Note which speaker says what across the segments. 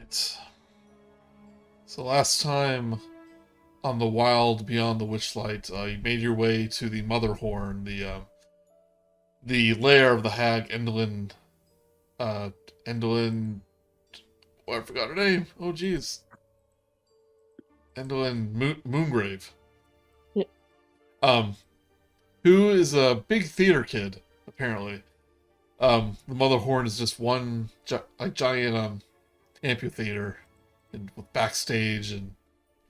Speaker 1: Alright. So last time on the Wild Beyond the Witchlight, you made your way to the Motherhorn, the lair of the hag Endlin. Endlin. Oh, I forgot her name. Oh, jeez. Endlin Moongrave.
Speaker 2: Yeah.
Speaker 1: Who is a big theater kid, apparently. The Motherhorn is just one giant amphitheater, and with backstage and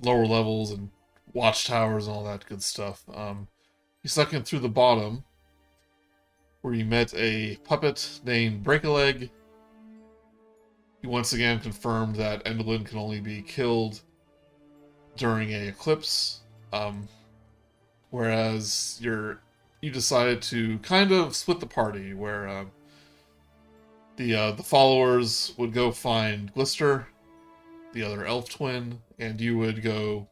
Speaker 1: lower levels and watchtowers and all that good stuff. You snuck in through the bottom, where you met a puppet named Break-a-Leg. You once again confirmed that Endlin can only be killed during an eclipse, whereas you decided to kind of split the party, where the followers would go find Glister, the other elf twin, and you would go,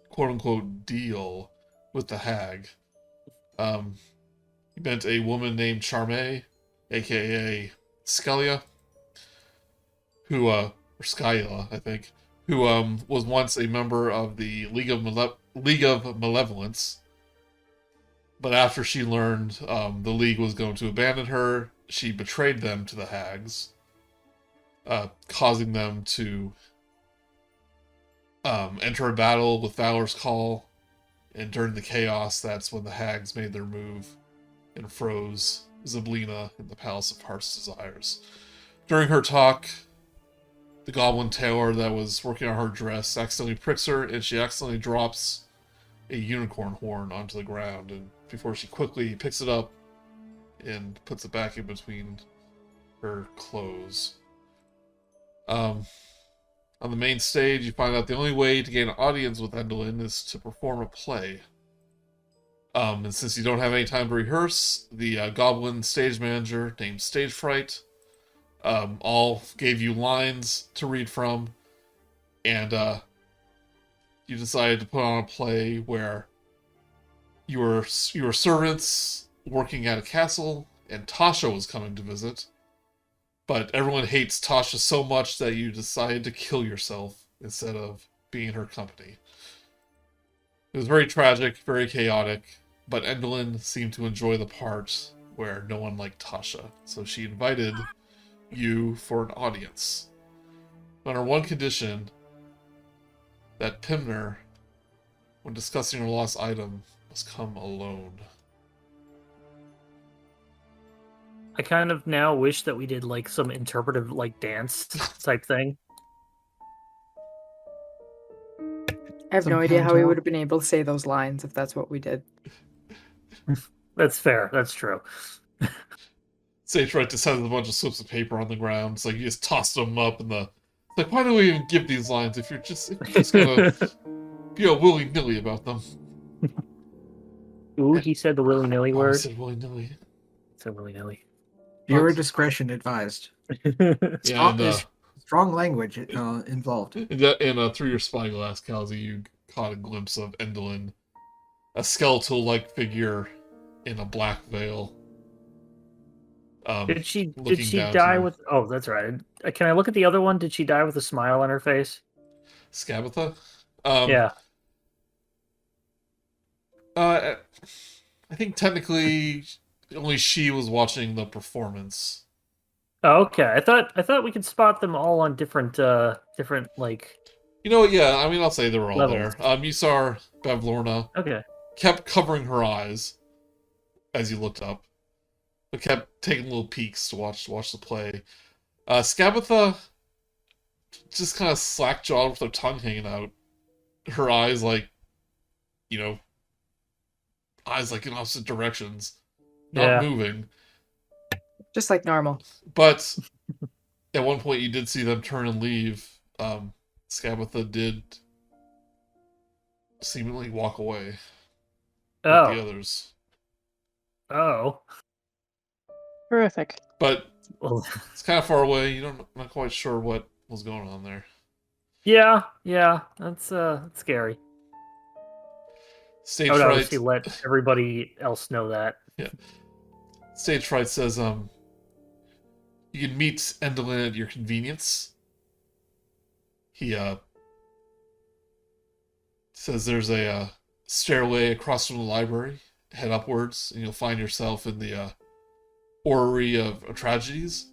Speaker 1: quote-unquote, deal with the hag. You met a woman named Charme, aka Scalia, who, or Skyla, I think, who was once a member of the League of Malevolence, but after she learned the League was going to abandon her, she betrayed them to the hags, causing them to enter a battle with Valor's Call, and during the chaos, that's when the hags made their move and froze Zablina in the Palace of Heart's Desires. During her talk, the goblin tailor that was working on her dress accidentally pricks her, and she accidentally drops a unicorn horn onto the ground, and before she quickly picks it up and puts it back in between her clothes. On the main stage, you find out the only way to gain an audience with Endlin is to perform a play. And since you don't have any time to rehearse, the goblin stage manager named Stage Fright all gave you lines to read from, and you decided to put on a play where you were servants working at a castle, and Tasha was coming to visit. But everyone hates Tasha so much that you decided to kill yourself instead of being in her company. It was very tragic, very chaotic, but Endlin seemed to enjoy the part where no one liked Tasha, so she invited you for an audience. Under one condition, that Pimner, when discussing her lost item, must come alone.
Speaker 2: I kind of now wish that we did like some interpretive like dance type thing.
Speaker 3: I have
Speaker 4: Some
Speaker 3: no idea how we
Speaker 4: Centaur.
Speaker 3: would have been able to say those lines if that's what we did.
Speaker 2: That's fair. That's true.
Speaker 1: Sage Right just has a bunch of slips of paper on the ground. It's like you just tossed them up, and it's like, why do we even give these lines if you're just gonna be a willy-nilly about them?
Speaker 2: Ooh, he said the willy-nilly
Speaker 1: Oh, I
Speaker 2: word.
Speaker 1: said willy-nilly.
Speaker 2: Said willy-nilly.
Speaker 4: Viewer discretion advised.
Speaker 1: Yeah, and
Speaker 4: There's strong language involved.
Speaker 1: through your spyglass, Kal'zi, you caught a glimpse of Endlin, a skeletal-like figure in a black veil.
Speaker 2: Did she
Speaker 1: looking down to
Speaker 2: die
Speaker 1: you.
Speaker 2: with? Oh, that's right. Can I look at the other one? Did she die with a smile on her face?
Speaker 1: Skabatha?
Speaker 2: Yeah.
Speaker 1: I think technically only she was watching the performance.
Speaker 2: Oh, okay. I thought we could spot them all on different like.
Speaker 1: You know what? Yeah, I mean, I'll say they were all
Speaker 2: Levels.
Speaker 1: there. You saw Bavlorna
Speaker 2: Okay.
Speaker 1: kept covering her eyes as you looked up, but kept taking little peeks to watch the play. Skabatha just kind of slack-jawed with her tongue hanging out. Her eyes eyes like in opposite directions, not moving.
Speaker 3: Just like normal.
Speaker 1: But at one point you did see them turn and leave. Skabatha did seemingly walk away with the
Speaker 2: Oh.
Speaker 1: others.
Speaker 2: Oh.
Speaker 5: Horrific.
Speaker 1: But
Speaker 2: Well,
Speaker 1: it's kind of far away. I'm not quite sure what was going on there.
Speaker 2: yeah. That's scary.
Speaker 1: Stage
Speaker 2: I would
Speaker 1: Fright.
Speaker 2: obviously let everybody else know that.
Speaker 1: Yeah. Stage Fright says, you can meet Endlin at your convenience. He says there's a stairway across from the library. Head upwards, and you'll find yourself in the orrery of tragedies,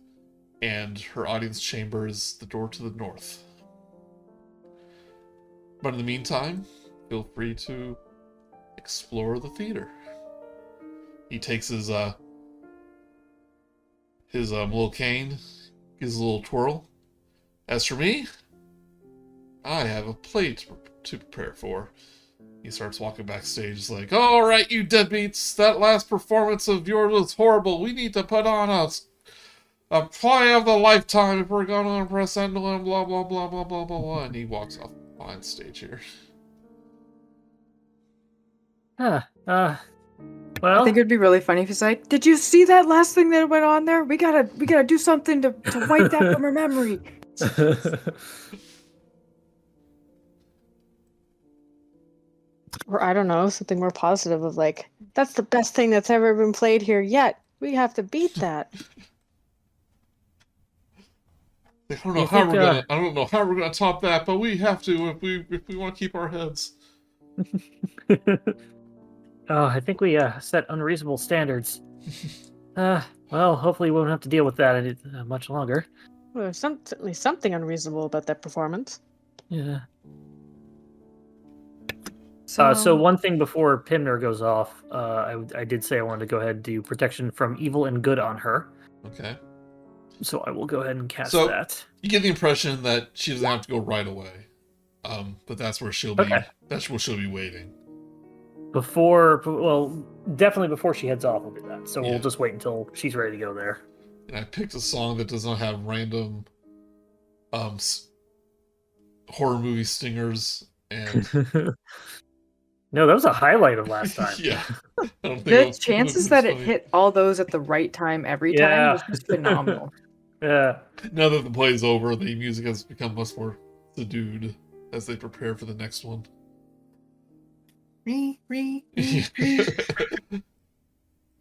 Speaker 1: and her audience chamber is the door to the north. But in the meantime, feel free to explore the theater. He takes his little cane, gives a little twirl. As for me, I have a play to prepare for. He starts walking backstage. He's like, all right, you deadbeats, that last performance of yours was horrible. We need to put on a play of the lifetime if we're going to impress anyone, blah, blah, blah, blah, blah, blah, blah. And he walks off behind stage here.
Speaker 2: Well,
Speaker 3: I think it'd be really funny if he's like, "Did you see that last thing that went on there? We gotta do something to wipe that from her memory."
Speaker 5: Or I don't know, something more positive of like, that's the best thing that's ever been played here yet. We have to beat that.
Speaker 1: I don't know how we're gonna top that, but we have to if we want to keep our heads.
Speaker 2: Oh, I think we set unreasonable standards. Well, hopefully we won't have to deal with that much longer.
Speaker 5: Well, there's certainly something unreasonable about that performance.
Speaker 2: Yeah.
Speaker 3: So,
Speaker 2: So one thing before Pimner goes off, I did say I wanted to go ahead and do protection from evil and good on her.
Speaker 1: Okay.
Speaker 2: So I will go ahead and cast
Speaker 1: So-
Speaker 2: that.
Speaker 1: You get the impression that she doesn't have to go right away. But that's where she'll be.
Speaker 2: Okay.
Speaker 1: That's where she'll be waiting.
Speaker 2: Definitely before she heads off, we'll do that. So
Speaker 1: Yeah.
Speaker 2: we'll just wait until she's ready to go there.
Speaker 1: And I picked a song that does not have random horror movie stingers and
Speaker 2: No, that was a highlight of last time.
Speaker 1: yeah. I don't think
Speaker 3: the chances that it hit all those at the right time every time
Speaker 2: Yeah.
Speaker 3: was just phenomenal.
Speaker 2: Yeah.
Speaker 1: Now that the play's over, the music has become much more subdued as they prepare for the next one.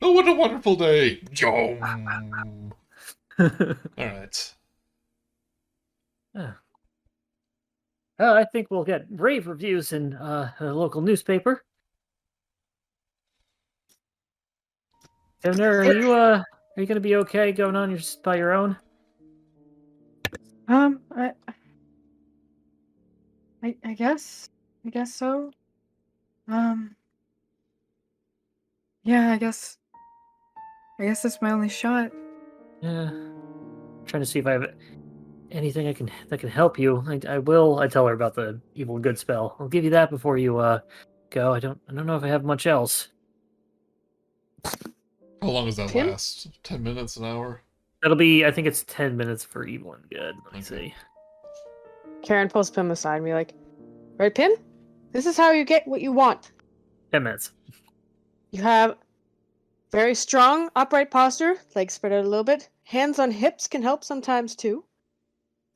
Speaker 1: Oh, what a wonderful day! Yum. Alright.
Speaker 2: I think we'll get rave reviews in a local newspaper. Pimner, are you gonna be okay going on by your own?
Speaker 3: I guess so. Yeah, I guess that's my only shot.
Speaker 2: Yeah. I'm trying to see if I have anything that can help you. I tell her about the evil and good spell. I'll give you that before you go. I don't know if I have much else.
Speaker 1: How long does that
Speaker 5: Tim?
Speaker 1: last? 10 minutes, an hour?
Speaker 2: I think it's 10 minutes for evil and good. Let me see.
Speaker 5: Karen pulls Pim aside and be like, right, Pim? This is how you get what you want.
Speaker 2: 10 minutes.
Speaker 5: You have very strong, upright posture, legs spread out a little bit. Hands on hips can help sometimes too.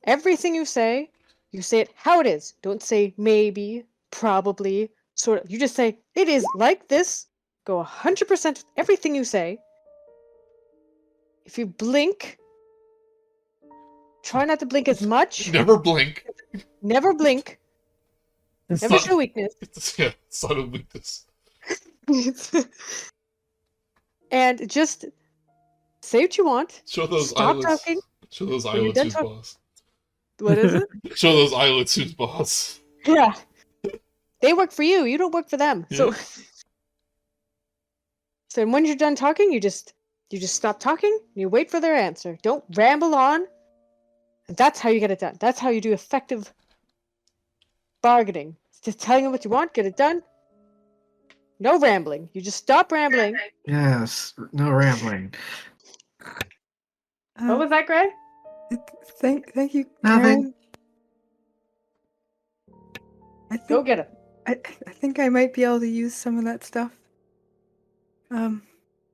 Speaker 5: Everything you say it how it is. Don't say maybe, probably, sort of. You just say, it is like this. Go 100% with everything you say. If you blink, try not to blink as much.
Speaker 1: Never blink.
Speaker 5: Never blink.
Speaker 1: It's
Speaker 5: Never
Speaker 1: not-
Speaker 5: show weakness.
Speaker 1: Yeah, sign of weakness.
Speaker 5: And just say what you want.
Speaker 1: Show those
Speaker 5: Stop
Speaker 1: eyelids.
Speaker 5: talking.
Speaker 1: Show those
Speaker 5: When you're
Speaker 1: eyelids
Speaker 5: done
Speaker 1: who's
Speaker 5: talk-
Speaker 1: boss.
Speaker 5: What is it?
Speaker 1: Show those eyelids who's boss.
Speaker 5: Yeah. They work for you. You don't work for them.
Speaker 1: Yeah.
Speaker 5: So when you're done talking, you just stop talking and you wait for their answer. Don't ramble on. And that's how you get it done. That's how you do effective bargaining. It's just telling them what you want, get it done. No rambling. You just stop rambling.
Speaker 4: Yes, no rambling.
Speaker 5: What was that, Greg?
Speaker 3: Thank you,
Speaker 4: Nothing.
Speaker 3: Karen.
Speaker 5: Go get it.
Speaker 3: I think I might be able to use some of that stuff.
Speaker 2: You'll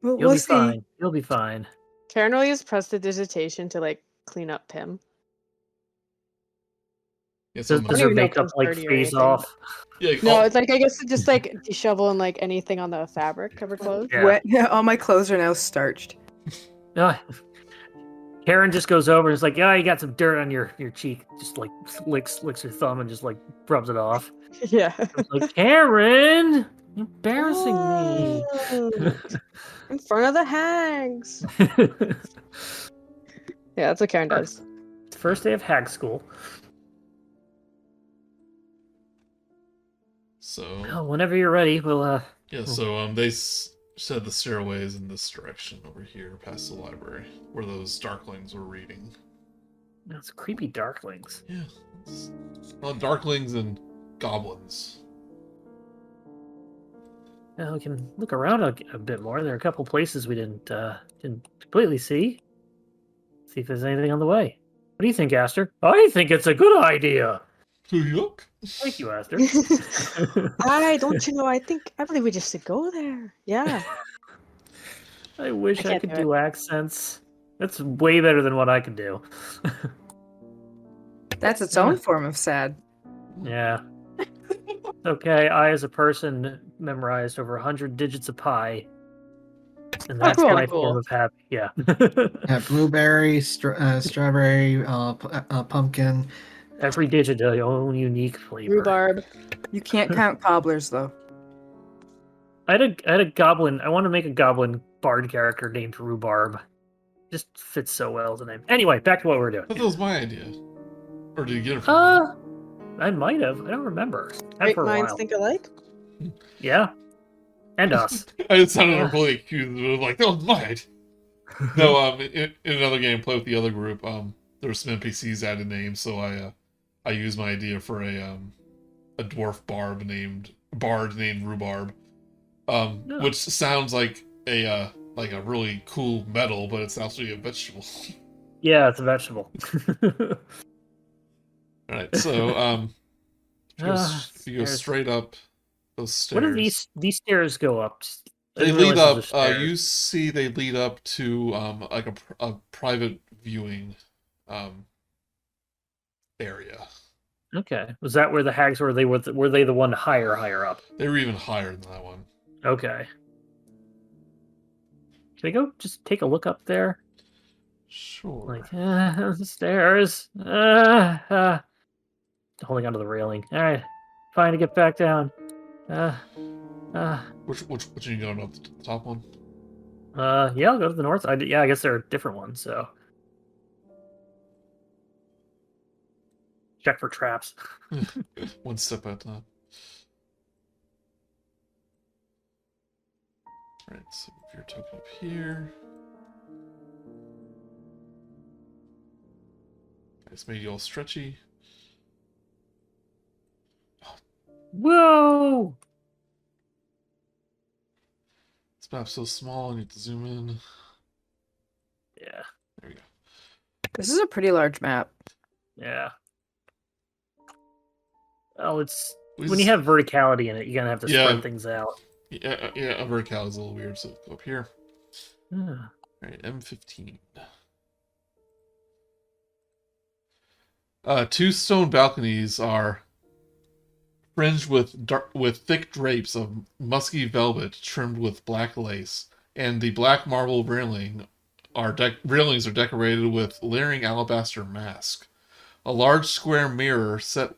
Speaker 3: We'll
Speaker 2: be
Speaker 3: see.
Speaker 2: fine. You'll be fine.
Speaker 5: Karen will use prestidigitation to like clean up Pim.
Speaker 1: It's
Speaker 2: Does,
Speaker 1: on the-
Speaker 2: does
Speaker 5: I
Speaker 2: her
Speaker 5: don't even know if
Speaker 2: makeup
Speaker 5: it's
Speaker 2: like
Speaker 5: dirty or
Speaker 2: freeze
Speaker 5: anything.
Speaker 2: off?
Speaker 1: Yeah,
Speaker 5: No, it's like I guess it's just like shoveling like anything on the fabric covered clothes.
Speaker 2: Yeah.
Speaker 3: Wet. Yeah, all my clothes are now starched.
Speaker 2: No. Karen just goes over and is like, "Yeah, you got some dirt on your cheek." Just like licks her thumb and just like rubs it off.
Speaker 5: Yeah.
Speaker 2: I'm like, Karen, you're embarrassing
Speaker 5: Oh, in front of the hags.
Speaker 2: me.
Speaker 5: Yeah, that's what Karen does.
Speaker 2: First day of hag school.
Speaker 1: So
Speaker 2: Oh, whenever you're ready, we'll
Speaker 1: yeah, so they said the stairway is in this direction over here, past the library, where those darklings were reading.
Speaker 2: That's creepy darklings.
Speaker 1: Yeah, well, darklings and goblins.
Speaker 2: Well, we can look around a bit more. There are a couple places we didn't completely see. See if there's anything on the way. What do you think, Aster? I think it's a good idea.
Speaker 1: Yuck.
Speaker 2: Thank you, Aster.
Speaker 5: I believe we just should go there. Yeah.
Speaker 2: I wish I
Speaker 5: can't
Speaker 2: could
Speaker 5: do
Speaker 2: do accents. That's way better than what I could do.
Speaker 3: That's its own form of sad.
Speaker 2: Yeah. Okay, I, as a person, memorized over 100 digits of pi. And that's
Speaker 3: cool.
Speaker 2: my
Speaker 3: Cool.
Speaker 2: form of happy. Yeah.
Speaker 4: Blueberry, strawberry, pumpkin.
Speaker 2: Every digit their own unique flavor.
Speaker 5: Rhubarb.
Speaker 3: You can't count cobblers though.
Speaker 2: I had a goblin. I want to make a goblin bard character named Rhubarb. Just fits so well as a name. Anyway, back to what we're doing.
Speaker 1: But that was my idea. Or did you get it from me?
Speaker 2: I might have. I don't remember. Had
Speaker 5: Great
Speaker 2: for a
Speaker 5: minds
Speaker 2: while.
Speaker 5: think alike.
Speaker 2: Yeah. And us.
Speaker 1: I just sounded really accused of like, that was mine. No, in another game, play with the other group. There were some NPCs added names, so I used my idea for a dwarf bard named Rhubarb, which sounds like a really cool metal, but it's actually a vegetable.
Speaker 2: Yeah, it's a vegetable.
Speaker 1: All right, so if you go straight up those stairs.
Speaker 2: What do these stairs go up? I
Speaker 1: They
Speaker 2: didn't
Speaker 1: lead
Speaker 2: realize
Speaker 1: up.
Speaker 2: those are stairs.
Speaker 1: You see, they lead up to like a private viewing area.
Speaker 2: Okay. Was that where the hags were? Were they the one higher up?
Speaker 1: They were even higher than that one.
Speaker 2: Okay. Can I go just take a look up there?
Speaker 1: Sure.
Speaker 2: Like, the stairs. Holding onto the railing. All right. Fine to get back down.
Speaker 1: Which are you going up the top one?
Speaker 2: Yeah, I'll go to the north. I guess there are different ones, so. Check for traps.
Speaker 1: One step at a time. Alright, so move your token up here. It's made you all stretchy.
Speaker 2: Whoa!
Speaker 1: This map's so small, I need to zoom in.
Speaker 2: Yeah,
Speaker 1: There we go.
Speaker 3: This is a pretty large map.
Speaker 2: yeah. Well, it's when you have verticality in it, you're gonna have to spread things out.
Speaker 1: Yeah, vertical is a little weird, so go up here.
Speaker 2: Yeah.
Speaker 1: Alright, M15. Two stone balconies are fringed with thick drapes of musky velvet trimmed with black lace, and the black marble railings are decorated with leering alabaster mask. A large square mirror set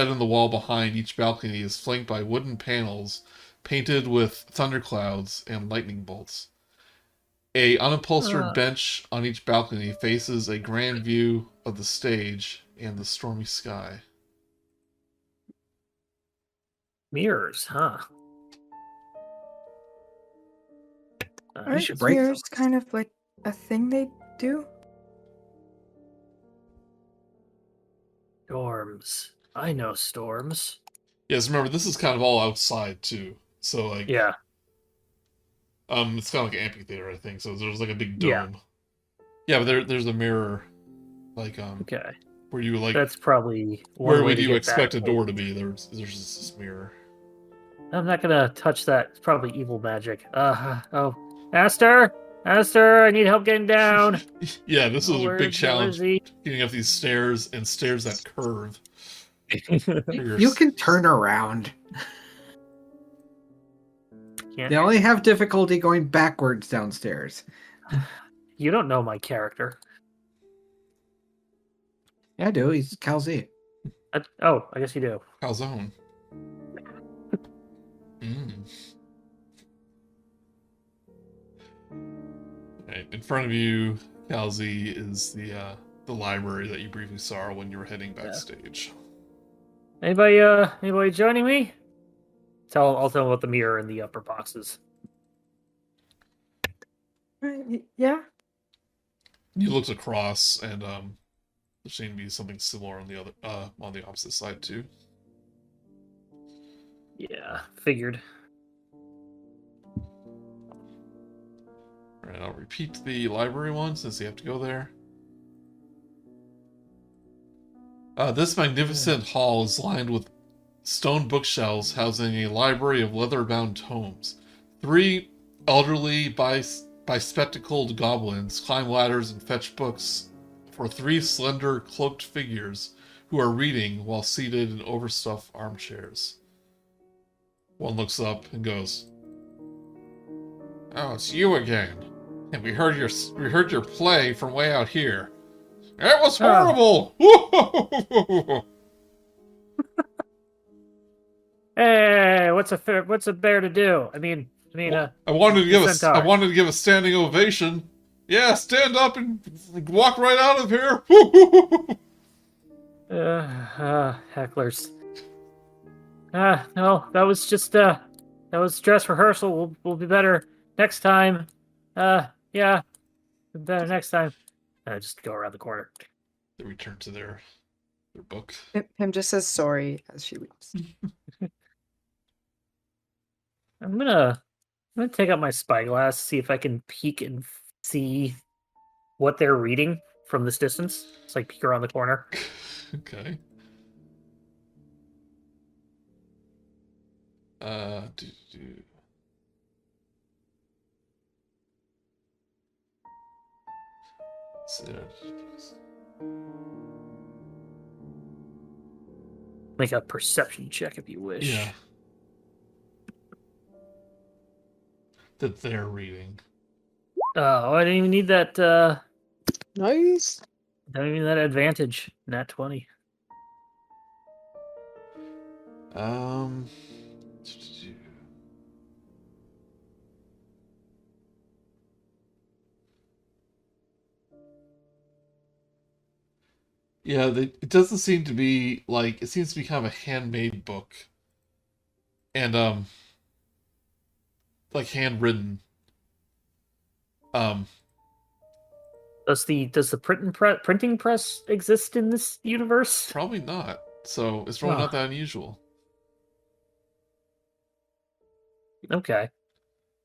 Speaker 1: in the wall behind each balcony is flanked by wooden panels painted with thunderclouds and lightning bolts. A unupholstered bench on each balcony faces a grand view of the stage and the stormy sky.
Speaker 2: Mirrors, huh?
Speaker 3: Aren't
Speaker 4: should break
Speaker 3: mirrors
Speaker 4: those.
Speaker 3: kind of like a thing they do?
Speaker 2: Storms. I know storms.
Speaker 1: Yes, remember, this is kind of all outside, too. So, like...
Speaker 2: Yeah.
Speaker 1: It's kind of like an amphitheater, I think. So there's like a big
Speaker 2: Yeah.
Speaker 1: dome. Yeah, but there's a mirror, like
Speaker 2: Okay.
Speaker 1: where you like
Speaker 2: That's probably one
Speaker 1: where
Speaker 2: way
Speaker 1: would
Speaker 2: to
Speaker 1: you
Speaker 2: get
Speaker 1: expect
Speaker 2: back.
Speaker 1: a door to be? There's just this mirror.
Speaker 2: I'm not gonna touch that. It's probably evil magic. Oh, Aster, I need help getting down.
Speaker 1: Yeah, this is a big
Speaker 2: Where
Speaker 1: challenge.
Speaker 2: is he?
Speaker 1: Getting up these stairs and stairs that curve.
Speaker 4: You can turn around.
Speaker 2: Can't-
Speaker 4: They only have difficulty going backwards downstairs.
Speaker 2: You don't know my character.
Speaker 4: Yeah, I do. He's Kal'zi.
Speaker 2: I guess you do.
Speaker 1: Calzone. Right, in front of you, Kal'zi, is the library that you briefly saw when you were heading backstage.
Speaker 2: Anybody joining me? I'll tell them about the mirror and the upper boxes.
Speaker 3: Yeah.
Speaker 1: You looked across, and there seemed to be something similar on the other, on the opposite side too.
Speaker 2: Yeah, figured.
Speaker 1: All right, I'll repeat the library one since you have to go there. This magnificent hall is lined with stone bookshelves housing a library of leather-bound tomes. 3 elderly, bespectacled goblins climb ladders and fetch books for 3 slender, cloaked figures who are reading while seated in overstuffed armchairs. One looks up and goes, "Oh, it's you again. And we heard your play from way out here. It was horrible."
Speaker 2: Hey, what's a bear to do? I mean,
Speaker 1: I wanted to give a standing ovation. Yeah, stand up and walk right out of here.
Speaker 2: Hecklers. No, that was just that was dress rehearsal. We'll be better next time. Yeah, better next time. Just go around the corner.
Speaker 1: They return to their book.
Speaker 3: Pim just says sorry as she leaves.
Speaker 2: I'm gonna take out my spyglass, see if I can peek and see what they're reading from this distance. It's like peek around the corner.
Speaker 1: Okay.
Speaker 2: Make a perception check if you wish.
Speaker 1: Yeah. That they're reading.
Speaker 2: Oh, I didn't even need that.
Speaker 5: Nice.
Speaker 2: Don't even need that advantage. Nat 20.
Speaker 1: Yeah, it doesn't seem to be like, it seems to be kind of a handmade book, and like handwritten.
Speaker 2: Does the printing press exist in this universe?
Speaker 1: Probably not. So it's really not that unusual.
Speaker 2: Okay.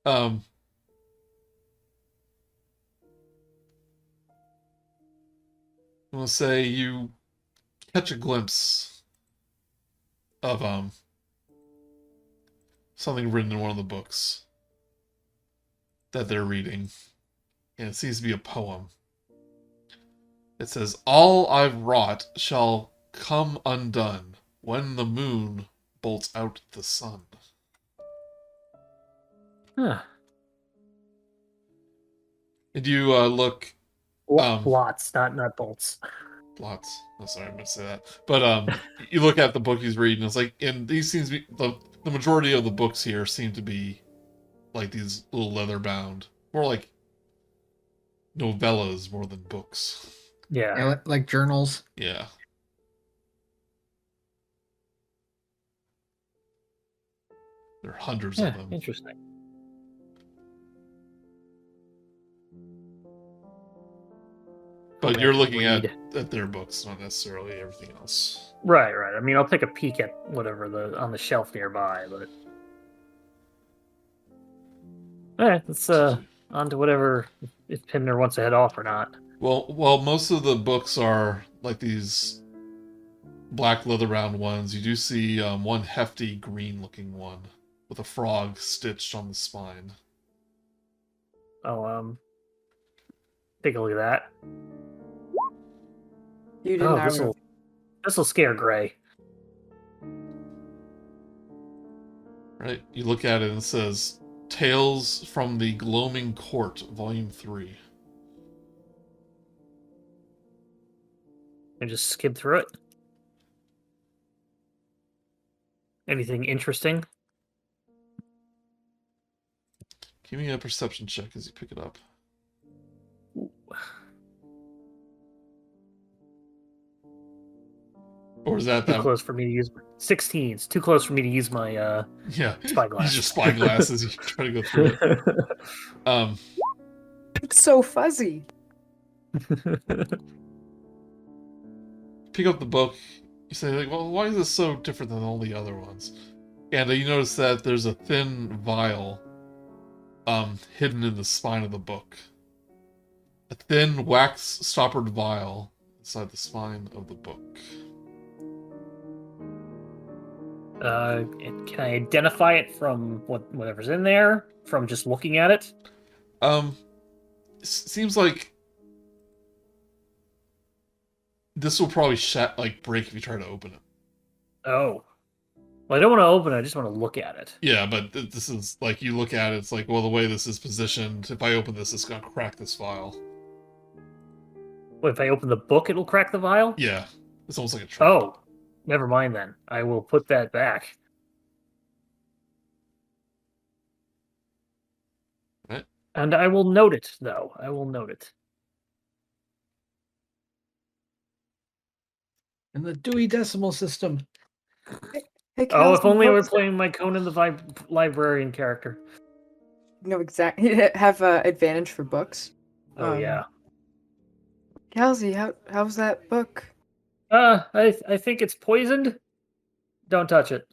Speaker 1: I'm gonna say you catch a glimpse of something written in one of the books that they're reading, and it seems to be a poem. It says, "All I've wrought shall come undone when the moon bolts out the sun."
Speaker 2: Huh.
Speaker 1: And you look...
Speaker 2: Lots, not bolts.
Speaker 1: Lots. Oh, sorry, I meant to say that. But you look at the book he's reading, it's like, and these seems to be... The majority of the books here seem to be like these little leather-bound, more like novellas more than books.
Speaker 2: Yeah,
Speaker 4: like journals.
Speaker 1: Yeah. There are hundreds of them.
Speaker 2: Interesting.
Speaker 1: But you're looking at their books, not necessarily everything else.
Speaker 2: Right. I mean, I'll take a peek at whatever on the shelf nearby, but let's on to whatever, if Pimner wants to head off or not.
Speaker 1: Well, most of the books are like these black leather-bound ones. You do see one hefty green-looking one with a frog stitched on the spine.
Speaker 2: Oh, take a look at that.
Speaker 3: You did not.
Speaker 2: This will scare Gray.
Speaker 1: Right, you look at it and it says, "Tales from the Gloaming Court, Volume 3.
Speaker 2: I just skim through it. Anything interesting?
Speaker 1: Give me a perception check as you pick it up. Or is that
Speaker 2: Too close for me to use 16. It's too close for me to use my
Speaker 1: Yeah,
Speaker 2: spyglass.
Speaker 1: use your spyglass as you try to go through it.
Speaker 3: It's so fuzzy.
Speaker 1: Pick up the book. You say, like, well, why is this so different than all the other ones? And you notice that there's a thin vial hidden in the spine of the book. A thin, wax-stoppered vial inside the spine of the book.
Speaker 2: Can I identify it from whatever's in there? From just looking at it?
Speaker 1: Seems like this will probably break if you try to open it.
Speaker 2: Oh. Well, I don't want to open it, I just want to look at it.
Speaker 1: Yeah, but this is, like, you look at it, it's like, well, the way this is positioned, if I open this, it's gonna crack this vial.
Speaker 2: Wait, if I open the book, it'll crack the vial?
Speaker 1: Yeah. It's almost like a trap.
Speaker 2: Oh. Never mind then. I will put that back.
Speaker 1: Right.
Speaker 2: And I will note it, though. I will note it.
Speaker 4: In the Dewey Decimal System.
Speaker 3: Hey,
Speaker 2: Oh,
Speaker 3: Kal'zi,
Speaker 2: if only I
Speaker 3: what
Speaker 2: were
Speaker 3: was
Speaker 2: playing my Conan the Librarian character.
Speaker 3: No, exactly. Have advantage for books.
Speaker 2: Oh, yeah.
Speaker 3: Kal'zi, how's that book?
Speaker 2: I think it's poisoned. Don't touch it.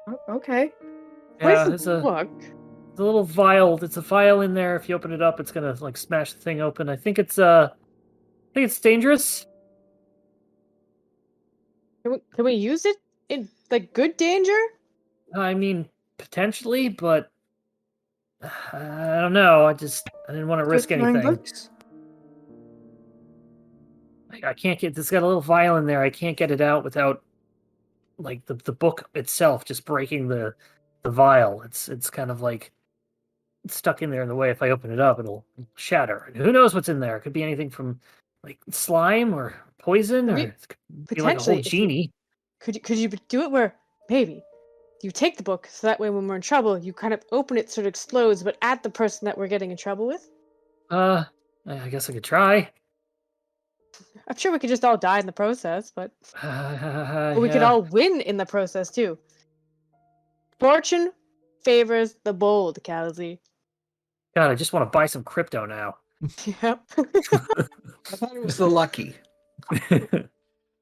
Speaker 3: Oh, okay.
Speaker 2: Yeah,
Speaker 5: Where's
Speaker 2: it's
Speaker 5: the
Speaker 2: a
Speaker 5: book?
Speaker 2: little vial. It's a vial in there. If you open it up, it's gonna like smash the thing open. I think it's dangerous.
Speaker 5: Can we use it in like good danger?
Speaker 2: I mean, potentially, but I don't know. I didn't want to risk
Speaker 3: Quit throwing
Speaker 2: anything.
Speaker 3: books.
Speaker 2: I can't get. It's got a little vial in there. I can't get it out without, like, the book itself just breaking the vial. It's kind of like stuck in there in the way. If I open it up, it'll shatter. And who knows what's in there? It could be anything from like slime or poison, or it could be like a whole
Speaker 5: Potentially, if you-
Speaker 2: genie.
Speaker 5: Could you do it where maybe you take the book so that way when we're in trouble, you kind of open it so it explodes, but at the person that we're getting in trouble with?
Speaker 2: I guess I could try.
Speaker 5: I'm sure we could just all die in the process, but we could
Speaker 2: Yeah.
Speaker 5: all win in the process too. Fortune favors the bold, Kal'zi.
Speaker 2: God, I just want to buy some crypto now.
Speaker 5: Yep.
Speaker 4: I thought it was the lucky.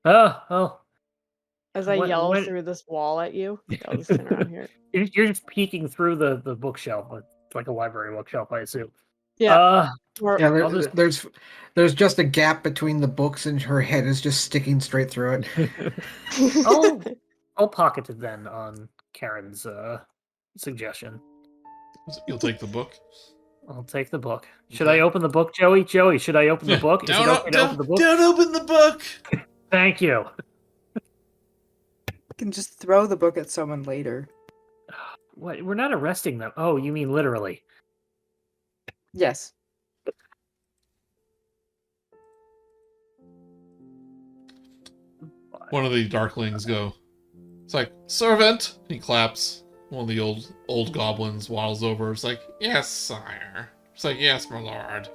Speaker 2: Oh, well.
Speaker 5: As I yell
Speaker 2: When-
Speaker 5: through this wall at you, I'll just turn around here.
Speaker 2: You're just peeking through the bookshelf. It's like a library bookshelf, I assume.
Speaker 5: Yeah. Or,
Speaker 4: Yeah,
Speaker 2: I'll just-
Speaker 4: there's just a gap between the books, and her head is just sticking straight through it.
Speaker 2: I'll pocket it then on Karen's suggestion.
Speaker 1: You'll take the book.
Speaker 2: I'll take the book. Should
Speaker 1: Okay.
Speaker 2: I open the book, Joey? Joey, should I open the book? Is it okay to open the book?
Speaker 1: Don't open the book!
Speaker 2: Thank you.
Speaker 3: You can just throw the book at someone later.
Speaker 2: What? We're not arresting them. Oh, you mean literally?
Speaker 3: Yes.
Speaker 1: One of the darklings go. It's like, servant! He claps. One of the old goblins waddles over. It's like, yes, sire. It's like, yes, my lord.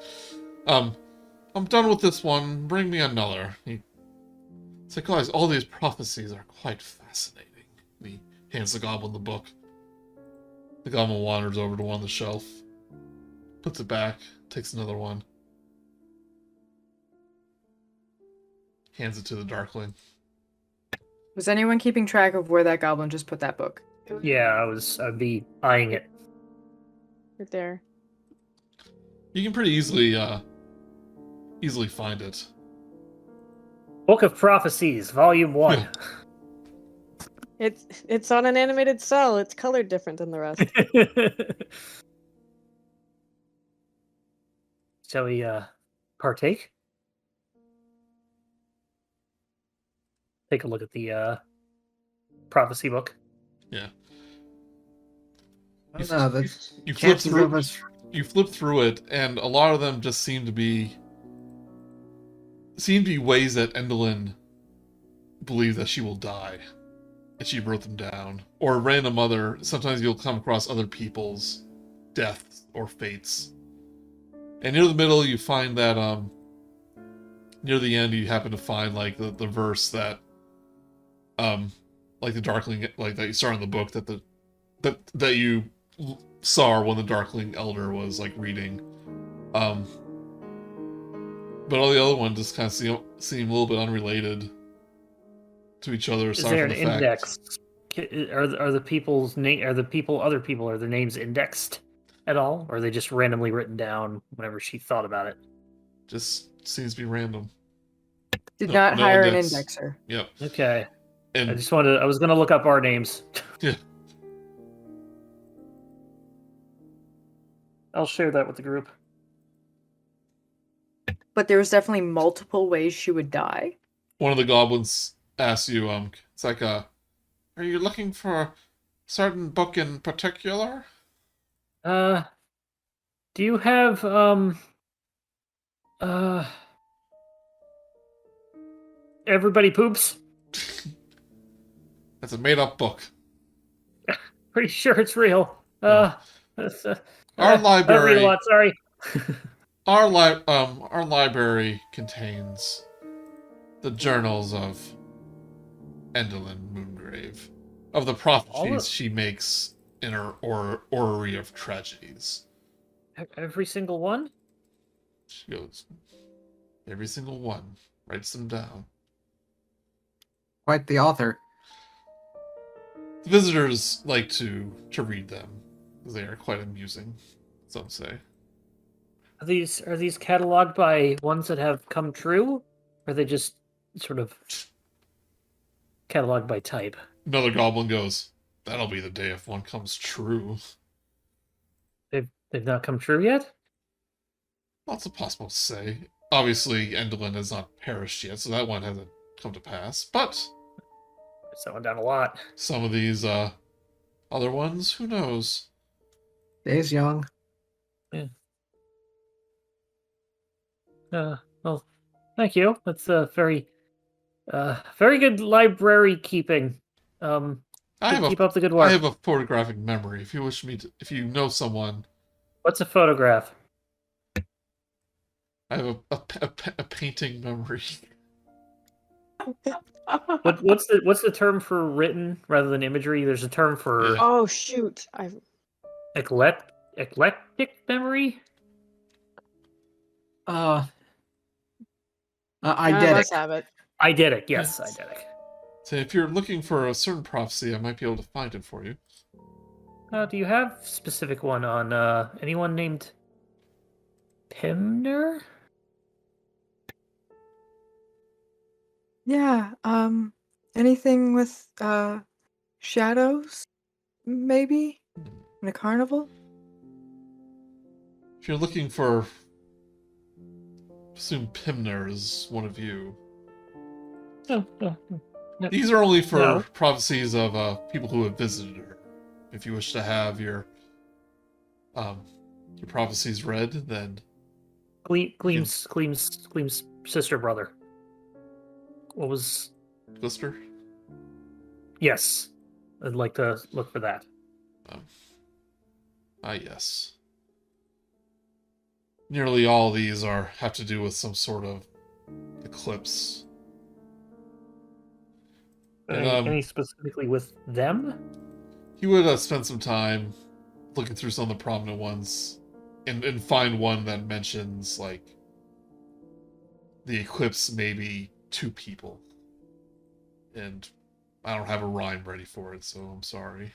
Speaker 1: I'm done with this one. Bring me another. It's like, guys, all these prophecies are quite fascinating. He hands the goblin the book. The goblin wanders over to one on the shelf. Puts it back. Takes another one. Hands it to the darkling.
Speaker 3: Was anyone keeping track of where that goblin just put that book?
Speaker 2: Yeah, I'd be eyeing it.
Speaker 5: right there.
Speaker 1: You can pretty easily find it.
Speaker 2: Book of Prophecies, Volume 1.
Speaker 1: Yeah.
Speaker 5: It's on an animated cell. It's colored different than the rest.
Speaker 2: Shall we partake? Take a look at the prophecy book.
Speaker 1: Yeah.
Speaker 4: I don't know, the
Speaker 1: You flip
Speaker 4: chances
Speaker 1: through.
Speaker 4: of us.
Speaker 1: You flip through it, and a lot of them just seem to be seem to be ways that Endolin believes that she will die. And she wrote them down. Or random other, sometimes you'll come across other people's deaths or fates. And near the middle, you find that, near the end, you happen to find, like, the verse that, like the Darkling, like, that you saw in the book that you saw when the Darkling Elder was, like, reading. But all the other ones just kind of seem a little bit unrelated to each other.
Speaker 2: Is there an index? Are the people's name? Are their names indexed at all, or are they just randomly written down whenever she thought about it?
Speaker 1: Just seems to be random.
Speaker 3: Did not hire
Speaker 1: index.
Speaker 3: an indexer.
Speaker 1: Yep.
Speaker 2: Okay.
Speaker 1: And
Speaker 2: I was gonna look up our names.
Speaker 1: Yeah.
Speaker 2: I'll share that with the group.
Speaker 3: But there was definitely multiple ways she would die.
Speaker 1: One of the goblins asks you, it's like, are you looking for a certain book in particular?
Speaker 2: Do you have Everybody Poops?
Speaker 1: That's a made-up book.
Speaker 2: Pretty sure it's real.
Speaker 1: Our
Speaker 2: I
Speaker 1: library.
Speaker 2: read a lot. Sorry.
Speaker 1: Our library contains the journals of Endolin Moongrave, of the prophecies she makes in her orrery of tragedies.
Speaker 2: Every single one?
Speaker 1: She goes, every single one, writes them down.
Speaker 4: Quite the author.
Speaker 1: The visitors like to read them, because they are quite amusing, some say.
Speaker 2: Are these cataloged by ones that have come true? Or are they just sort of cataloged by type?
Speaker 1: Another goblin goes, that'll be the day if one comes true.
Speaker 2: They've not come true yet?
Speaker 1: Lots of possible to say. Obviously, Endolin has not perished yet, so that one hasn't come to pass. But
Speaker 2: It's going down a lot.
Speaker 1: some of these other ones, who knows?
Speaker 4: Days young.
Speaker 2: Yeah. Well, thank you. That's very good library keeping. Keep up the good work.
Speaker 1: I have a photographic memory. If you wish me to, if you know someone,
Speaker 2: What's a photograph?
Speaker 1: I have a painting memory.
Speaker 2: What's the term for written rather than imagery? There's a term for
Speaker 5: Oh shoot!
Speaker 2: eclectic memory.
Speaker 5: I
Speaker 4: Eidetic.
Speaker 5: must have it.
Speaker 2: Eidetic, yes, eidetic.
Speaker 1: So if you're looking for a certain prophecy, I might be able to find it for you.
Speaker 2: Do you have a specific one on anyone named Pimner?
Speaker 3: Yeah. Anything with shadows? Maybe in a carnival.
Speaker 1: If you're looking for, assume Pimner is one of you.
Speaker 2: No.
Speaker 1: These are only for
Speaker 2: No.
Speaker 1: prophecies of people who have visited her. If you wish to have your prophecies read, then
Speaker 2: Gleam's sister brother. What was?
Speaker 1: Glister?
Speaker 2: Yes, I'd like to look for that.
Speaker 1: Yes. Nearly all these have to do with some sort of eclipse.
Speaker 2: Any specifically with them?
Speaker 1: He would spend some time looking through some of the prominent ones and find one that mentions, like, the eclipse maybe 2 people. And I don't have a rhyme ready for it, so I'm sorry.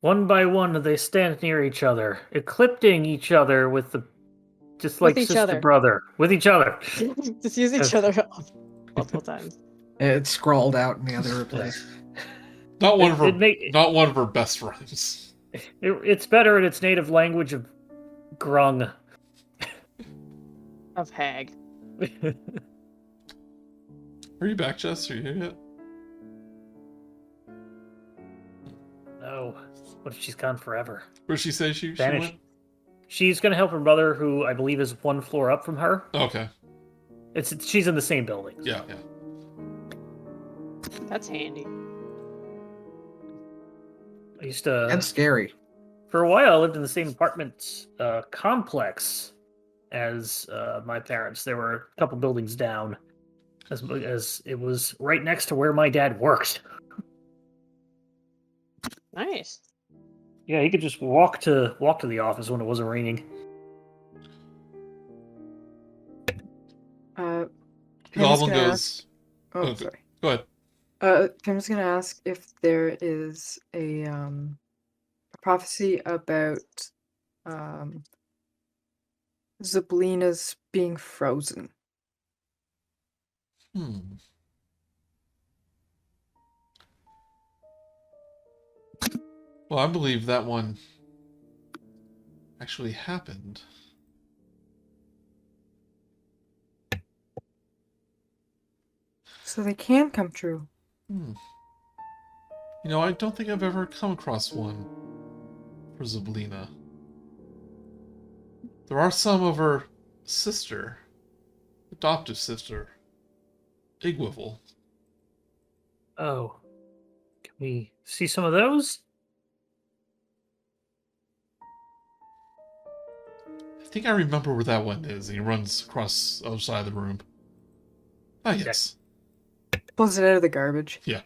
Speaker 2: One by one, they stand near each other, eclipsing each other with like
Speaker 5: each
Speaker 2: sister
Speaker 5: other.
Speaker 2: brother, with each other.
Speaker 5: Just use each other multiple times.
Speaker 4: It's scrawled out in the other place.
Speaker 1: Not one of her best friends.
Speaker 2: It's better in its native language of grung.
Speaker 5: Of hag.
Speaker 1: Are you back, Jess? Are you here yet?
Speaker 2: No. What if she's gone forever?
Speaker 1: Where did she say she
Speaker 2: Vanished.
Speaker 1: went?
Speaker 2: She's going to help her mother, who I believe is one floor up from her.
Speaker 1: Okay.
Speaker 2: She's in the same building.
Speaker 1: Yeah.
Speaker 5: That's handy.
Speaker 2: I used to.
Speaker 4: And scary.
Speaker 2: For a while, I lived in the same apartment complex as my parents. There were a couple buildings down, as it was right next to where my dad worked.
Speaker 5: Nice.
Speaker 2: Yeah, he could just walk to the office when it wasn't raining.
Speaker 1: Goblin goes.
Speaker 3: Oh,
Speaker 1: Okay.
Speaker 3: sorry.
Speaker 1: Go ahead.
Speaker 3: Pim's gonna ask if there is a prophecy about Zablina's being frozen.
Speaker 1: Well, I believe that one actually happened.
Speaker 3: So they can come true.
Speaker 1: You know, I don't think I've ever come across one for Zablina. There are some of her sister, adoptive sister, Igwivel.
Speaker 2: Oh. Can we see some of those?
Speaker 1: I think I remember where that one is. And he runs across the other side of the room. Ah, yes.
Speaker 3: Pulls it out of the garbage.
Speaker 1: Yeah.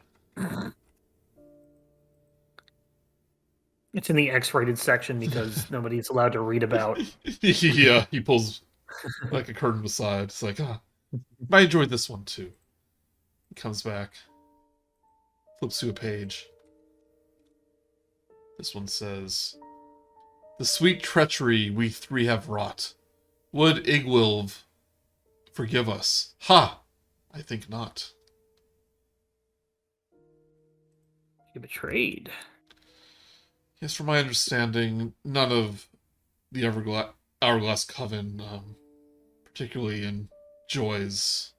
Speaker 2: It's in the X-rated section because nobody's allowed to read about.
Speaker 1: Yeah, he pulls like a curtain aside. It's like, I enjoyed this one too. He comes back, flips to a page. This one says, "The sweet treachery we three have wrought. Would Igwilv forgive us? Ha! I think not."
Speaker 2: You betrayed.
Speaker 1: Yes, from my understanding, none of the Hourglass Coven particularly enjoys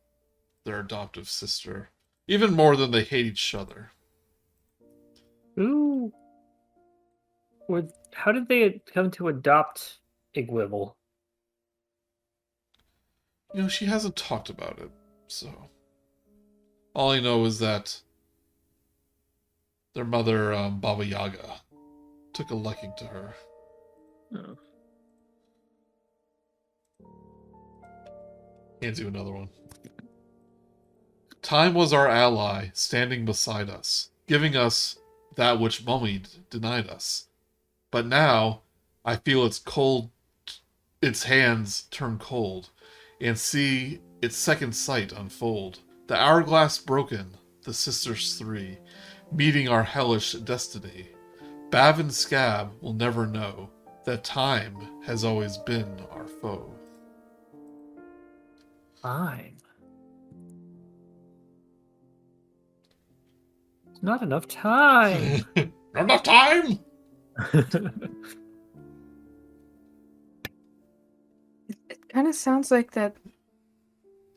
Speaker 1: their adoptive sister, even more than they hate each other.
Speaker 2: Ooh. How did they come to adopt Igwivel?
Speaker 1: You know, she hasn't talked about it, so... All I know is that their mother, Baba Yaga, took a liking to her.
Speaker 2: Oh.
Speaker 1: Hands you another one. "Time was our ally, standing beside us, giving us that which Mummy denied us. But now, I feel its hands turn cold, and see its second sight unfold. The hourglass broken, the sisters three, meeting our hellish destiny. Bav and Scab will never know that time has always been our foe."
Speaker 2: Fine. Not enough time.
Speaker 1: Not enough time!
Speaker 3: It kind of sounds like that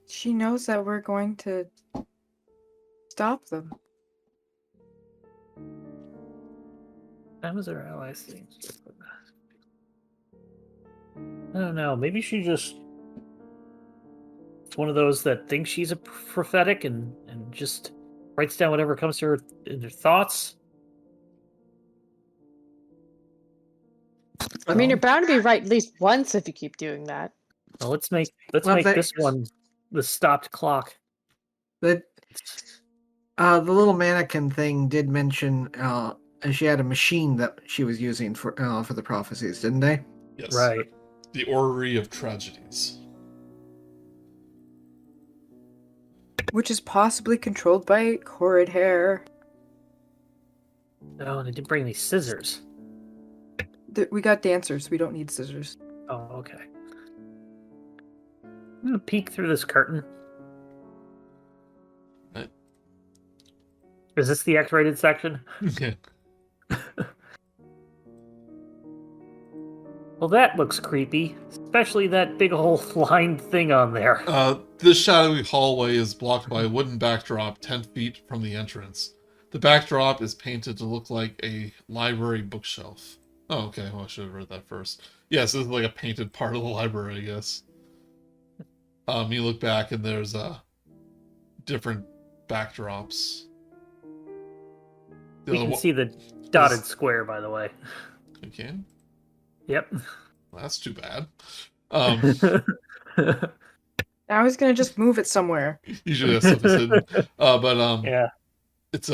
Speaker 3: she knows that we're going to stop them.
Speaker 2: That was her allies thing. I don't know. Maybe she just... It's one of those that thinks she's a prophetic and just writes down whatever comes to her in her thoughts.
Speaker 5: I mean, you're bound to be right at least once if you keep doing that.
Speaker 2: Well, let's make this one the stopped clock.
Speaker 4: The little mannequin thing did mention she had a machine that she was using for the prophecies, didn't they?
Speaker 1: Yes.
Speaker 2: Right.
Speaker 1: The Orrery of Tragedies.
Speaker 3: Which is possibly controlled by horrid hair.
Speaker 2: Oh, and I didn't bring any scissors.
Speaker 3: We got dancers. We don't need scissors.
Speaker 2: Oh, okay. I'm gonna peek through this curtain.
Speaker 1: Right.
Speaker 2: Is this the X-rated section?
Speaker 1: Okay.
Speaker 2: Well, that looks creepy, especially that big old lined thing on there.
Speaker 1: This shadowy hallway is blocked by a wooden backdrop 10 feet from the entrance. The backdrop is painted to look like a library bookshelf. Oh, okay. Well, I should have read that first. Yes, this is like a painted part of the library, I guess. You look back and there's different backdrops.
Speaker 2: We can see the dotted square, by the way.
Speaker 1: You can?
Speaker 2: Yep.
Speaker 1: Well, that's too bad.
Speaker 3: I was gonna just move it somewhere.
Speaker 1: Usually that stuff is hidden.
Speaker 2: Yeah.
Speaker 1: It's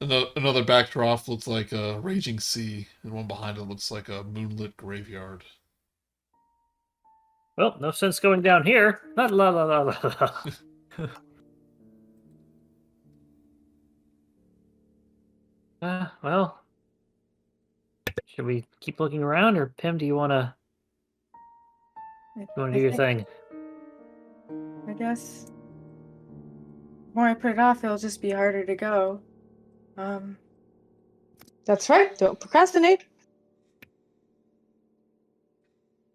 Speaker 1: another backdrop looks like a raging sea, and one behind it looks like a moonlit graveyard.
Speaker 2: Well, no sense going down here. La la la la la. Well, should we keep looking around, or Pim, do you want to do your thing?
Speaker 3: I guess the more I put it off, it'll just be harder to go.
Speaker 5: That's right. Don't procrastinate.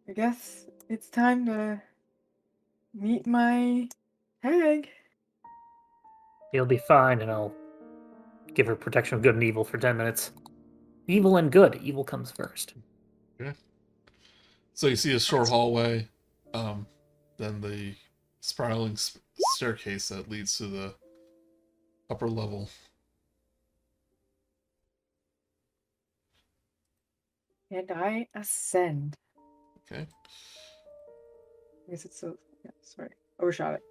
Speaker 3: I guess it's time to meet my hag.
Speaker 2: You'll be fine, and I'll give her protection of good and evil for 10 minutes. Evil and good. Evil comes first.
Speaker 1: Okay. So you see a short hallway, then the spiraling staircase that leads to the upper level.
Speaker 3: And I ascend.
Speaker 1: Okay.
Speaker 3: I guess it's so. Yeah, sorry. Overshot it.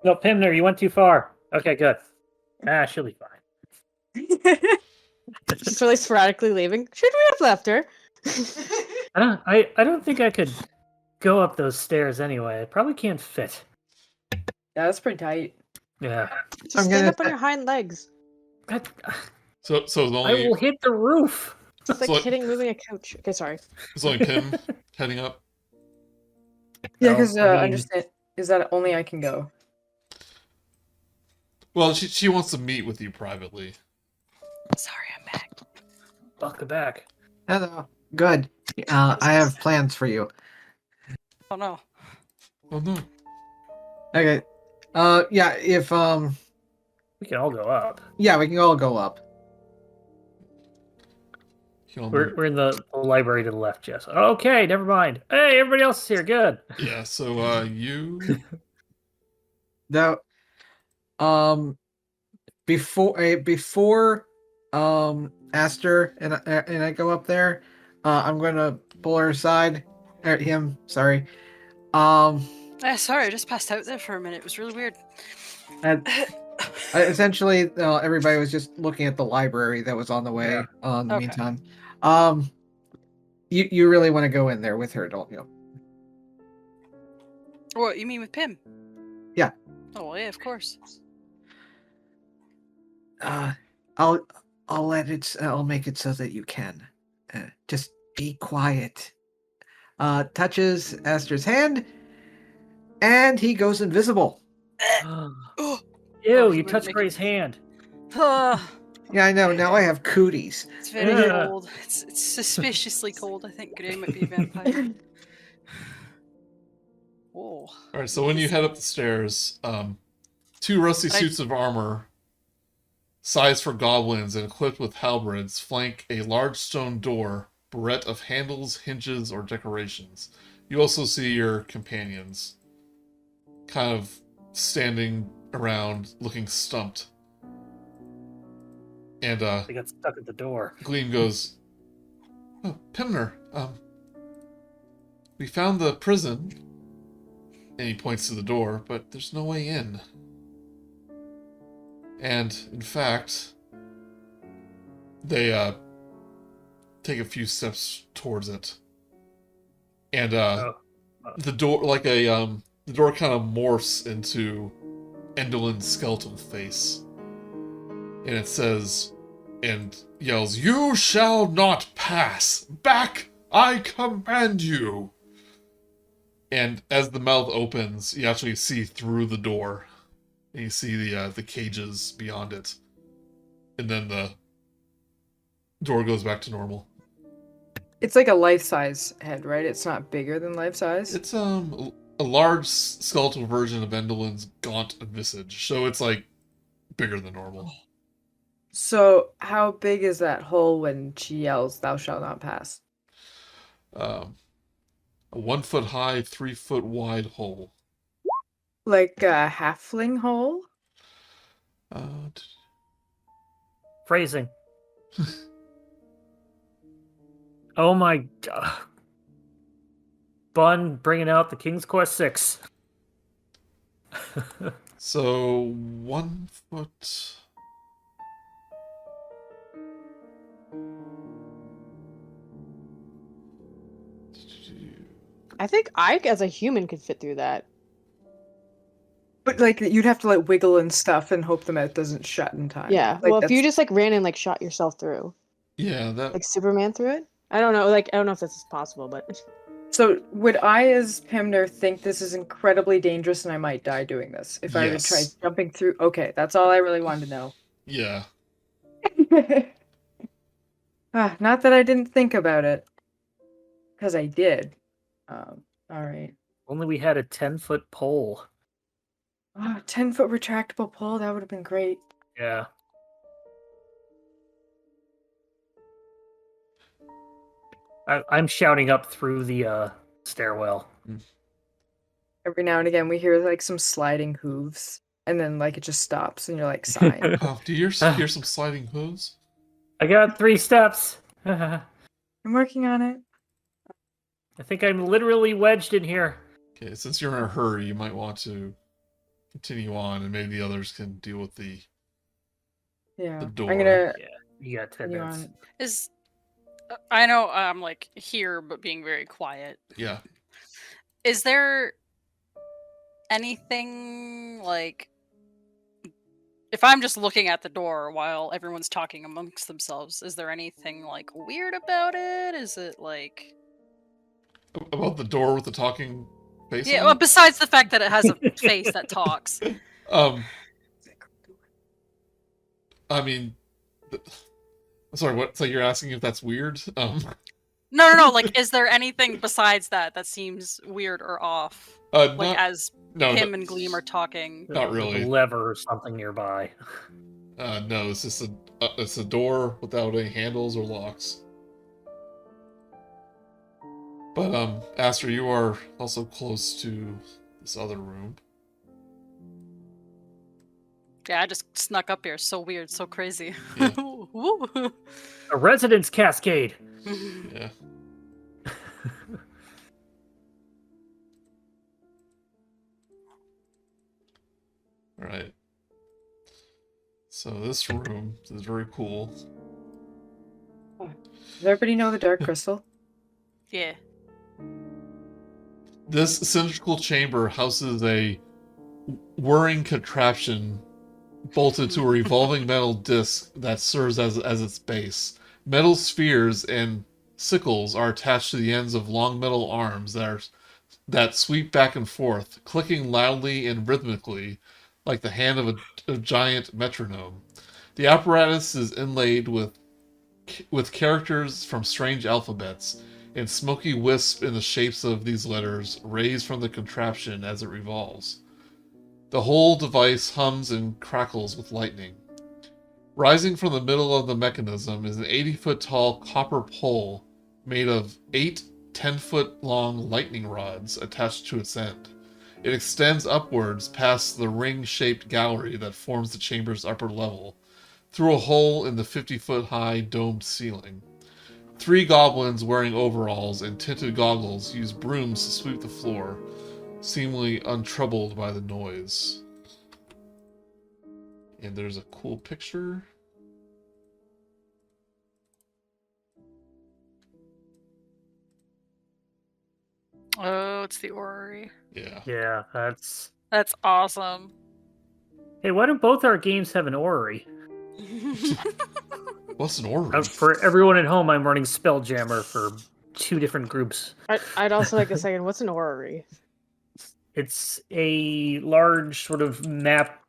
Speaker 2: No, Pimner, you went too far. Okay, good. She'll be fine.
Speaker 5: Just really sporadically leaving. Should we have left her?
Speaker 2: I don't think I could go up those stairs anyway. I probably can't fit.
Speaker 3: Yeah, that's pretty tight.
Speaker 2: Yeah.
Speaker 5: Just stand up on your hind legs.
Speaker 1: So the
Speaker 2: I
Speaker 1: only
Speaker 2: will hit the roof.
Speaker 5: It's like
Speaker 1: So-
Speaker 5: moving a couch. Okay, sorry.
Speaker 1: it's only Pim heading up.
Speaker 3: Yeah,
Speaker 2: Oh,
Speaker 3: because
Speaker 2: I mean-
Speaker 3: understand is that only I can go.
Speaker 1: Well, she wants to meet with you privately.
Speaker 5: Sorry, I'm back.
Speaker 2: Welcome back.
Speaker 4: Hello. Good. I have plans for you.
Speaker 6: Oh no.
Speaker 1: Oh no.
Speaker 4: Okay. Yeah, if
Speaker 2: We can all go up.
Speaker 4: yeah, we can all go up.
Speaker 2: We're in the library to the left, Jess. Okay, never mind. Hey, everybody else is here. Good.
Speaker 1: Yeah, so you
Speaker 4: Though before Aster and I go up there, I'm gonna pull her aside. Him, sorry.
Speaker 6: Sorry, I just passed out there for a minute. It was really weird.
Speaker 4: And essentially, everybody was just looking at the library that was on the way. In the
Speaker 6: Okay.
Speaker 4: meantime, you really want to go in there with her, don't you?
Speaker 6: What, you mean with Pim?
Speaker 4: Yeah.
Speaker 6: Oh, well, yeah, of course.
Speaker 4: I'll I'll make it so that you can. Just be quiet. Touches Aster's hand, and he goes invisible.
Speaker 6: Oh,
Speaker 2: Ew,
Speaker 6: he
Speaker 2: you
Speaker 6: wouldn't
Speaker 2: touched
Speaker 6: make
Speaker 2: Gray's hand.
Speaker 4: Yeah, I know. Now I have cooties.
Speaker 6: It's very
Speaker 2: Yeah.
Speaker 6: cold. It's suspiciously cold. I think Gray might be a vampire. Oh.
Speaker 1: Alright, so when you head up the stairs, two rusty suits of armor, sized for goblins and equipped with halberds, flank a large stone door, bereft of handles, hinges, or decorations. You also see your companions, kind of standing around, looking stumped. And
Speaker 2: They got stuck at the door.
Speaker 1: Gleam goes, "Oh, Pimner, we found the prison." And he points to the door, but there's no way in. And, in fact, they take a few steps towards it. And the door, the door kind of morphs into Endolin's skeletal face. And it says, and yells, "You shall not pass! Back, I command you!" And as the mouth opens, you actually see through the door. And you see the cages beyond it. And then the door goes back to normal.
Speaker 3: It's like a life-size head, right? It's not bigger than life-size.
Speaker 1: It's a large skeletal version of Endolin's gaunt visage. So it's like bigger than normal.
Speaker 3: So, how big is that hole when she yells, "Thou shalt not pass"?
Speaker 1: A 1 foot high, 3 foot wide hole.
Speaker 3: Like a halfling hole?
Speaker 1: Uh,
Speaker 2: Phrasing. Oh my god. Bun bringing out the King's Quest 6.
Speaker 1: so 1 foot.
Speaker 5: I think Ike as a human could fit through that.
Speaker 3: But like you'd have to like wiggle and stuff and hope the mouth doesn't shut in time.
Speaker 5: Yeah.
Speaker 3: Like,
Speaker 5: Well, if you
Speaker 3: that's-
Speaker 5: just like ran and like shot yourself through,
Speaker 1: Yeah, that.
Speaker 5: like Superman through it. I don't know. Like I don't know if this is possible, but
Speaker 3: So would I, as Pimner, think this is incredibly dangerous and I might die doing this if I were to try
Speaker 1: Yes.
Speaker 3: jumping through? Okay, that's all I really wanted to know.
Speaker 1: Yeah.
Speaker 3: Not that I didn't think about it, because I did. All right.
Speaker 2: Only we had a 10-foot pole.
Speaker 3: 10-foot retractable pole, that would have been great.
Speaker 2: Yeah. I'm shouting up through the stairwell.
Speaker 3: Every now and again, we hear like some sliding hooves, and then like it just stops, and you're like sighing.
Speaker 1: Oh, do you hear some sliding hooves?
Speaker 2: I got 3 steps. I
Speaker 3: I'm working on it.
Speaker 2: think I'm literally wedged in here.
Speaker 1: Okay, since you're in a hurry, you might want to continue on, and maybe the others can deal with the
Speaker 3: Yeah,
Speaker 1: door.
Speaker 3: I'm gonna.
Speaker 2: Yeah, you got 10
Speaker 3: continue
Speaker 2: minutes.
Speaker 6: Is I know I'm like here, but being very quiet.
Speaker 1: Yeah.
Speaker 6: Is there anything like if I'm just looking at the door while everyone's talking amongst themselves? Is there anything like weird about it? Is it like
Speaker 1: About the door with the talking face?
Speaker 6: yeah?
Speaker 1: on
Speaker 6: Well,
Speaker 1: it?
Speaker 6: besides the fact that it has a face that talks.
Speaker 1: I mean, sorry. What? So you're asking if that's weird?
Speaker 6: No. Like, is there anything besides that seems weird or off? Like as Pim and Gleam are talking.
Speaker 1: Not really.
Speaker 2: A lever or something nearby.
Speaker 1: No, it's just it's a door without any handles or locks. But Aster, you are also close to this other room.
Speaker 6: Yeah, I just snuck up here. So weird, so crazy.
Speaker 1: Yeah.
Speaker 6: Woo.
Speaker 2: A residence cascade.
Speaker 1: Yeah. All right. So this room is very cool.
Speaker 3: Does everybody know the Dark Crystal?
Speaker 6: Yeah.
Speaker 1: This cylindrical chamber houses a whirring contraption bolted to a revolving metal disc that serves as its base. Metal spheres and sickles are attached to the ends of long metal arms that sweep back and forth, clicking loudly and rhythmically like the hand of a giant metronome. The apparatus is inlaid with characters from strange alphabets, and smoky wisps in the shapes of these letters raise from the contraption as it revolves. The whole device hums and crackles with lightning. Rising from the middle of the mechanism is an 80-foot tall copper pole made of 8 10-foot long lightning rods attached to its end. It extends upwards past the ring-shaped gallery that forms the chamber's upper level, through a hole in the 50-foot high domed ceiling. 3 goblins wearing overalls and tinted goggles use brooms to sweep the floor, seemingly untroubled by the noise. And there's a cool picture.
Speaker 6: Oh, it's the orrery.
Speaker 1: Yeah.
Speaker 2: Yeah, that's...
Speaker 6: That's awesome.
Speaker 2: Hey, why don't both our games have an orrery?
Speaker 1: What's an orrery?
Speaker 2: For everyone at home, I'm running Spelljammer for 2 different groups.
Speaker 5: I'd also like a second. What's an orrery?
Speaker 2: It's a large sort of map.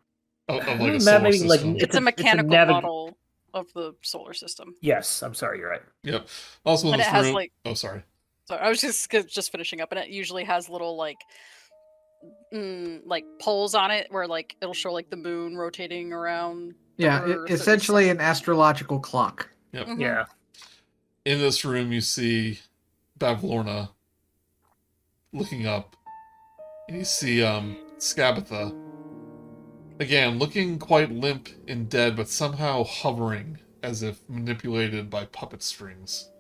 Speaker 1: Of like a
Speaker 2: Map,
Speaker 1: solar
Speaker 2: maybe, like,
Speaker 1: system.
Speaker 6: It's a mechanical model of the solar system.
Speaker 2: Yes, I'm sorry, you're right.
Speaker 1: Yep. Also in
Speaker 6: And it
Speaker 1: this
Speaker 6: has
Speaker 1: room...
Speaker 6: like
Speaker 1: Oh, sorry.
Speaker 6: so I was just finishing up, and it usually has little like like poles on it where like it'll show like the moon rotating around the
Speaker 4: Yeah,
Speaker 6: Earth, or
Speaker 4: essentially an astrological clock.
Speaker 1: Yep.
Speaker 6: Mhm.
Speaker 2: Yeah.
Speaker 1: In this room, you see Bavlorna looking up, and you see Skabatha again looking quite limp and dead, but somehow hovering as if manipulated by puppet strings.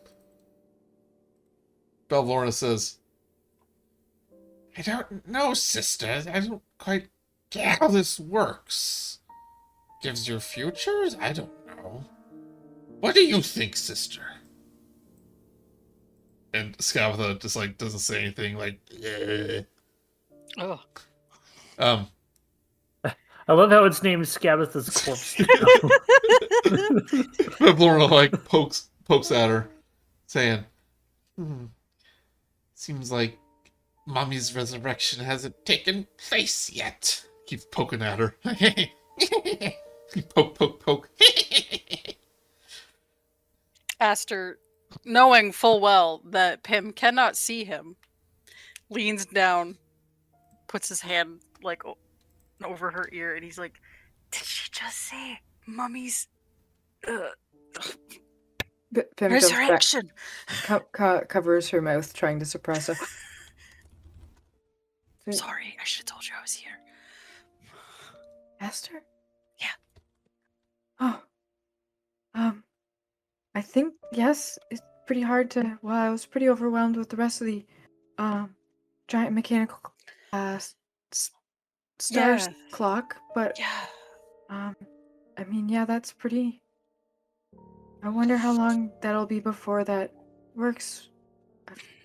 Speaker 1: Bavlorna says, "I don't know, sister. I don't quite get how this works. Gives you futures? I don't know. What do you think, sister?" And Skabatha just like doesn't say anything, like, "Eh."
Speaker 6: Oh,
Speaker 2: I love how it's named Skabatha's corpse.
Speaker 1: Bavlorna like pokes at her, saying, "Seems like Mommy's resurrection hasn't taken place yet." Keeps poking at her. Poke.
Speaker 6: Aster, knowing full well that Pim cannot see him, leans down, puts his hand like over her ear, and he's like, "Did she just say Mummy's
Speaker 3: Pim comes back,
Speaker 6: resurrection?"
Speaker 3: covers her mouth, trying to suppress it.
Speaker 6: Sorry, I should have told you I was here.
Speaker 3: Aster?
Speaker 6: Yeah.
Speaker 3: Oh. I think, yes, it's pretty hard to... Well, I was pretty overwhelmed with the rest of the giant mechanical stars
Speaker 6: Yeah.
Speaker 3: clock, but
Speaker 6: Yeah.
Speaker 3: I mean, yeah, that's pretty... I wonder how long that'll be before that works.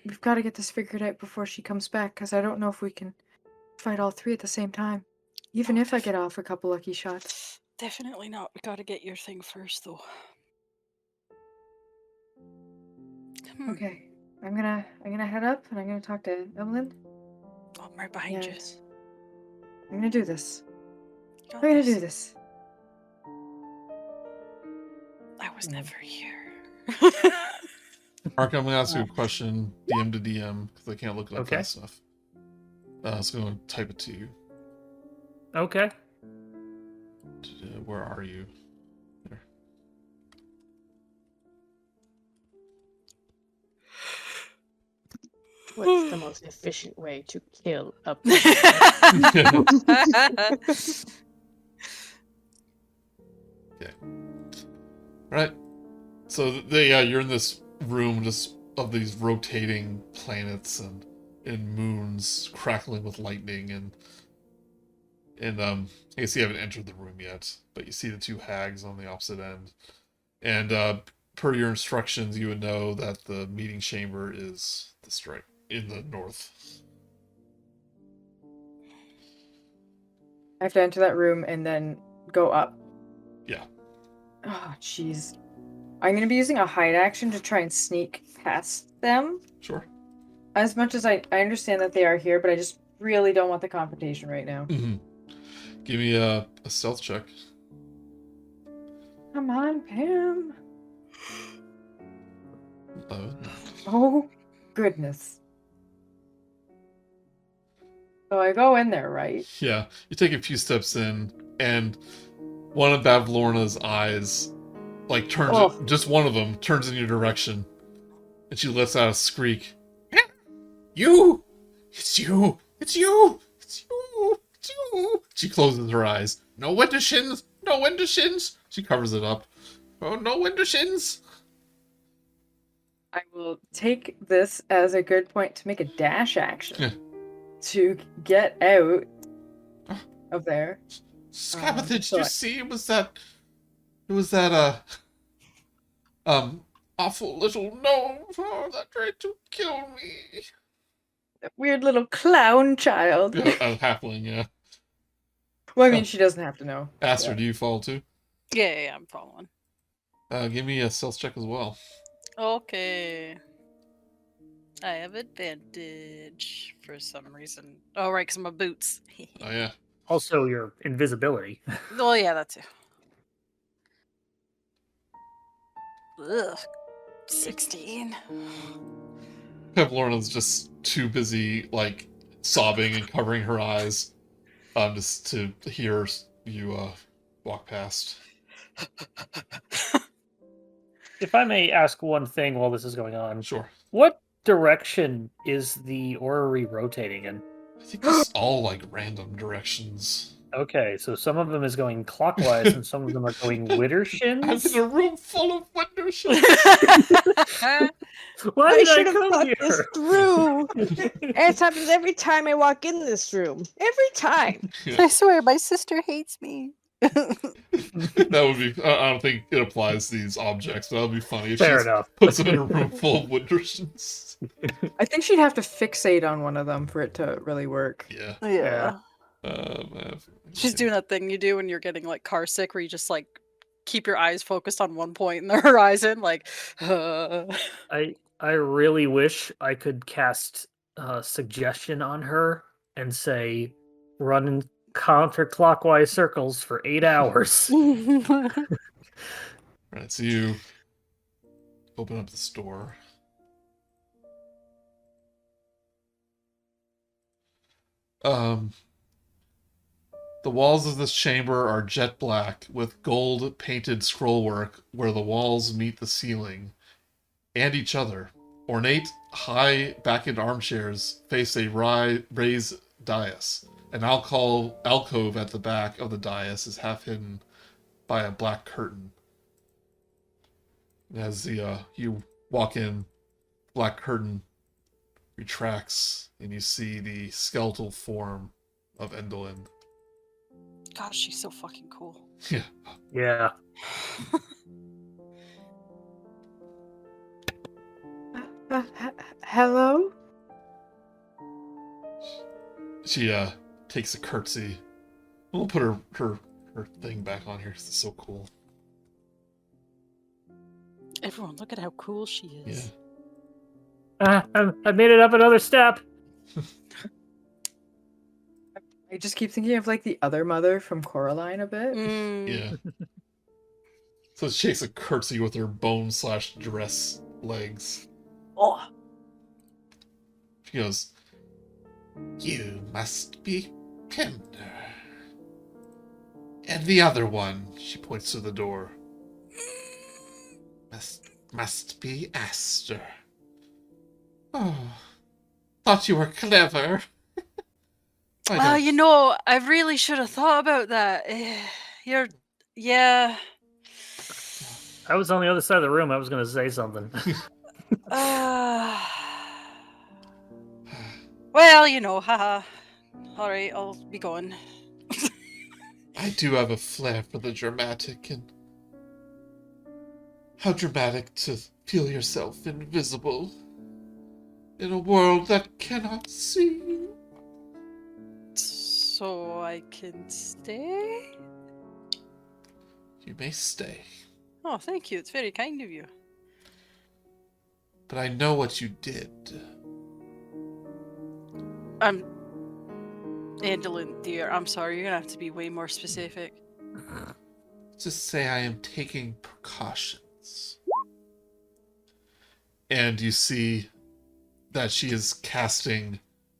Speaker 3: We've got to get this figured out before she comes back, because I don't know if we can fight all three at the same time. Even if I get off a couple lucky shots.
Speaker 6: Definitely not. We gotta get your thing first, though.
Speaker 3: Okay, I'm gonna head up and I'm gonna talk to Evelyn.
Speaker 6: Oh, I'm right behind you.
Speaker 3: Yes. I'm gonna do this.
Speaker 6: You got
Speaker 3: I'm gonna
Speaker 6: this.
Speaker 3: do this.
Speaker 6: I was never here.
Speaker 1: Mark, I'm gonna ask you a question, DM to DM, because I can't look it up
Speaker 2: Okay.
Speaker 1: fast enough. So I'm gonna type it to you.
Speaker 2: Okay.
Speaker 1: Where are you? There.
Speaker 5: What's the most efficient way to kill a
Speaker 1: Okay. Right. So you're in this room just of these rotating planets and moons crackling with lightning and I guess you haven't entered the room yet, but you see the two hags on the opposite end. And per your instructions, you would know that the meeting chamber is in the north.
Speaker 3: I have to enter that room and then go up.
Speaker 1: Yeah.
Speaker 3: Oh, jeez. I'm gonna be using a hide action to try and sneak past them.
Speaker 1: Sure.
Speaker 3: As much as I understand that they are here, but I just really don't want the confrontation right now.
Speaker 1: Mm-hmm. Give me a stealth check.
Speaker 3: Come on, Pam.
Speaker 1: 11.
Speaker 3: Oh, goodness. So I go in there, right?
Speaker 1: Yeah. You take a few steps in, and one of Bavlorna's eyes, like, just one of them turns in your direction, and she lets out a skreak. You! It's you! It's you! It's you! It's you! She closes her eyes. No window shins! No window shins! She covers it up. Oh, no window shins!
Speaker 3: I will take this as a good point to make a dash action to get out of there.
Speaker 1: Skabatha, did you see? It was that awful little gnome that tried to kill me.
Speaker 3: That weird little clown child.
Speaker 1: Halfling, yeah.
Speaker 3: Well, I mean, she doesn't have to know.
Speaker 1: Aster, do you follow too?
Speaker 6: Yeah, I'm following.
Speaker 1: Give me a stealth check as well.
Speaker 6: Okay. I have advantage for some reason. Oh, right, because I'm a boots.
Speaker 1: Oh, yeah.
Speaker 2: Also, your invisibility.
Speaker 6: Oh, yeah, that too. Ugh. 16.
Speaker 1: Bavlorna's just too busy, like, sobbing and covering her eyes, just to hear you walk past.
Speaker 2: If I may ask one thing while this is going on,
Speaker 1: Sure.
Speaker 2: what direction is the orrery rotating in?
Speaker 1: I think it's all like random directions.
Speaker 2: Okay, so some of them is going clockwise and some of them are going
Speaker 1: I'm
Speaker 2: widdershins.
Speaker 1: in a room full of window shins.
Speaker 2: Why
Speaker 5: I
Speaker 2: did
Speaker 5: should
Speaker 2: I
Speaker 5: have
Speaker 2: come
Speaker 5: thought this
Speaker 2: here?
Speaker 5: through. It happens every time I walk in this room. Every time.
Speaker 6: I swear, my sister hates me.
Speaker 1: That would be. I don't think it applies to these objects, but that would be funny if
Speaker 2: Fair
Speaker 1: she
Speaker 2: enough.
Speaker 1: puts them in a room full of windows.
Speaker 3: I think she'd have to fixate on one of them for it to really work.
Speaker 1: Yeah.
Speaker 6: Yeah.
Speaker 1: Man.
Speaker 6: She's doing that thing you do when you're getting like car sick, where you just like keep your eyes focused on one point in the horizon, like.
Speaker 2: I really wish I could cast suggestion on her and say, run in counterclockwise circles for 8 hours.
Speaker 1: Right. So you open up the store. The walls of this chamber are jet black with gold painted scrollwork where the walls meet the ceiling and each other. Ornate, high back-end armchairs face a raised dais. An alcove at the back of the dais is half hidden by a black curtain. As you walk in, black curtain retracts and you see the skeletal form of Endolin.
Speaker 6: Gosh, she's so fucking cool.
Speaker 1: Yeah.
Speaker 2: Yeah.
Speaker 3: Hello?
Speaker 1: She takes a curtsy. We'll put her thing back on here because it's so cool.
Speaker 6: Everyone, look at how cool she is.
Speaker 1: Yeah.
Speaker 2: I made it up another step.
Speaker 3: I just keep thinking of like the other mother from Coraline a bit.
Speaker 1: Yeah. So she takes a curtsy with her bone/dress legs.
Speaker 2: Oh.
Speaker 1: She goes, "You must be Pimner. And the other one," she points to the door, must be Aster. Oh, thought you were clever."
Speaker 6: Well, you know, I really should have thought about that. Yeah.
Speaker 2: I was on the other side of the room. I was going to say something.
Speaker 6: Well, you know, haha. All right, I'll be going.
Speaker 1: I do have a flair for the dramatic, and how dramatic to feel yourself invisible in a world that cannot see you.
Speaker 6: So I can stay?
Speaker 1: You may stay,
Speaker 6: Oh, thank you. It's very kind of you.
Speaker 1: but I know what you did.
Speaker 6: Andolin, dear, I'm sorry. You're gonna have to be way more specific.
Speaker 1: Just say I am taking precautions. And you see that she is casting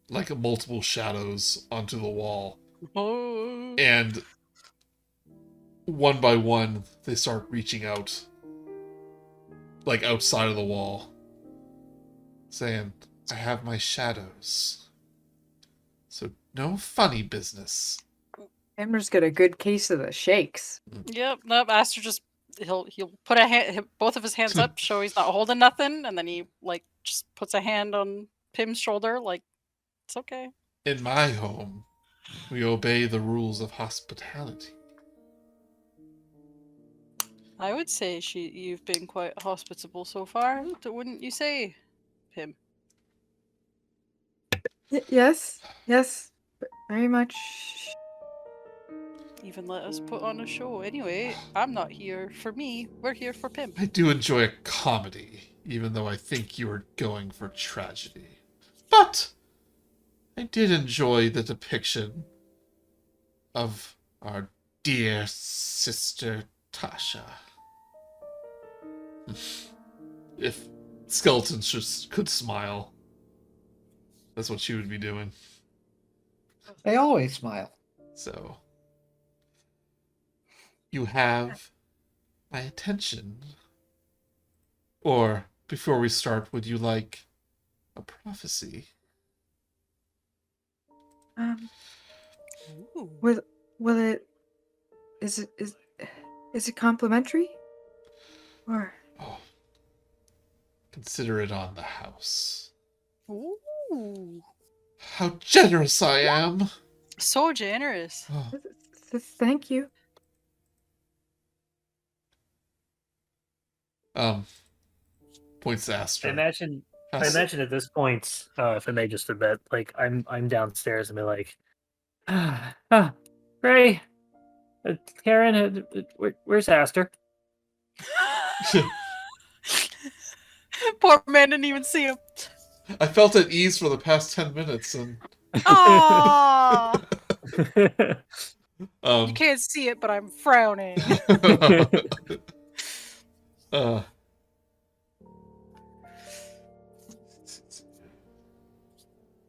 Speaker 1: like multiple shadows onto the wall.
Speaker 6: Oh.
Speaker 1: And one by one, they start reaching out, like outside of the wall, saying, "I have my shadows. So no funny business."
Speaker 3: Pimner's got a good case of the shakes.
Speaker 6: Yep. Nope. Aster just he'll put both of his hands up, show he's not holding nothing, and then he like just puts a hand on Pim's shoulder, like it's okay.
Speaker 1: In my home, we obey the rules of hospitality.
Speaker 6: I would say you've been quite hospitable so far, wouldn't you say, Pim?
Speaker 3: Yes, very much.
Speaker 6: Even let us put on a show. Anyway, I'm not here for me. We're here for Pim.
Speaker 1: I do enjoy a comedy, even though I think you were going for tragedy. But I did enjoy the depiction of our dear sister Tasha. If skeletons just could smile, that's what she would be doing.
Speaker 4: They always smile.
Speaker 1: So, you have my attention. Or, before we start, would you like a prophecy?
Speaker 6: Ooh.
Speaker 3: Will it? Is it complimentary? Or
Speaker 1: Oh, consider it on the house.
Speaker 6: Ooh.
Speaker 1: How generous I am!
Speaker 6: So generous.
Speaker 1: Oh,
Speaker 3: thank you.
Speaker 1: points to
Speaker 2: I
Speaker 1: Aster.
Speaker 2: imagine
Speaker 1: Aster.
Speaker 2: at this point, if I may just a bit, like I'm downstairs and be like, Ray, Karen, where's Aster?
Speaker 6: Poor man didn't even see him.
Speaker 1: I felt at ease for the past 10 minutes, and
Speaker 6: Aww.
Speaker 1: um,
Speaker 6: You can't see it, but I'm frowning.
Speaker 1: uh,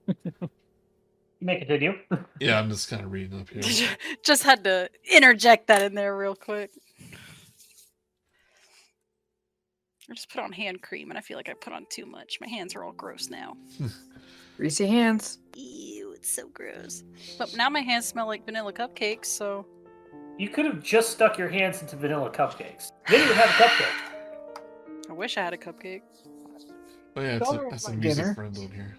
Speaker 2: You may continue.
Speaker 1: yeah, I'm just kind of reading up here.
Speaker 6: Just had to interject that in there real quick. I just put on hand cream, and I feel like I put on too much. My hands are all gross now.
Speaker 3: Greasy hands.
Speaker 6: Ew, it's so gross. But now my hands smell like vanilla cupcakes, so...
Speaker 2: You could have just stuck your hands into vanilla cupcakes. Then you would have a cupcake.
Speaker 6: I wish I had a cupcake.
Speaker 1: Oh yeah,
Speaker 4: Dollar
Speaker 1: it's a
Speaker 4: my
Speaker 1: music
Speaker 4: dinner.
Speaker 1: friend on here.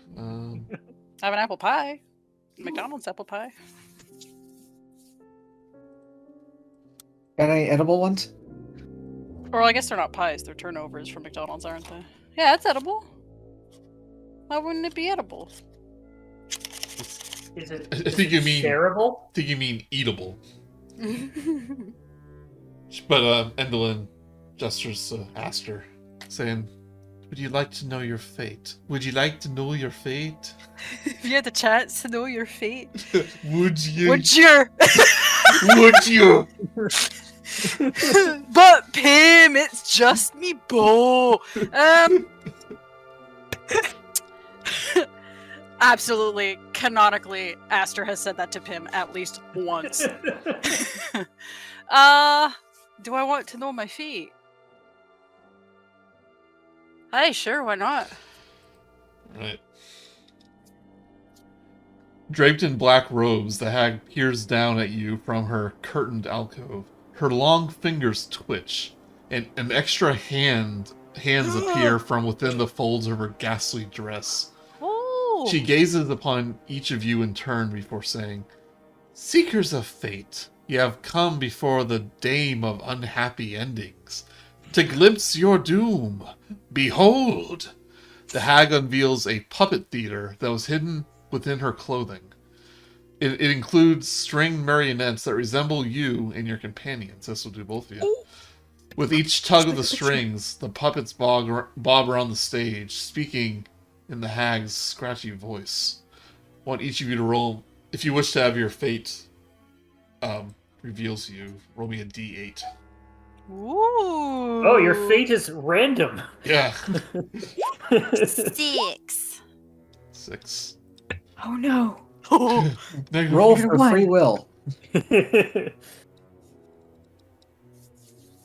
Speaker 6: I have an apple pie. McDonald's apple pie.
Speaker 4: Got any edible ones?
Speaker 6: Or I guess they're not pies, they're turnovers from McDonald's, aren't they? Yeah, it's edible. Why wouldn't it be edible?
Speaker 2: Is it?
Speaker 1: I think you mean
Speaker 2: shareable?
Speaker 1: I think you mean eatable. But Endolin gestures to Aster, saying, "Would you like to know your fate? Would you like to know your fate?
Speaker 6: If you had the chance to know your fate,
Speaker 1: Would you?
Speaker 6: would you?
Speaker 1: Would you?"
Speaker 6: But Pim, it's just me, Bo. Absolutely, canonically, Aster has said that to Pim at least once. Do I want to know my fate? Hey, sure, why not?
Speaker 1: Right. Draped in black robes, the hag peers down at you from her curtained alcove. Her long fingers twitch, and an extra hands appear from within the folds of her ghastly dress.
Speaker 6: Oh,
Speaker 1: She gazes upon each of you in turn before saying, "Seekers of fate, ye have come before the dame of unhappy endings, to glimpse your doom. Behold!" The hag unveils a puppet theater that was hidden within her clothing. It includes string marionettes that resemble you and your companions. This will do both of you. With each tug of the strings, the puppets bob around the stage, speaking in the hag's scratchy voice. I want each of you to roll, if you wish to have your fate reveals to you, roll me a d8.
Speaker 6: ooh.
Speaker 2: Oh, your fate is random.
Speaker 1: Yeah.
Speaker 6: 6.
Speaker 1: 6.
Speaker 3: Oh no.
Speaker 1: Negative
Speaker 4: Roll
Speaker 3: Negative
Speaker 4: for
Speaker 3: one.
Speaker 4: free will.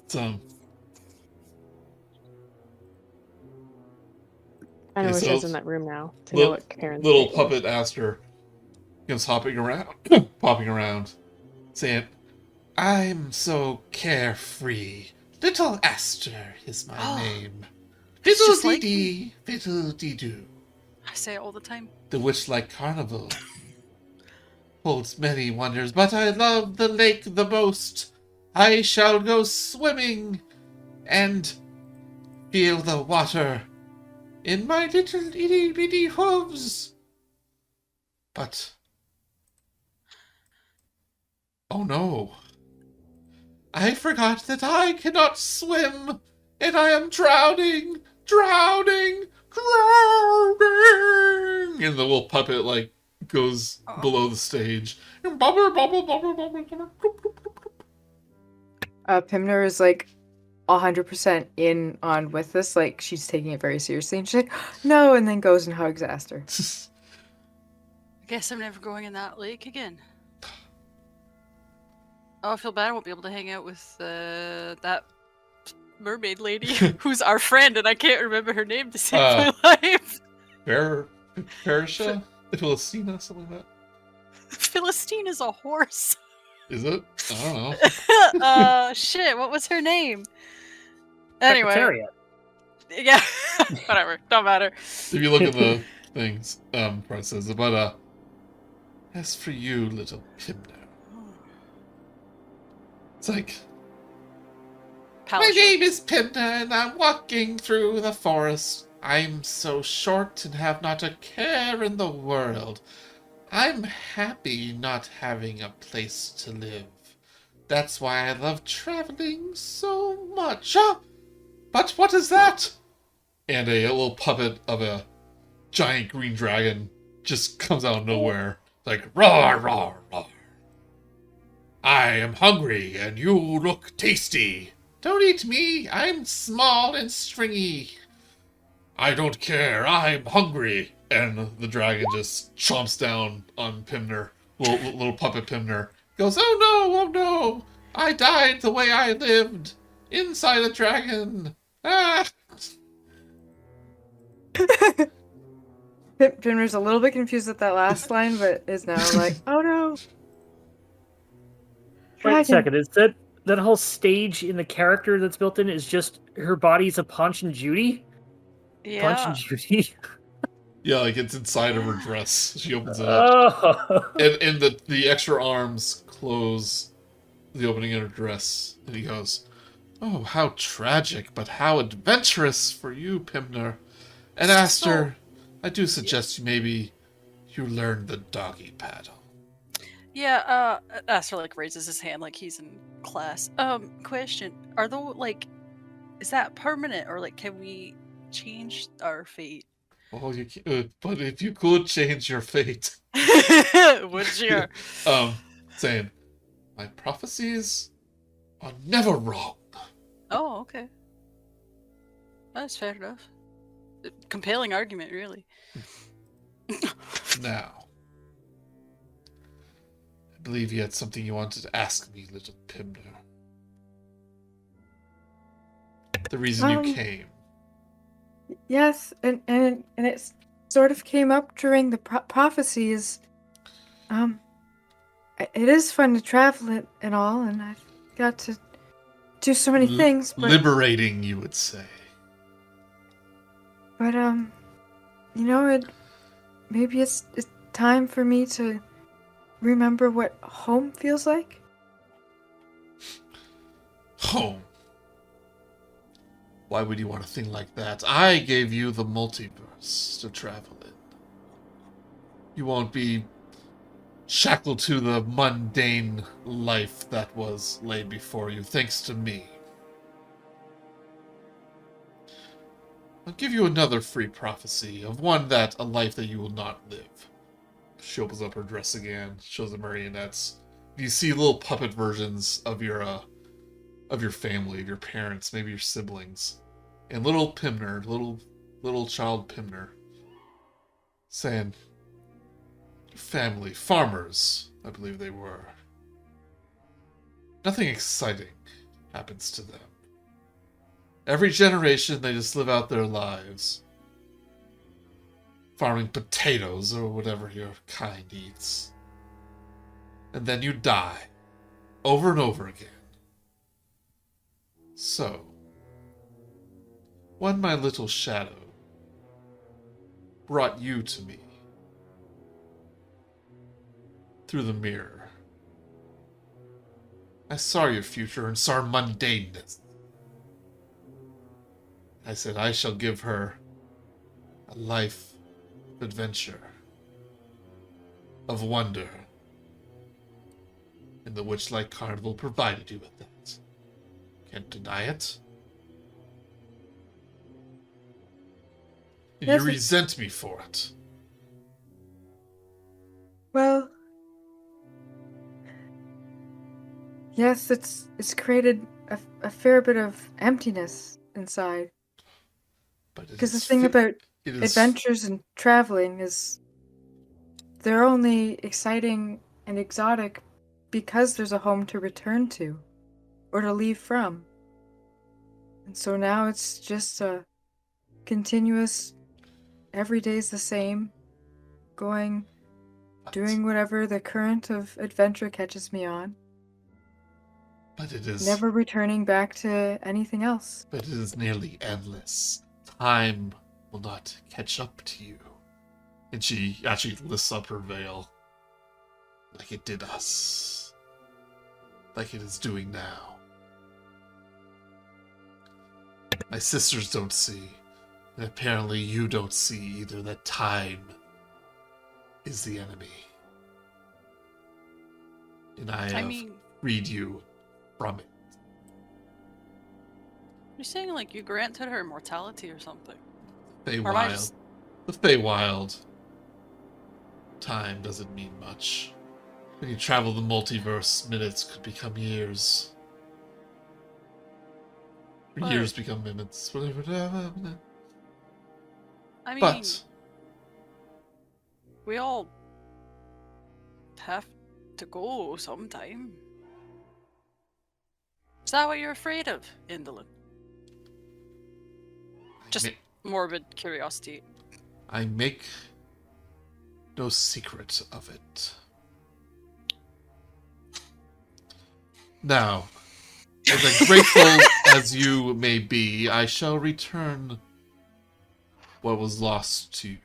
Speaker 1: It's,
Speaker 5: I know
Speaker 1: Okay,
Speaker 5: where
Speaker 1: so
Speaker 5: she's in that room now to
Speaker 1: little-
Speaker 5: know what Karen's
Speaker 1: little
Speaker 5: fate was.
Speaker 1: puppet Aster comes hopping around, saying, "I'm so carefree. Little Aster is my name.
Speaker 6: It's
Speaker 1: Fiddle
Speaker 6: just
Speaker 1: dee
Speaker 6: like
Speaker 1: dee, fiddle dee doo.
Speaker 6: I say it all the time.
Speaker 1: The Witchlight Carnival holds many wonders, but I love the lake the most. I shall go swimming and feel the water in my little itty bitty hooves. But oh no, I forgot that I cannot swim, and I am drowning. And the little puppet like goes below the stage.
Speaker 3: Pimner is like 100% in on with this. Like she's taking it very seriously, and she's like, "No," and then goes and hugs Aster.
Speaker 6: I guess I'm never going in that lake again. Oh, I feel bad I won't be able to hang out with that mermaid lady who's our friend, and I can't remember her name to save my life.
Speaker 1: Perisha? Philistina, something like that.
Speaker 6: Philistine is a horse.
Speaker 1: Is it? I don't know.
Speaker 6: Shit, what was her name? Anyway.
Speaker 2: Secretariat.
Speaker 6: Yeah, whatever, don't matter.
Speaker 1: If you look at the things, Price says, but, as for you, little Pimner. It's like, my name is Pimner, and I'm walking through the forest. I'm so short and have not a care in the world. I'm happy not having a place to live. That's why I love traveling so much. But what is that? And a little puppet of a giant green dragon just comes out of nowhere. Like, roar, roar, roar. I am hungry, and you look tasty. Don't eat me, I'm small and stringy. I don't care, I'm hungry. And the dragon just chomps down on Pimner, little puppet Pimner. Goes, oh no, I died the way I lived, inside a dragon. Ah!
Speaker 3: Pimner's a little bit confused at that last line, but is now like, oh no.
Speaker 2: Wait a
Speaker 3: Dragon.
Speaker 2: second, is that whole stage in the character that's built in is just her body's a Punch and Judy?
Speaker 6: Yeah.
Speaker 2: Punch and Judy?
Speaker 1: Yeah, like it's inside of her dress. She opens it up.
Speaker 2: Oh!
Speaker 1: And the extra arms close the opening in her dress. And he goes, oh, how tragic, but how adventurous for you, Pimner. And Aster, I do suggest maybe you learn the doggy paddle.
Speaker 6: Yeah, Aster, like, raises his hand like he's in class. Question. Are those, like, is that permanent, or, like, can we change our fate?
Speaker 1: Oh, you can't, but if you could change your fate.
Speaker 6: Would you?
Speaker 1: Saying, my prophecies are never wrong.
Speaker 6: Oh, okay. That's fair enough. Compelling argument, really.
Speaker 1: Now, I believe you had something you wanted to ask me, little Pimner. The reason you came.
Speaker 3: Yes, and it sort of came up during the prophecies. It is fun to travel and all, and I've got to do so many things. But,
Speaker 1: liberating, you would say.
Speaker 3: But you know, maybe it's time for me to remember what home feels like.
Speaker 1: Home. Why would you want a thing like that? I gave you the multiverse to travel in. You won't be shackled to the mundane life that was laid before you, thanks to me. I'll give you another free prophecy of a life that you will not live. She opens up her dress again, shows the marionettes. You see little puppet versions of your family, of your parents, maybe your siblings. And little Pimner, little child Pimner, saying, family, farmers, I believe they were. Nothing exciting happens to them. Every generation, they just live out their lives. Farming potatoes or whatever your kind eats. And then you die. Over and over again. So, when my little shadow brought you to me through the mirror, I saw your future and saw mundaneness. I said, I shall give her a life of adventure, of wonder. And the Witchlight Carnival provided you with that. Can't deny it. And
Speaker 3: Yes,
Speaker 1: you resent me for it.
Speaker 3: Well, yes, it's created a fair bit of emptiness inside.
Speaker 1: But
Speaker 3: Because the thing about adventures and traveling is they're only exciting and exotic because there's a home to return to or to leave from. And so now it's just a continuous, every day's the same, going, doing whatever the current of adventure catches me on.
Speaker 1: But it is
Speaker 3: Never returning back to anything else.
Speaker 1: But it is nearly endless. Time will not catch up to you. And she actually lifts up her veil. Like it did us. Like it is doing now. My sisters don't see, and apparently you don't see either, that time is the enemy. And I have freed you from it.
Speaker 6: You're saying like you granted her immortality or something?
Speaker 1: Feywild. The Feywild. Time doesn't mean much. When you travel the multiverse, minutes could become years. Years become minutes. Whatever.
Speaker 6: I mean,
Speaker 1: But
Speaker 6: we all have to go sometime. Is that what you're afraid of, Indolin? Just morbid curiosity.
Speaker 1: I make no secret of it. Now, as grateful as you may be, I shall return what was lost to you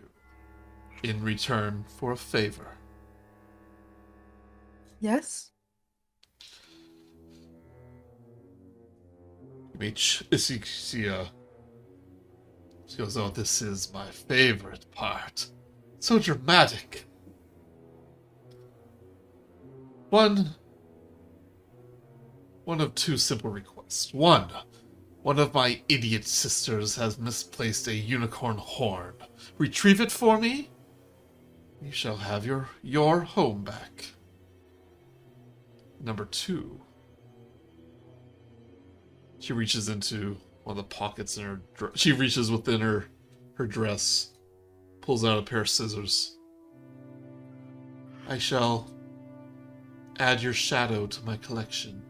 Speaker 1: in return for a favor.
Speaker 3: Yes?
Speaker 1: She goes, oh, this is my favorite part. So dramatic. One of two simple requests. One of my idiot sisters has misplaced a unicorn horn. Retrieve it for me. You shall have your home back. Number 2. She reaches into one of the pockets in her she reaches within her dress, pulls out a pair of scissors. I shall add your shadow to my collection.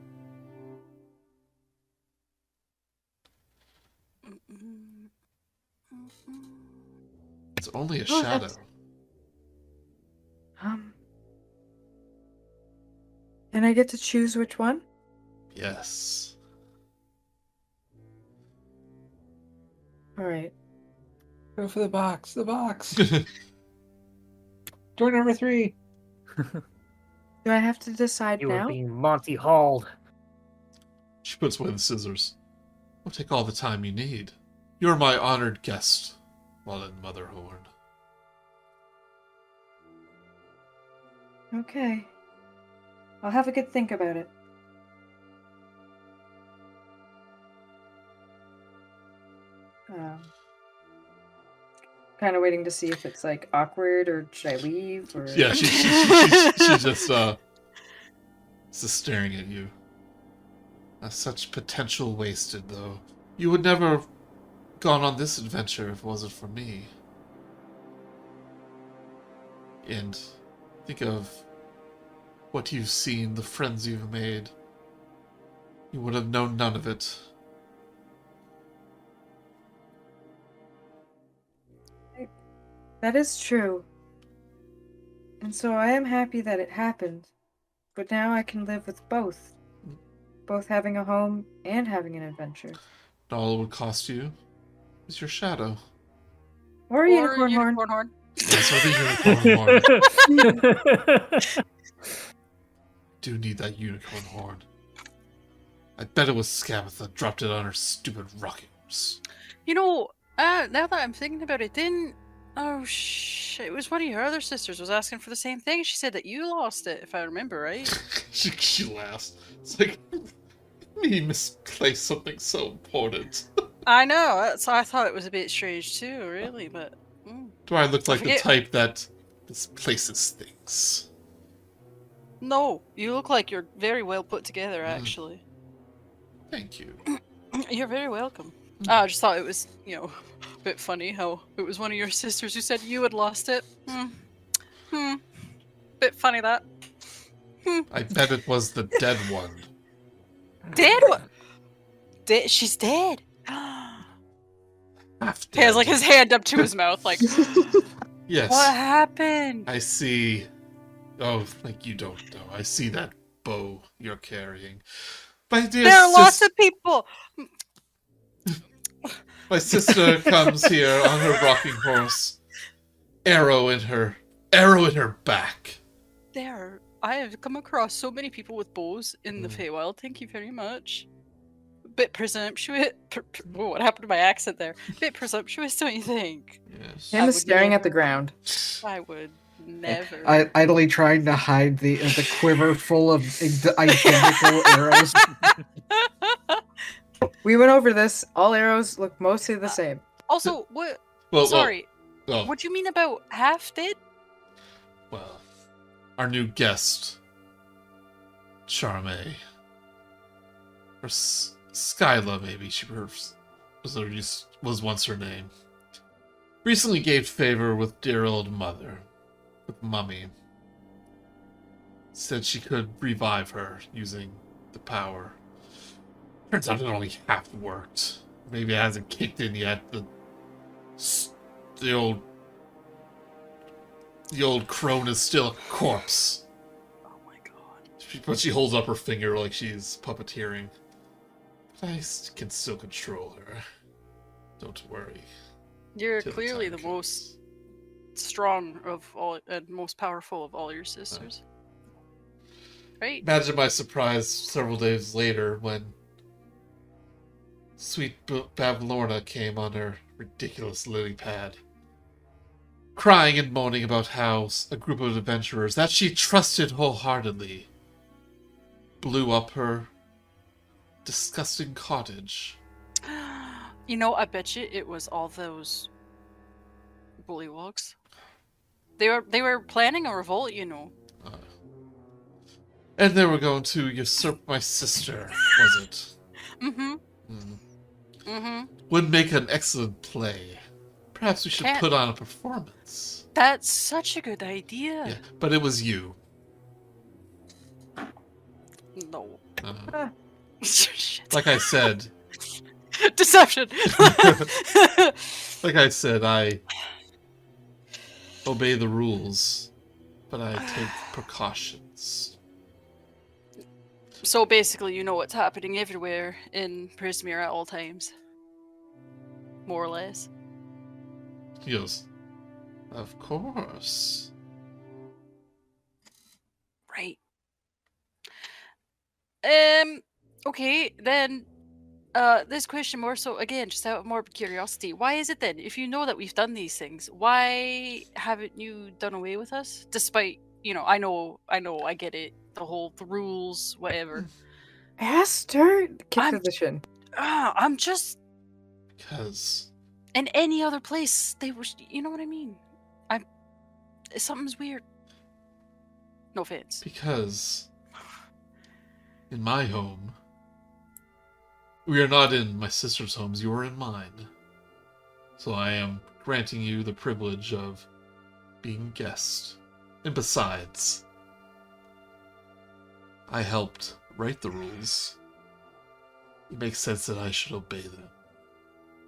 Speaker 1: It's only a shadow.
Speaker 3: And I get to choose which one?
Speaker 1: Yes.
Speaker 3: Alright.
Speaker 4: Go for the box. The box. Door number 3.
Speaker 3: Do I have to decide
Speaker 2: You
Speaker 3: now?
Speaker 2: are being Monty Halled.
Speaker 1: She puts away the scissors. I'll take all the time you need. You're my honored guest while in Motherhorn.
Speaker 3: Okay. I'll have a good think about it. Kind of waiting to see if it's like awkward or should I leave or
Speaker 1: Yeah, she's just staring at you. That's such potential wasted, though. You would never have gone on this adventure if it wasn't for me. And think of what you've seen, the friends you've made. You would have known none of it.
Speaker 3: That is true. And so I am happy that it happened. But now I can live with both. Both having a home and having an adventure.
Speaker 1: All it would cost you is your shadow.
Speaker 3: Or a unicorn horn.
Speaker 6: horn.
Speaker 1: Yes, or the unicorn horn. Do need that unicorn horn. I bet it was Scabatha dropped it on her stupid rockets.
Speaker 6: You know, now that I'm thinking about it, it was one of your other sisters was asking for the same thing. She said that you lost it, if I remember right.
Speaker 1: she laughs. It's like, me misplaced something so important.
Speaker 6: I know, so I thought it was a bit strange too, really, but...
Speaker 1: Do I look like the type that misplaces things?
Speaker 6: No, you look like you're very well put together, actually.
Speaker 1: Thank you.
Speaker 6: You're very welcome. I just thought it was, a bit funny how it was one of your sisters who said you had lost it. Bit funny that.
Speaker 1: I bet it was the dead one.
Speaker 6: Dead? She's dead.
Speaker 1: Half
Speaker 6: He has like
Speaker 1: dead.
Speaker 6: his hand up to his mouth, like,
Speaker 1: Yes.
Speaker 6: what happened?
Speaker 1: I see. Oh, like you don't know. I see that bow you're carrying. My dear
Speaker 6: There are lots of people.
Speaker 1: My sister comes here on her rocking horse. Arrow in her back.
Speaker 6: I have come across so many people with bows in the Feywild. Thank you very much. Bit presumptuous. Whoa, what happened to my accent there? Bit presumptuous, don't you think?
Speaker 1: Yes.
Speaker 3: Him is staring at the ground.
Speaker 6: I would never.
Speaker 4: Idly trying to hide the quiver full of identical arrows.
Speaker 3: We went over this. All arrows look mostly the same.
Speaker 6: Also, what?
Speaker 1: Well,
Speaker 6: Sorry.
Speaker 1: well,
Speaker 6: What do you mean about half dead?
Speaker 1: well, our new guest, Charme, or Skyla, maybe was once her name. Recently gave favor with dear old mother, with Mummy. Said she could revive her using the power. Turns out it only half worked. Maybe it hasn't kicked in yet. The old crone is still a corpse.
Speaker 6: Oh my god.
Speaker 1: But she holds up her finger like she's puppeteering. But I can still control her. Don't worry.
Speaker 6: You're
Speaker 1: Till the
Speaker 6: clearly
Speaker 1: time
Speaker 6: the most strong of all and most powerful of all your sisters. Right?
Speaker 1: Imagine my surprise several days later when sweet Bavlorna came on her ridiculous lily pad, crying and moaning about how a group of adventurers that she trusted wholeheartedly blew up her disgusting cottage.
Speaker 6: You know, I bet you it was all those bullywogs. They were planning a revolt, you know.
Speaker 1: And they were going to usurp my sister, was it?
Speaker 6: Mm-hmm.
Speaker 1: Mm.
Speaker 6: Mm-hmm.
Speaker 1: Would make an excellent play. Perhaps we should
Speaker 6: Can't-
Speaker 1: put on a performance.
Speaker 6: That's such a good idea.
Speaker 1: Yeah, but it was you.
Speaker 6: No. Shit.
Speaker 1: Like I said,
Speaker 6: Deception.
Speaker 1: like I said, I obey the rules, but I take precautions.
Speaker 6: So basically, you know what's happening everywhere in Prismere at all times. More or less.
Speaker 1: He goes, of course.
Speaker 6: Right. Okay, then this question more so again, just out of more curiosity. Why is it then, if you know that we've done these things, why haven't you done away with us? Despite, you know, I know, I get it. The rules, whatever.
Speaker 3: Aster, kick
Speaker 6: I'm-
Speaker 3: position.
Speaker 6: I'm just
Speaker 1: Because
Speaker 6: in any other place they were, you know what I mean? Something's weird. No offense.
Speaker 1: Because in my home, we are not in my sister's homes, you are in mine. So I am granting you the privilege of being guest. And besides, I helped write the rules. It makes sense that I should obey them.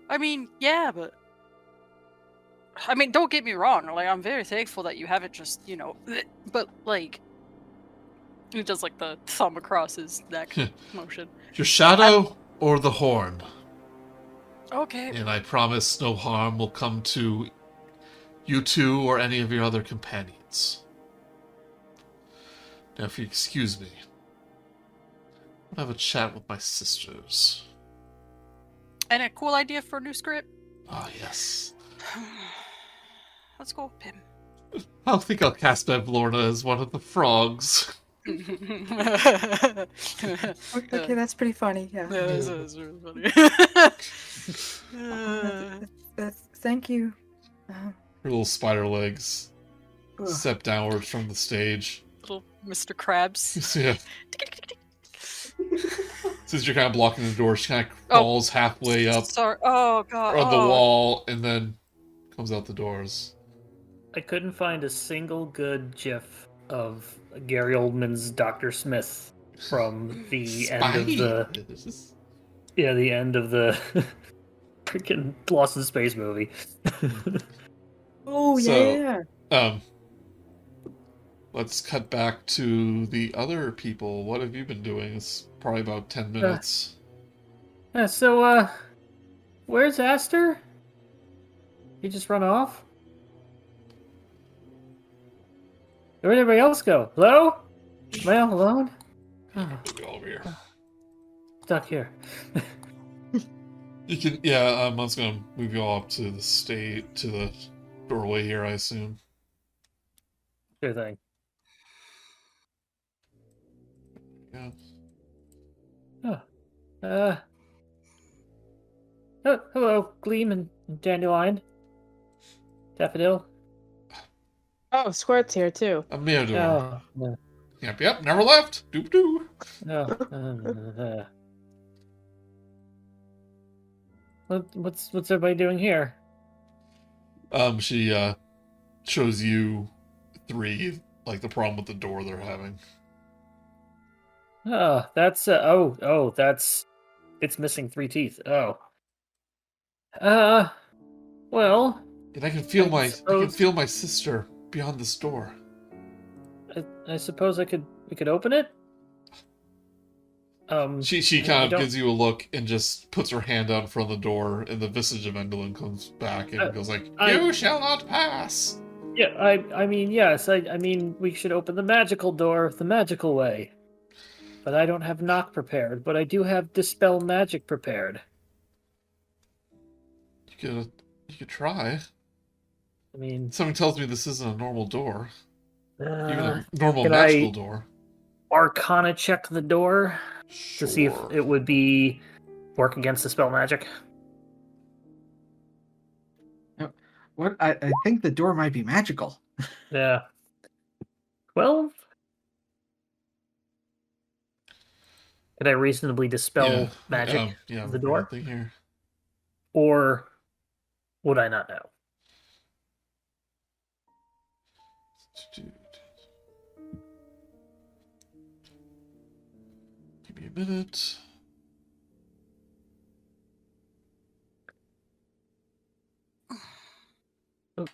Speaker 6: I mean, yeah, but I mean, don't get me wrong. Like, I'm very thankful that you haven't just, you know, but like, he does like the thumb across his neck motion.
Speaker 1: Your shadow or the horn?
Speaker 6: Okay.
Speaker 1: And I promise no harm will come to you two or any of your other companions. Now, if you excuse me, I'll have a chat with my sisters.
Speaker 6: And a cool idea for a new script.
Speaker 1: Ah, yes.
Speaker 6: Let's go, Pim.
Speaker 1: I think I'll cast Bevlorna as one of the frogs.
Speaker 3: Okay, that's pretty funny. Yeah.
Speaker 6: That's really funny.
Speaker 3: Thank you.
Speaker 1: Her little spider legs
Speaker 3: Ugh.
Speaker 1: step downwards from the stage.
Speaker 6: Little Mr. Krabs.
Speaker 1: Yeah. Since you're kind of blocking the door, she kind of crawls halfway up
Speaker 6: Sorry. Oh god.
Speaker 1: on the
Speaker 6: Oh.
Speaker 1: wall and then comes out the doors.
Speaker 2: I couldn't find a single good GIF of Gary Oldman's Dr. Smith from the end of the the end of the freaking Lost in Space movie.
Speaker 3: Oh
Speaker 1: So-
Speaker 3: yeah.
Speaker 1: Let's cut back to the other people. What have you been doing? It's probably about 10 minutes.
Speaker 2: So where's Aster? He just run off? Where'd everybody else go? Hello? Am I all alone? Oh,
Speaker 1: Go over here.
Speaker 2: stuck here.
Speaker 1: You can, I was gonna move you all up to the doorway here, I assume.
Speaker 2: Sure thing.
Speaker 1: Yeah.
Speaker 2: Hello, Gleam and Dandelion. Daffodil.
Speaker 5: Oh, Squirt's here too.
Speaker 1: A Mirador.
Speaker 2: Oh, no.
Speaker 1: Yep, never left. Doop doo.
Speaker 2: No. What's everybody doing here?
Speaker 1: She shows you 3, like the problem with the door they're having.
Speaker 2: Oh, that's that's it's missing 3 teeth. Oh. Well,
Speaker 1: And I can feel
Speaker 2: I
Speaker 1: I can
Speaker 2: suppose-
Speaker 1: feel my sister beyond this door.
Speaker 2: I suppose we could open it.
Speaker 1: She
Speaker 2: I
Speaker 1: kind of
Speaker 2: don't-
Speaker 1: gives you a look and just puts her hand out in front of the door, and the visage of Endolin comes back and goes like, "You shall not pass."
Speaker 2: Yeah, I mean, yes, I mean, we should open the magical door the magical way. But I don't have knock prepared, but I do have dispel magic prepared.
Speaker 1: You could try.
Speaker 2: I mean,
Speaker 1: Something tells me this isn't a normal door, even
Speaker 2: uh,
Speaker 1: a normal
Speaker 2: can
Speaker 1: magical
Speaker 2: I-
Speaker 1: door.
Speaker 2: Arcana check the door to see if
Speaker 1: Sure.
Speaker 2: it would be work against the spell magic.
Speaker 4: What? I think the door might be magical.
Speaker 2: Yeah. 12? Could I reasonably dispel magic,
Speaker 1: yeah,
Speaker 2: the door?
Speaker 1: Thing here.
Speaker 2: or would I not know?
Speaker 1: Give me a minute.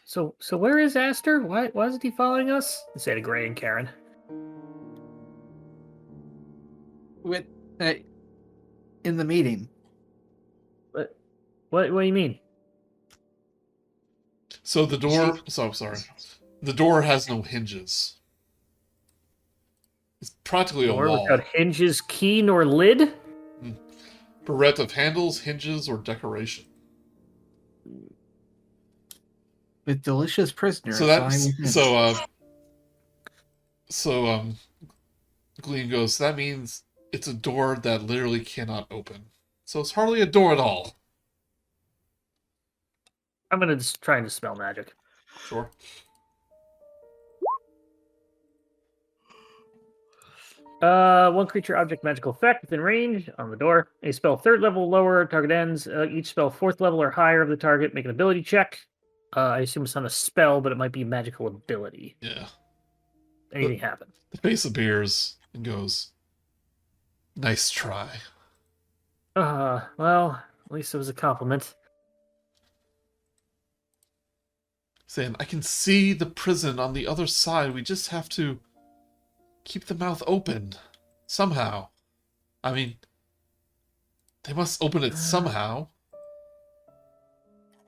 Speaker 2: So where is Aster? Why isn't he following us? Say to Gray and Karen.
Speaker 4: With in the meeting.
Speaker 2: What do you mean?
Speaker 1: So the door. So sorry. The door has no hinges. It's practically a
Speaker 2: Door
Speaker 1: wall.
Speaker 2: without hinges, key, nor lid?
Speaker 1: Bereft of handles, hinges, or decoration.
Speaker 4: With delicious prisoners.
Speaker 1: So
Speaker 4: lying
Speaker 1: that's
Speaker 4: within.
Speaker 1: Gleam goes, that means it's a door that literally cannot open. So it's hardly a door at all.
Speaker 2: I'm gonna just try and dispel magic.
Speaker 1: Sure.
Speaker 2: One creature object magical effect within range on the door. A spell 3rd level lower, target ends. Each spell 4th level or higher of the target, make an ability check. I assume it's not a spell, but it might be a magical ability.
Speaker 1: Yeah.
Speaker 2: Anything happen.
Speaker 1: The face appears and goes, nice try.
Speaker 2: Well, at least it was a compliment.
Speaker 1: Saying, I can see the prison on the other side. We just have to keep the mouth open. Somehow. I mean, they must open it somehow.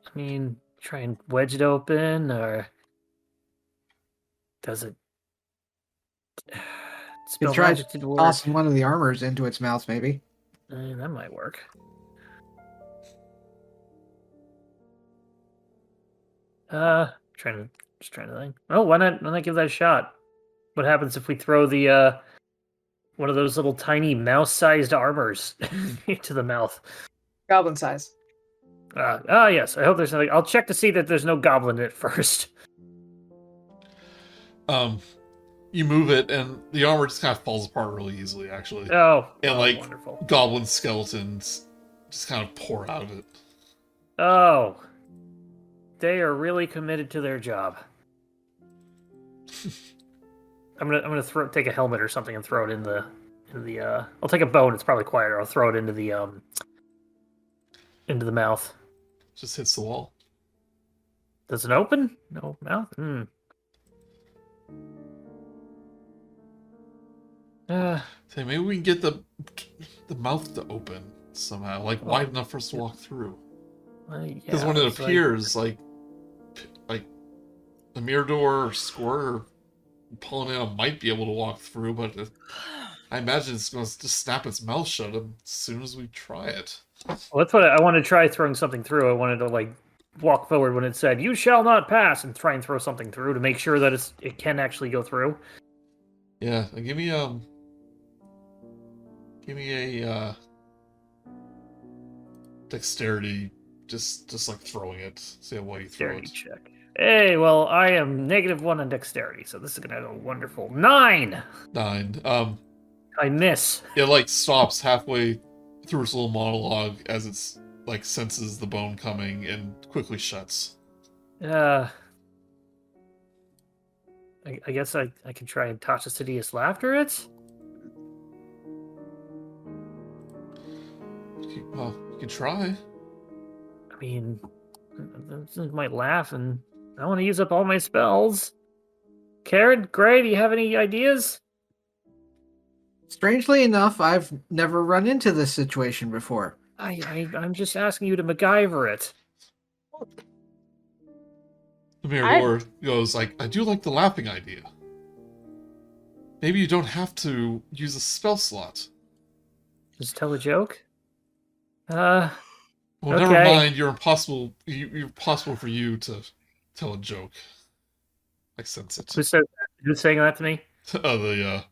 Speaker 2: I mean, try and wedge it open, or does it? Spell
Speaker 4: try
Speaker 2: magic to work.
Speaker 4: Tossing one of the armors into its mouth, maybe.
Speaker 2: That might work. Just trying to think. Oh, why not give that a shot? What happens if we throw the one of those little tiny mouse-sized armors into the mouth?
Speaker 3: Goblin size.
Speaker 2: Yes. I hope there's nothing. I'll check to see that there's no goblin in it first.
Speaker 1: You move it, and the armor just kind of falls apart really easily, actually.
Speaker 2: Oh,
Speaker 1: And, like,
Speaker 2: wonderful.
Speaker 1: goblin skeletons just kind of pour out of it.
Speaker 2: Oh, they are really committed to their job. I'm gonna take a helmet or something and throw it in the I'll take a bone. It's probably quieter. I'll throw it into the mouth.
Speaker 1: Just hits the wall.
Speaker 2: Does it open? No mouth.
Speaker 1: Say, maybe we can get the mouth to open somehow, like wide enough for us to walk through. Because when it appears, like a mirror door or squirt pulling in might be able to walk through, but I imagine it's going to just snap its mouth shut as soon as we try it.
Speaker 2: Well, that's what I wanted to try throwing something through. I wanted to like walk forward when it said "You shall not pass" and try and throw something through to make sure that it can actually go through.
Speaker 1: Yeah, give me a dexterity, just like throwing it. See how well you throw
Speaker 2: Dexterity
Speaker 1: it.
Speaker 2: check. Hey, well, I am -1 on dexterity, so this is gonna go wonderful. 9.
Speaker 1: 9.
Speaker 2: I miss.
Speaker 1: It like stops halfway through its little monologue as it's like senses the bone coming and quickly shuts.
Speaker 2: I guess I can try and touch Sidious laughter it.
Speaker 1: Well, you can try.
Speaker 2: I mean, it might laugh, and I want to use up all my spells. Karen, Gray, do you have any ideas?
Speaker 4: Strangely enough, I've never run into this situation before.
Speaker 2: I'm just asking you to MacGyver it.
Speaker 1: The Mirador goes like, I do like the laughing idea. Maybe you don't have to use a spell slot.
Speaker 2: Just tell a joke?
Speaker 1: Well,
Speaker 2: Okay.
Speaker 1: never mind. You're impossible. You're impossible for you to tell a joke. I sense it.
Speaker 2: Who's saying that to me?
Speaker 1: The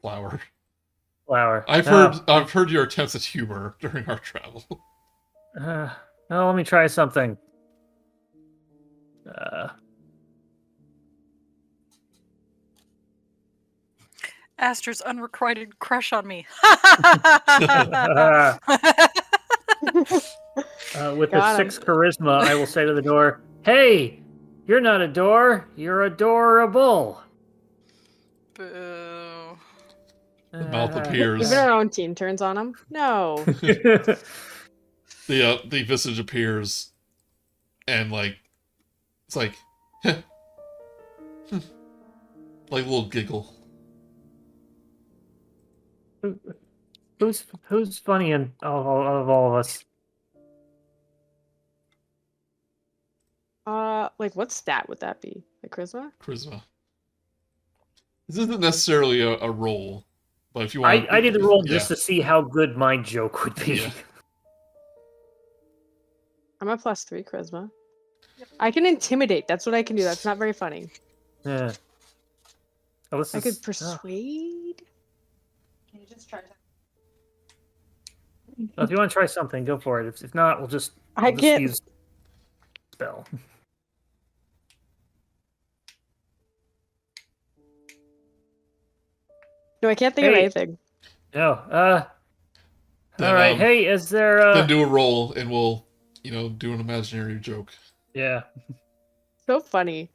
Speaker 1: flower.
Speaker 2: Flower.
Speaker 1: I've heard your attempts at humor during our travel.
Speaker 2: Well, let me try something.
Speaker 6: Aster's unrequited crush on me.
Speaker 2: With a
Speaker 5: Got
Speaker 2: 6 charisma, I will say to the door, "Hey, you're not a door. You're adorable."
Speaker 6: Boo.
Speaker 1: The mouth appears.
Speaker 5: Even our own team turns on him. No.
Speaker 1: The visage appears, and like it's like, like a little giggle.
Speaker 2: Who's funny in all of us?
Speaker 5: Like what stat would that be? Like charisma?
Speaker 1: Charisma. This isn't necessarily a roll, but if you want,
Speaker 2: I did the roll
Speaker 1: yeah.
Speaker 2: just to see how good my joke would be.
Speaker 1: Yeah.
Speaker 5: I'm a +3 charisma. I can intimidate. That's what I can do. That's not very funny.
Speaker 2: Yeah. Oh,
Speaker 5: I could persuade. Can you just try that?
Speaker 2: Well, if you want to try something, go for it. If not, we'll just use spell.
Speaker 5: No, I can't think of anything.
Speaker 2: No.
Speaker 1: Then,
Speaker 2: all right. Hey, is there?
Speaker 1: Then do a roll, and we'll, do an imaginary joke.
Speaker 2: Yeah.
Speaker 5: So funny.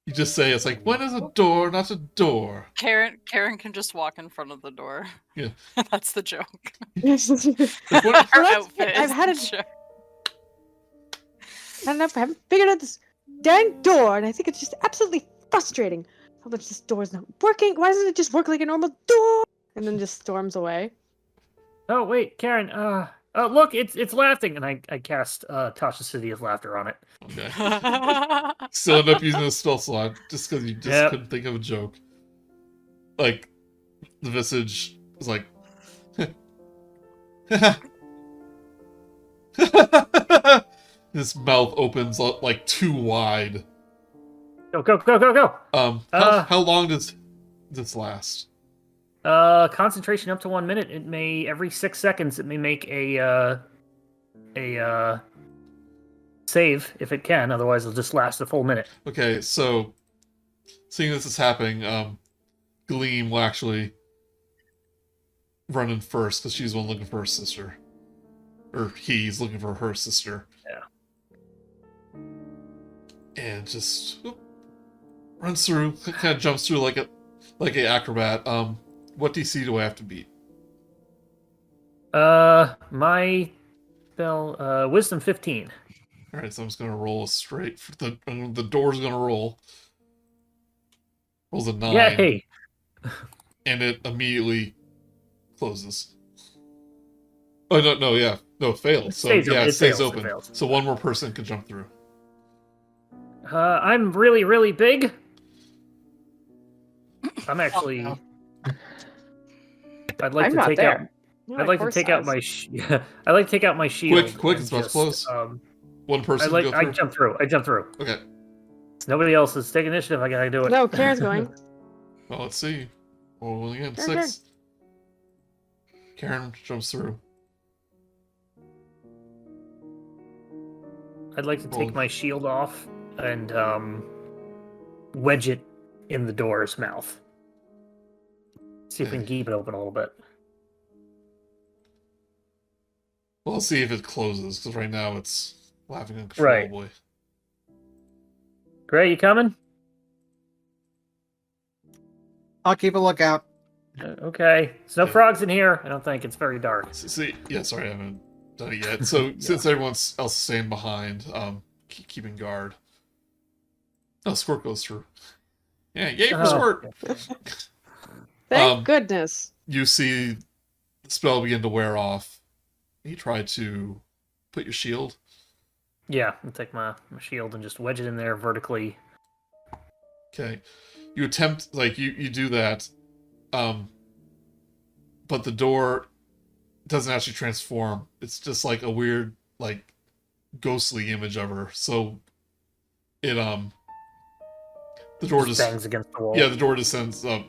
Speaker 1: You just say it's like, when is a door not a door?
Speaker 6: Karen can just walk in front of the door.
Speaker 1: Yeah.
Speaker 6: That's the joke.
Speaker 1: Like,
Speaker 6: Her outfit
Speaker 5: I've
Speaker 6: is
Speaker 5: had
Speaker 6: the
Speaker 5: a
Speaker 6: joke.
Speaker 5: I haven't figured out this dang door, and I think it's just absolutely frustrating. How much this door's not working? Why doesn't it just work like a normal door? And then just storms away.
Speaker 2: Oh wait, Karen. Look, it's laughing, and I cast Tasha City of Laughter on it.
Speaker 1: Okay. Still end up using a spell slot just because you just couldn't think of a joke. Like, the visage is like, his mouth opens up like too wide.
Speaker 2: Go.
Speaker 1: How long does this last?
Speaker 2: Concentration up to 1 minute. It may every 6 seconds. It may make a save if it can. Otherwise, it'll just last a full minute.
Speaker 1: Okay, so seeing this is happening, Gleam will actually run in first because she's the one looking for her sister, or he's looking for her sister.
Speaker 2: Yeah.
Speaker 1: and just runs through, kind of jumps through like an acrobat. What DC do I have to beat?
Speaker 2: My spell, Wisdom 15.
Speaker 1: All right, so I'm just gonna roll a straight. The door's gonna roll. Rolls a 9.
Speaker 2: Yay!
Speaker 1: And it immediately closes. Oh no, yeah, no, it fails.
Speaker 2: It
Speaker 1: So
Speaker 2: stays
Speaker 1: yeah,
Speaker 2: open.
Speaker 1: it
Speaker 2: It
Speaker 1: stays
Speaker 2: fails, it
Speaker 1: open.
Speaker 2: fails.
Speaker 1: So one more person can jump through.
Speaker 2: I'm really, really big. I'm actually.
Speaker 3: no.
Speaker 2: I'd like
Speaker 3: I'm
Speaker 2: to
Speaker 3: not
Speaker 2: take
Speaker 3: there.
Speaker 2: out.
Speaker 5: Not
Speaker 2: I'd like to
Speaker 5: horse
Speaker 2: take out
Speaker 5: size.
Speaker 2: my. I'd like to take out my shield.
Speaker 1: Quick,
Speaker 2: and
Speaker 1: it's about to
Speaker 2: just,
Speaker 1: close. One person
Speaker 2: I
Speaker 1: go through.
Speaker 2: jump through. I jump through.
Speaker 1: Okay.
Speaker 2: Nobody else is taking initiative. I gotta do it.
Speaker 5: No, Karen's going.
Speaker 1: Well, let's see. Roll again.
Speaker 5: Karen,
Speaker 1: 6. Karen jumps through.
Speaker 2: I'd like to
Speaker 1: Roll.
Speaker 2: take my shield off and wedge it in the door's mouth. See if we can keep it open a little bit.
Speaker 1: Well, let's see if it closes, because right now it's laughing
Speaker 2: Right.
Speaker 1: uncontrollably.
Speaker 2: Gray, you coming?
Speaker 4: I'll keep a lookout.
Speaker 2: Okay. There's no
Speaker 1: Okay.
Speaker 2: frogs in here. I don't think it's very dark.
Speaker 1: See, yeah, sorry, I haven't done it yet. So since everyone else is staying behind, keeping guard. Oh, Squirt goes through. Yeah, yay for
Speaker 2: Oh,
Speaker 1: Squirt!
Speaker 5: Thank goodness.
Speaker 1: You see the spell begin to wear off. You try to put your shield.
Speaker 2: Yeah, I'll take my shield and just wedge it in there vertically.
Speaker 1: Okay. You attempt, you do that, but the door doesn't actually transform. It's just like a weird, ghostly image of her. So it, the door just
Speaker 2: bangs against the wall.
Speaker 1: yeah, the door just ends up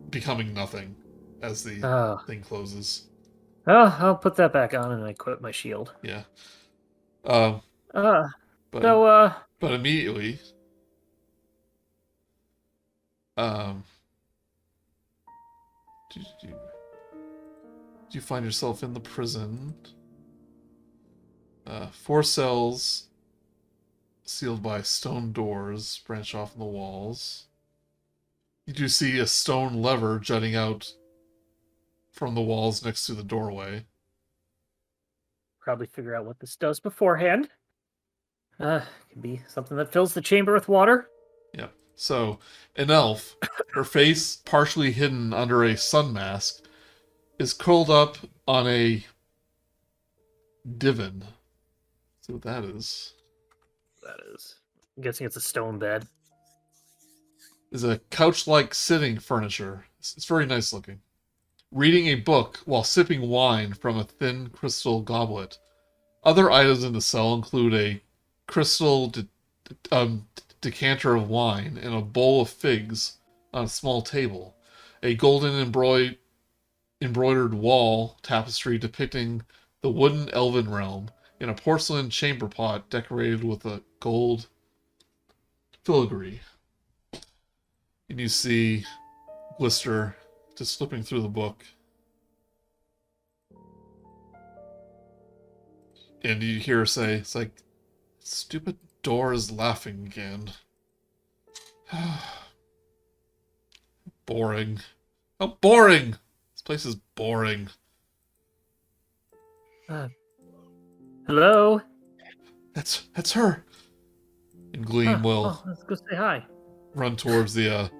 Speaker 1: becoming nothing as the
Speaker 2: Oh.
Speaker 1: thing closes.
Speaker 2: Oh, I'll put that back on and I equip my shield.
Speaker 1: Yeah.
Speaker 2: Uh,
Speaker 1: But
Speaker 2: so,
Speaker 1: but immediately, do you find yourself in the prison? 4 cells sealed by stone doors branch off in the walls. You do see a stone lever jutting out from the walls next to the doorway.
Speaker 2: probably figure out what this does beforehand. Could be something that fills the chamber with water.
Speaker 1: Yep. So, an elf, her face partially hidden under a sun mask, is curled up on a divan. See what that is.
Speaker 2: That is. I'm guessing it's a stone bed.
Speaker 1: Is a couch-like sitting furniture. It's very nice looking. Reading a book while sipping wine from a thin crystal goblet. Other items in the cell include a crystal decanter of wine and a bowl of figs on a small table. A golden embroidered wall tapestry depicting the wooden elven realm, and a porcelain chamber pot decorated with a gold filigree. And you see Glister just flipping through the book. And you hear her say, it's like, stupid door is laughing again. Boring. How boring! This place is boring.
Speaker 2: Hello?
Speaker 1: That's her. And Gleam will
Speaker 2: let's go say hi.
Speaker 1: run towards the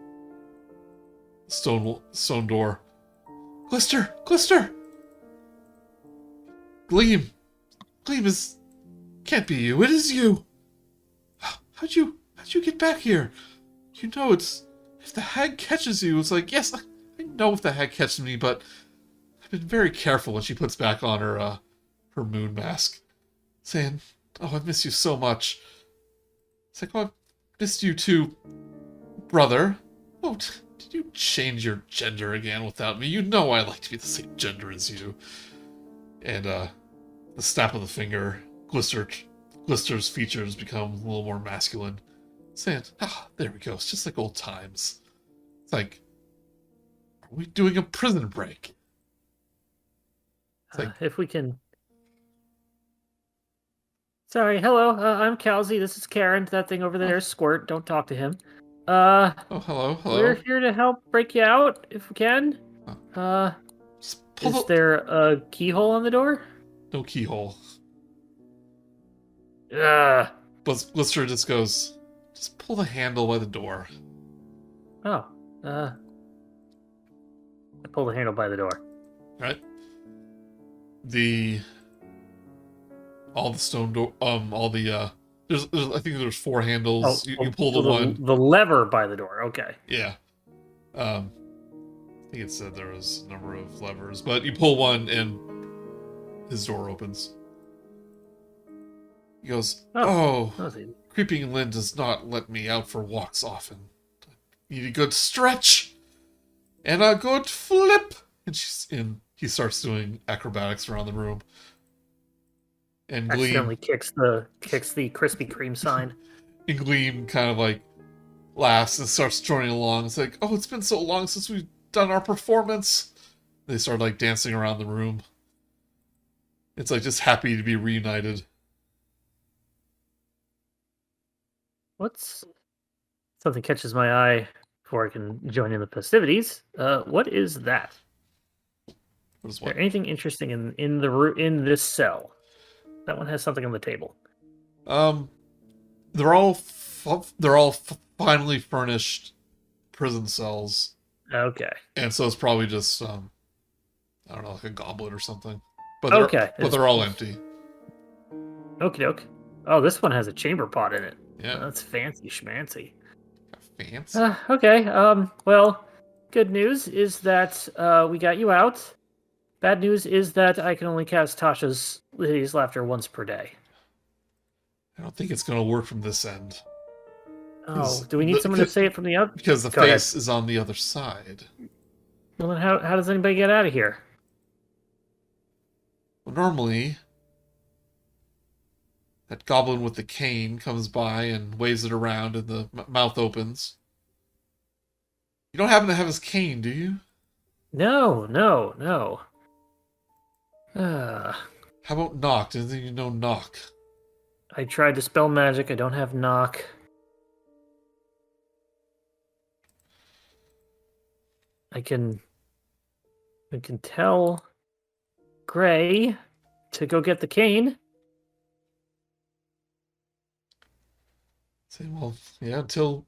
Speaker 1: stone door. Glister! Glister! Gleam is can't be you. It is you. How'd you get back here? You know it's if the hag catches you, it's like, yes, I know if the hag catches me, but I've been very careful when she puts back on her moon mask. Saying, oh, I miss you so much. It's like, oh, I missed you too, brother. Oh, did you change your gender again without me? You know I like to be the same gender as you. And the snap of the finger, Glister's features become a little more masculine. Saying, there we go. It's just like old times. It's like, are we doing a prison break? It's like,
Speaker 2: If we can Sorry, hello. I'm Kal'zi. This is Karen. That thing over there is Squirt. Don't talk to him.
Speaker 1: Oh, hello,
Speaker 2: We're
Speaker 1: hello.
Speaker 2: here to help break you out if we can.
Speaker 1: Just pull
Speaker 2: Is
Speaker 1: the...
Speaker 2: there a keyhole on the door?
Speaker 1: No keyhole.
Speaker 2: Uh,
Speaker 1: But Blister just goes, just pull the handle by the door.
Speaker 2: oh. I pull the handle by the door.
Speaker 1: Right? All the stone door, there's I think there's 4 handles. You pull the one.
Speaker 2: The lever by the door. Okay.
Speaker 1: Yeah. I think it said there was a number of levers, but you pull one and his door opens. He goes, "Oh,
Speaker 2: That was easy.
Speaker 1: Creeping Lynn does not let me out for walks often. I need a good stretch and a good flip." And he starts doing acrobatics around the room. And
Speaker 2: Accidentally kicks the Krispy Kreme sign.
Speaker 1: And Gleam kind of like laughs and starts joining along. It's like, "Oh, it's been so long since we've done our performance." They start like dancing around the room. It's like just happy to be reunited.
Speaker 2: Something catches my eye before I can join in the festivities. What is that?
Speaker 1: What is
Speaker 2: Is
Speaker 1: what?
Speaker 2: there anything interesting in this cell? That one has something on the table.
Speaker 1: They're all finally furnished prison cells,
Speaker 2: Okay.
Speaker 1: and so it's probably just I don't know, like a goblet or something. But they're all empty.
Speaker 2: Okie doke. Oh, this one has a chamber pot in it.
Speaker 1: Yeah,
Speaker 2: That's fancy schmancy.
Speaker 1: fancy.
Speaker 2: Okay. Well, good news is that we got you out. Bad news is that I can only cast Tasha's Hideous Laughter once per day.
Speaker 1: I don't think it's going to work from this end.
Speaker 2: Oh, do we need someone to say it from the other?
Speaker 1: Because the
Speaker 2: Go
Speaker 1: face
Speaker 2: ahead.
Speaker 1: is on the other side.
Speaker 2: Well, then how does anybody get out of here?
Speaker 1: Well, normally, that goblin with the cane comes by and waves it around, and the mouth opens. You don't happen to have his cane, do you?
Speaker 2: No.
Speaker 1: How about knock? Doesn't you know knock?
Speaker 2: I tried to spell magic. I don't have knock. I can tell Gray to go get the cane.
Speaker 1: Say, well, yeah, until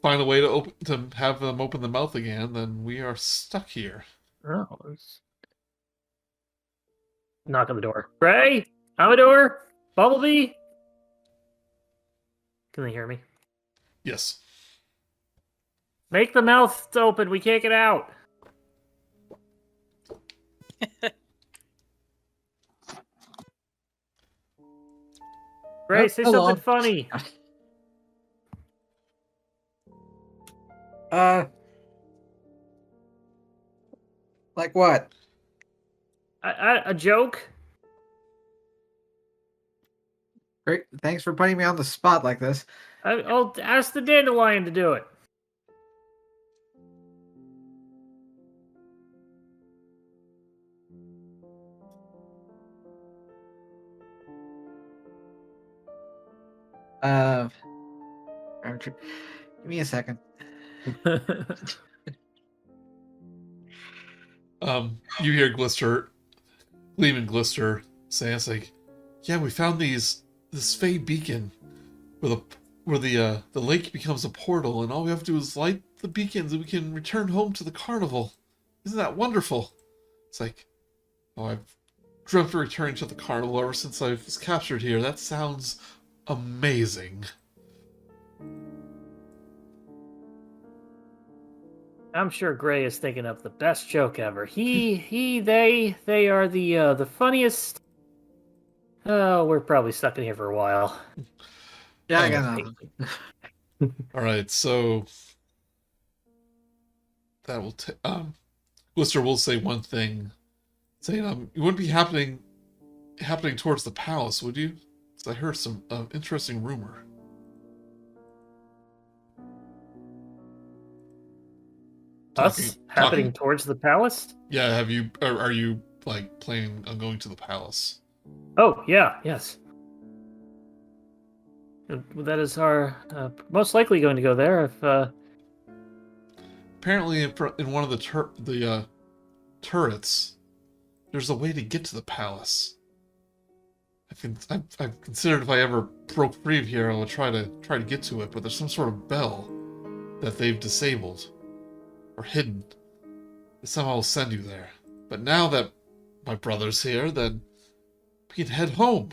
Speaker 1: find a way to have them open the mouth again, then we are stuck here.
Speaker 2: Oh, knock on the door. Gray, Amador, Bumblebee. Can they hear me?
Speaker 1: Yes.
Speaker 2: Make the mouth open. We can't get out. Gray, say
Speaker 4: Hello.
Speaker 2: something funny.
Speaker 4: Like what?
Speaker 2: A joke?
Speaker 4: Great. Thanks for putting me on the spot like this.
Speaker 2: I'll ask the dandelion to do it.
Speaker 4: Give me a second.
Speaker 1: You hear Gleam and Glister say, "It's like, yeah, we found this Fey beacon where the lake becomes a portal, and all we have to do is light the beacons, and we can return home to the carnival. Isn't that wonderful?" It's like, "Oh, I've dreamt of returning to the carnival ever since I was captured here. That sounds amazing."
Speaker 2: I'm sure Gray is thinking of the best joke ever. They are the funniest. Oh, we're probably stuck in here for a while.
Speaker 4: Yeah, I got nothing.
Speaker 1: All right, so that will Glister will say one thing, saying, "You wouldn't be happening towards the palace, would you? 'Cause I heard some interesting rumor."
Speaker 2: Us happening towards the palace?
Speaker 1: Yeah, are you like planning on going to the palace?
Speaker 2: Oh, yeah, yes. That is our most likely going to go there if
Speaker 1: Apparently, in one of the turrets, there's a way to get to the palace. I've considered if I ever broke free of here, I would try to get to it, but there's some sort of bell that they've disabled or hidden that somehow will send you there. But now that my brother's here, then we can head home.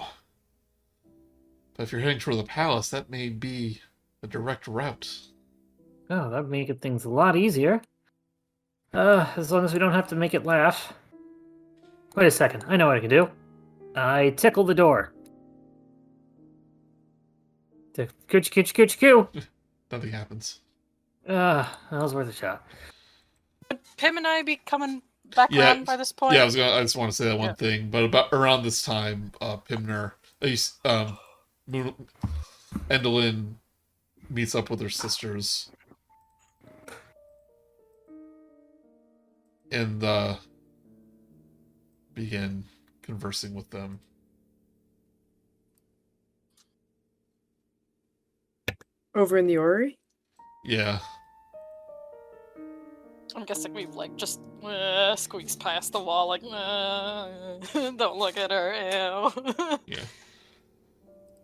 Speaker 1: But if you're heading toward the palace, that may be a direct route.
Speaker 2: oh, that'd make things a lot easier. As long as we don't have to make it laugh. Wait a second, I know what I can do. I tickle the door. Coo.
Speaker 1: Nothing happens.
Speaker 2: That was worth a shot.
Speaker 6: Would Pim and I be coming back
Speaker 1: Yeah,
Speaker 6: around by this point?
Speaker 1: Yeah, I just want to say that one thing. But about around this time, Pimner, Endolin meets up with her sisters, and begin conversing with them.
Speaker 3: Over in the orrery?
Speaker 1: Yeah.
Speaker 6: I'm guessing we've just squeezed past the wall, don't look at her, ew.
Speaker 1: Yeah.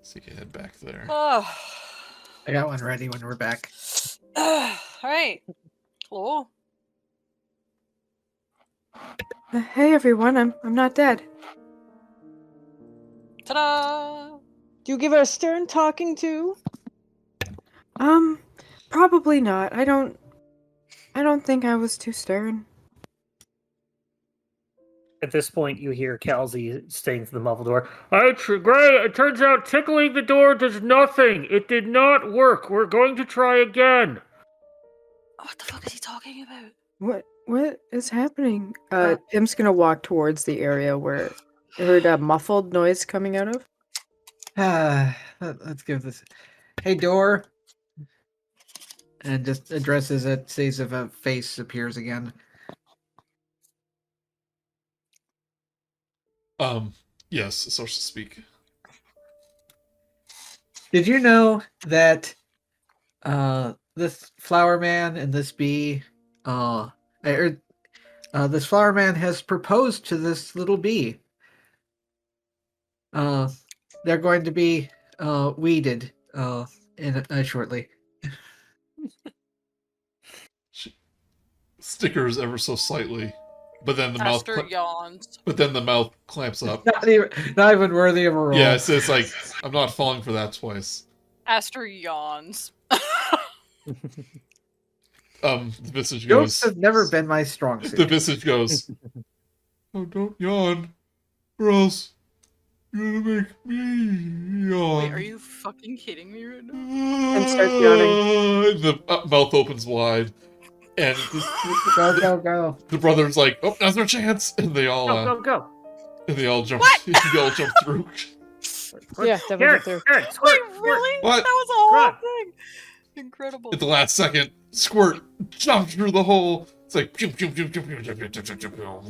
Speaker 1: So you can head back there.
Speaker 6: Oh.
Speaker 4: I got one ready when we're back.
Speaker 6: Alright. Cool.
Speaker 3: Hey everyone, I'm not dead.
Speaker 6: Ta-da!
Speaker 5: Do you give her a stern talking to?
Speaker 3: Probably not. I don't think I was too stern.
Speaker 2: At this point, you hear Kal'zi saying to the muffled door, Gray, it turns out tickling the door does nothing. It did not work. We're going to try again.
Speaker 6: What the fuck is he talking about?
Speaker 3: What is happening? Tim's gonna walk towards the area where I heard a muffled noise coming out of.
Speaker 4: Let's give this. Hey, door. And just addresses it, sees if a face appears again.
Speaker 1: Yes, so to speak.
Speaker 4: Did you know that this flower man and this bee, this flower man has proposed to this little bee? They're going to be weeded in shortly.
Speaker 1: She stickers ever so slightly, but then the
Speaker 6: Aster yawns.
Speaker 1: But then the mouth clamps up.
Speaker 4: Not even worthy of a roll.
Speaker 1: Yeah, it's like I'm not falling for that twice.
Speaker 6: Aster yawns.
Speaker 1: The visage
Speaker 4: Jokes
Speaker 1: goes.
Speaker 4: have never been my strong suit.
Speaker 1: The visage goes. Oh, don't yawn, or else you're gonna make me yawn.
Speaker 6: Wait, are you fucking kidding me right now?
Speaker 3: And starts yawning.
Speaker 1: The mouth opens wide, and
Speaker 4: Go.
Speaker 1: the brother's like, "Oh, now's our chance!" And they all
Speaker 2: Go.
Speaker 1: and they all jump.
Speaker 6: What?
Speaker 1: They all jump through.
Speaker 5: Yeah, definitely get there.
Speaker 2: Garrett, squirt,
Speaker 6: Wait, really?
Speaker 1: What?
Speaker 6: That was a whole
Speaker 2: Run.
Speaker 6: thing. Incredible.
Speaker 1: At the last second, Squirt jumps through the hole. It's like pew, pew, pew, pew, pew, pew, pew, pew, pew, pew.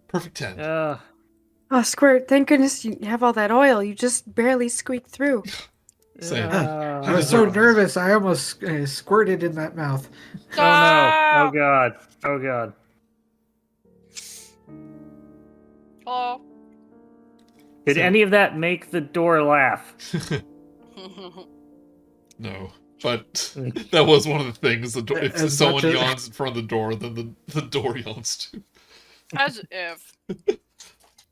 Speaker 1: Perfect 10.
Speaker 3: Oh, Squirt, thank goodness you have all that oil. You just barely squeaked through.
Speaker 1: Same.
Speaker 4: I was so nervous, I almost squirted in that mouth.
Speaker 2: Oh no! Oh god! Oh god!
Speaker 6: Hello.
Speaker 2: Did any of that make the door laugh?
Speaker 1: No. But that was one of the things. The door, if
Speaker 4: As
Speaker 1: someone
Speaker 4: much as-
Speaker 1: yawns in front of the door, then the door yawns too.
Speaker 6: As if.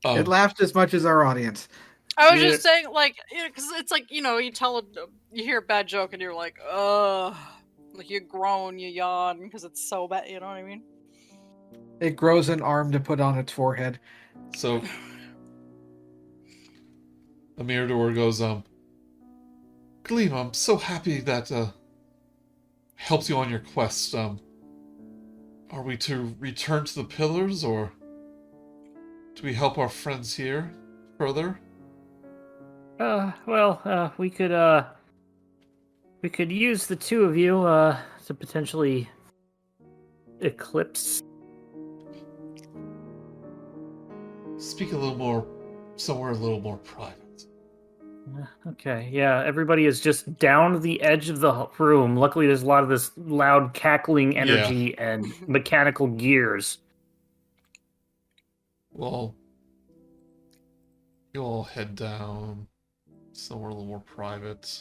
Speaker 4: It laughed as much as our audience.
Speaker 6: I was
Speaker 2: Yeah.
Speaker 6: just saying, because it's like, you hear a bad joke and you're like, like you groan, you yawn because it's so bad. You know what I mean?
Speaker 4: It grows an arm to put on its forehead.
Speaker 1: So the mirror door goes, Gleam, I'm so happy that helps you on your quest. Are we to return to the pillars, or do we help our friends here further?
Speaker 2: Well, we could use the two of you to potentially eclipse.
Speaker 1: Speak a little more, somewhere a little more private.
Speaker 2: Okay, yeah, everybody is just down the edge of the room. Luckily, there's a lot of this loud cackling energy and mechanical gears.
Speaker 1: Well, you all head down somewhere a little more private.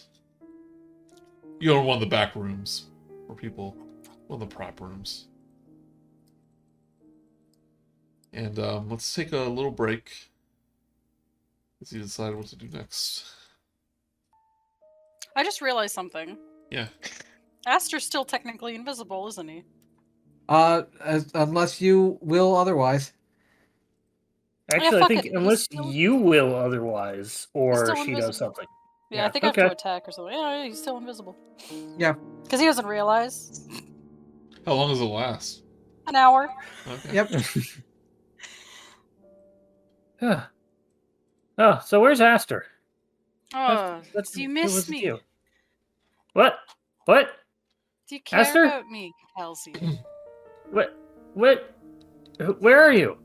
Speaker 1: You go to one of the back rooms where people, one of the prop rooms. And let's take a little break as you decide what to do next.
Speaker 6: I just realized something.
Speaker 1: Yeah.
Speaker 6: Aster's still technically invisible, isn't he?
Speaker 4: Unless you will otherwise.
Speaker 2: Actually, I
Speaker 6: fuck
Speaker 2: think
Speaker 6: it,
Speaker 2: unless
Speaker 6: he's still-
Speaker 2: you will otherwise, or
Speaker 6: still
Speaker 2: she does
Speaker 6: invisible.
Speaker 2: something.
Speaker 6: Yeah, I think I have to attack or something. Yeah, he's still invisible.
Speaker 4: Yeah.
Speaker 6: Because he doesn't realize.
Speaker 1: How long does it last?
Speaker 6: An hour.
Speaker 1: Okay.
Speaker 4: Yep.
Speaker 2: Oh, so where's Aster?
Speaker 6: Oh,
Speaker 2: Let's
Speaker 6: do you
Speaker 2: do
Speaker 6: miss
Speaker 2: what's
Speaker 6: me?
Speaker 2: you. What? What?
Speaker 6: Do you care
Speaker 2: Aster?
Speaker 6: about me, Kal'zi?
Speaker 2: What? What? Where are you?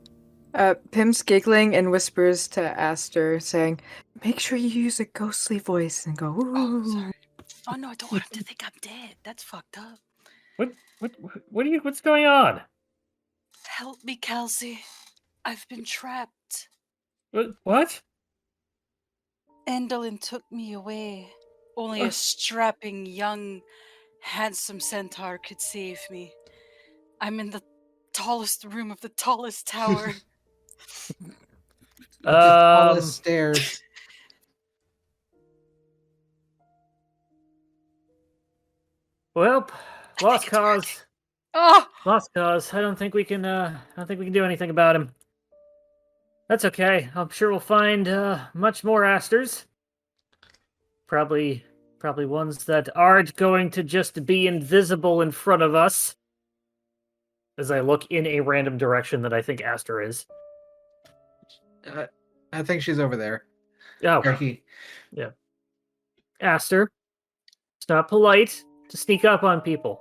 Speaker 3: Pim's giggling and whispers to Aster, saying, "Make sure you use a ghostly voice and go, ooh."
Speaker 6: Oh, sorry. Oh no, I don't want him to think I'm dead. That's fucked up.
Speaker 2: What's going on?
Speaker 6: Help me, Kal'zi. I've been trapped.
Speaker 2: What?
Speaker 6: Endolin took me away. Only a strapping, young, handsome centaur could save me. I'm in the tallest room of the tallest tower.
Speaker 4: The tallest stairs.
Speaker 2: Well, lost cause.
Speaker 6: Oh!
Speaker 2: Lost cause. I don't think we can do anything about him. That's okay. I'm sure we'll find much more Asters. Probably ones that aren't going to just be invisible in front of us. As I look in a random direction that I think Aster is.
Speaker 4: I think she's over there.
Speaker 2: Oh,
Speaker 4: Or he.
Speaker 2: yeah. Aster, it's not polite to sneak up on people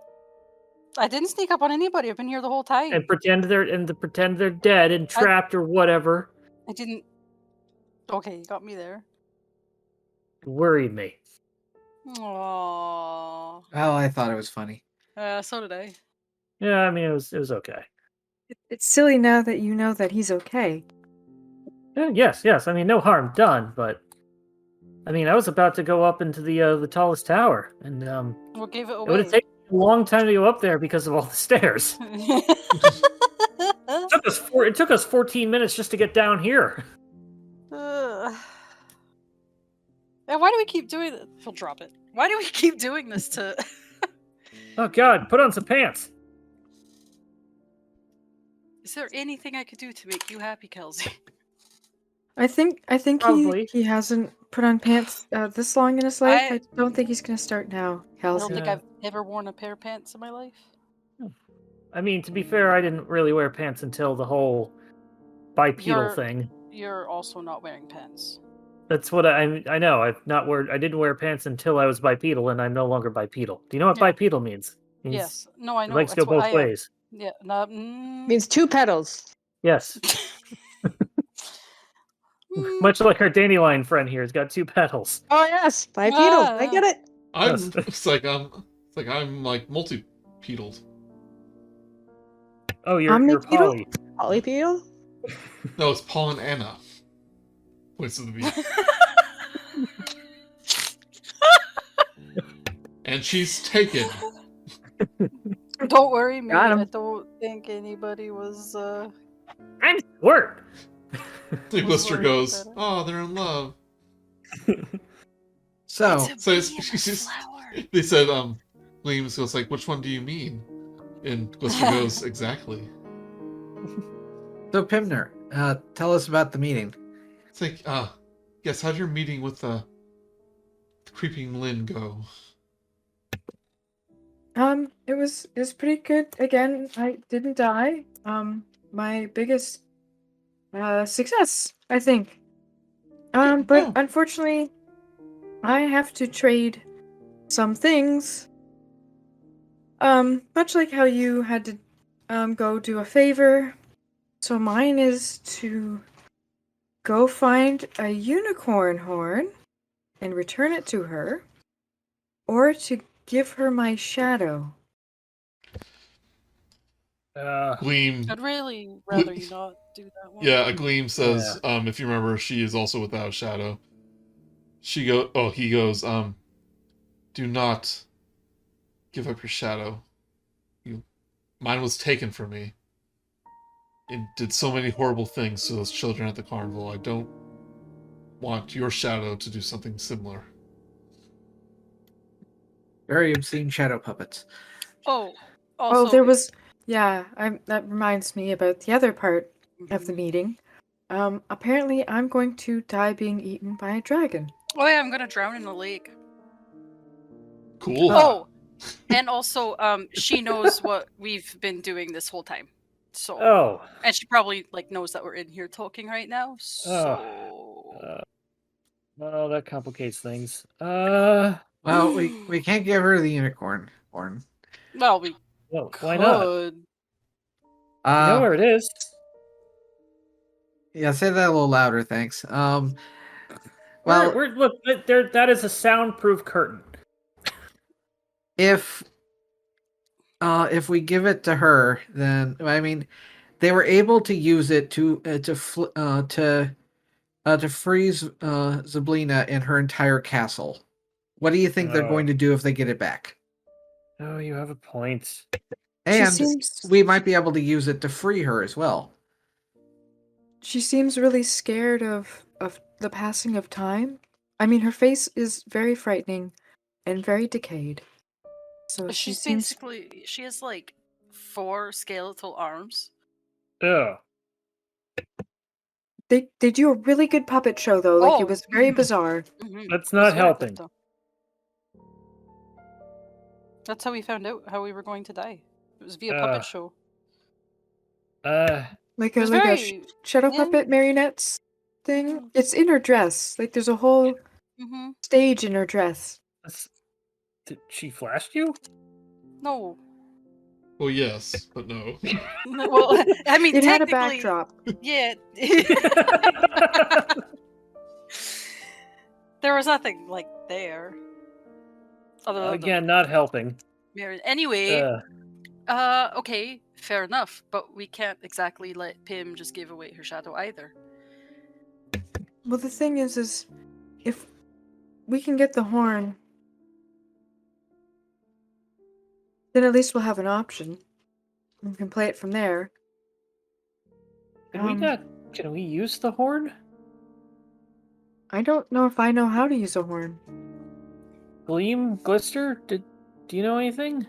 Speaker 6: I didn't sneak up on anybody. I've been here the whole time.
Speaker 2: and pretend they're dead and trapped or whatever.
Speaker 6: I didn't. Okay, you got me there.
Speaker 2: It worried me.
Speaker 6: Aww.
Speaker 4: Well, I thought it was funny.
Speaker 6: So did I.
Speaker 2: Yeah, I mean it was okay.
Speaker 3: It's silly now that you know that he's okay.
Speaker 2: Yeah, yes. I mean no harm done, but I mean I was about to go up into the tallest tower, and
Speaker 6: What gave it
Speaker 2: it would
Speaker 6: away?
Speaker 2: have taken a long time to go up there because of all the stairs. It took us 14 minutes just to get down here.
Speaker 6: And why do we keep doing this? He'll drop it. Why do we keep doing this to...
Speaker 2: Oh god, put on some pants.
Speaker 6: Is there anything I could do to make you happy, Kal'zi?
Speaker 3: I think
Speaker 2: Probably.
Speaker 3: he hasn't put on pants this long in his life.
Speaker 6: I-
Speaker 3: I don't think he's gonna start now,
Speaker 6: I don't
Speaker 3: Kal'zi.
Speaker 6: think I've ever worn a pair of pants in my life.
Speaker 2: I mean, to be fair, I didn't really wear pants until the whole bipedal thing.
Speaker 6: You're also not wearing pants.
Speaker 2: That's what I know. I didn't wear pants until I was bipedal, and I'm no longer bipedal. Do you know what
Speaker 6: Yeah.
Speaker 2: bipedal means? It means
Speaker 6: Yes. No, I know.
Speaker 2: your legs go
Speaker 6: That's what
Speaker 2: both
Speaker 6: I am.
Speaker 2: ways.
Speaker 6: Yeah. No,
Speaker 5: Means two petals.
Speaker 2: Yes. Much like our dandelion friend here has got two petals.
Speaker 5: Oh yes, bipedal. I get it.
Speaker 1: It's like I'm like multi-pedaled.
Speaker 2: Oh, you're
Speaker 3: Omnipedal?
Speaker 2: poly.
Speaker 5: Polypedal?
Speaker 1: No, it's Paul and Anna. Voice of the beast. And she's taken.
Speaker 6: Don't worry me.
Speaker 3: Got him.
Speaker 6: I don't think anybody was.
Speaker 2: I'm squirt.
Speaker 1: The blister
Speaker 6: worried
Speaker 1: goes,
Speaker 6: about it.
Speaker 1: "Oh, they're in love."
Speaker 4: So,
Speaker 6: It's a
Speaker 1: So
Speaker 6: bee
Speaker 1: it's,
Speaker 6: and a
Speaker 1: she's just,
Speaker 6: flower.
Speaker 1: they said, Williams goes like, "Which one do you mean?" And Blister goes, "Exactly."
Speaker 4: so Pimner, tell us about the meeting.
Speaker 1: It's like, yes, how'd your meeting with the creeping Lynn go?
Speaker 3: It was pretty good. Again, I didn't die. My biggest success, I think. But
Speaker 1: Oh.
Speaker 3: unfortunately, I have to trade some things. Much like how you had to go do a favor. So mine is to go find a unicorn horn and return it to her, or to give her my shadow.
Speaker 1: Gleam.
Speaker 6: I'd really rather you not do that one.
Speaker 1: Yeah, a Gleam says, if you remember, she is also without shadow. He goes, do not give up your shadow. Mine was taken from me. And did so many horrible things to those children at the carnival. I don't want your shadow to do something similar.
Speaker 4: Very obscene shadow puppets.
Speaker 6: Oh,
Speaker 3: Oh,
Speaker 6: also,
Speaker 3: there was. Yeah, that reminds me about the other part of the meeting. Apparently, I'm going to die being eaten by a dragon.
Speaker 6: Oh yeah, I'm gonna drown in the lake.
Speaker 1: Cool.
Speaker 6: Oh, and also, she knows what we've been doing this whole time. So,
Speaker 2: Oh.
Speaker 6: and she probably knows that we're in here talking right now. So,
Speaker 2: Well, that complicates things.
Speaker 4: Well, we can't give her the unicorn horn.
Speaker 6: well, we
Speaker 2: Well,
Speaker 6: could.
Speaker 2: why not? You know where it is.
Speaker 4: Yeah, say that a little louder, thanks. Well,
Speaker 2: Look, there. That is a soundproof curtain.
Speaker 4: if we give it to her, then I mean, they were able to use it to freeze Zablina and her entire castle. What do you think they're going to do if they get it back?
Speaker 2: Oh, you have a point.
Speaker 4: And we might be able to use it to free her as well.
Speaker 3: She seems really scared of the passing of time. I mean, her face is very frightening and very decayed. So she seems...
Speaker 6: she has 4 skeletal arms.
Speaker 2: Ugh.
Speaker 3: They do a really good puppet show though. It was very bizarre.
Speaker 2: That's not helping.
Speaker 6: That's how we found out how we were going to die. It was via puppet show.
Speaker 3: Like a shadow puppet marionettes thing. It's in her dress. There's a whole stage in her dress.
Speaker 2: Did she flash you?
Speaker 6: No.
Speaker 1: Well, yes, but no.
Speaker 6: Well, I mean,
Speaker 3: it had a
Speaker 6: technically,
Speaker 3: backdrop.
Speaker 6: Yeah. There was nothing there. Other than
Speaker 2: Again, not helping.
Speaker 6: Anyway, okay, fair enough, but we can't exactly let Pim just give away her shadow either.
Speaker 3: Well, the thing is if we can get the horn, then at least we'll have an option. We can play it from there.
Speaker 2: Can we use the horn?
Speaker 3: I don't know if I know how to use a horn.
Speaker 2: Gleam, Glister, do you know anything?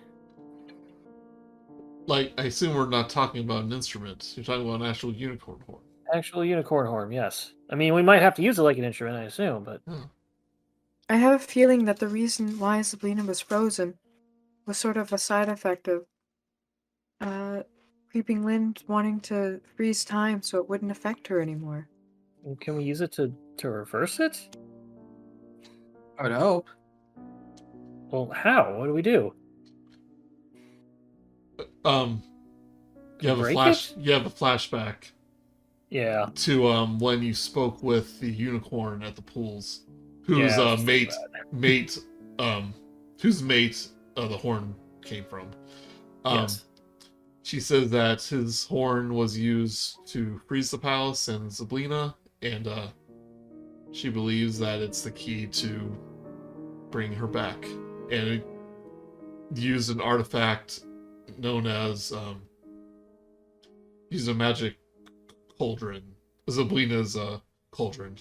Speaker 1: I assume we're not talking about an instrument. You're talking about an actual unicorn horn.
Speaker 2: Actual unicorn horn, yes. I mean, we might have to use it like an instrument, I assume, but...
Speaker 3: I have a feeling that the reason why Zablina was frozen was sort of a side effect of Creeping Lind wanting to freeze time so it wouldn't affect her anymore.
Speaker 2: Can we use it to reverse it?
Speaker 4: I would hope.
Speaker 2: Well, how? What do we do?
Speaker 1: You have a flashback.
Speaker 2: Yeah.
Speaker 1: To when you spoke with the unicorn at the pools, whose mate the horn came from.
Speaker 2: Yes.
Speaker 1: She says that his horn was used to freeze the palace and Zablina, and she believes that it's the key to bring her back. And it used an artifact known as used a magic cauldron, Zablina's cauldron,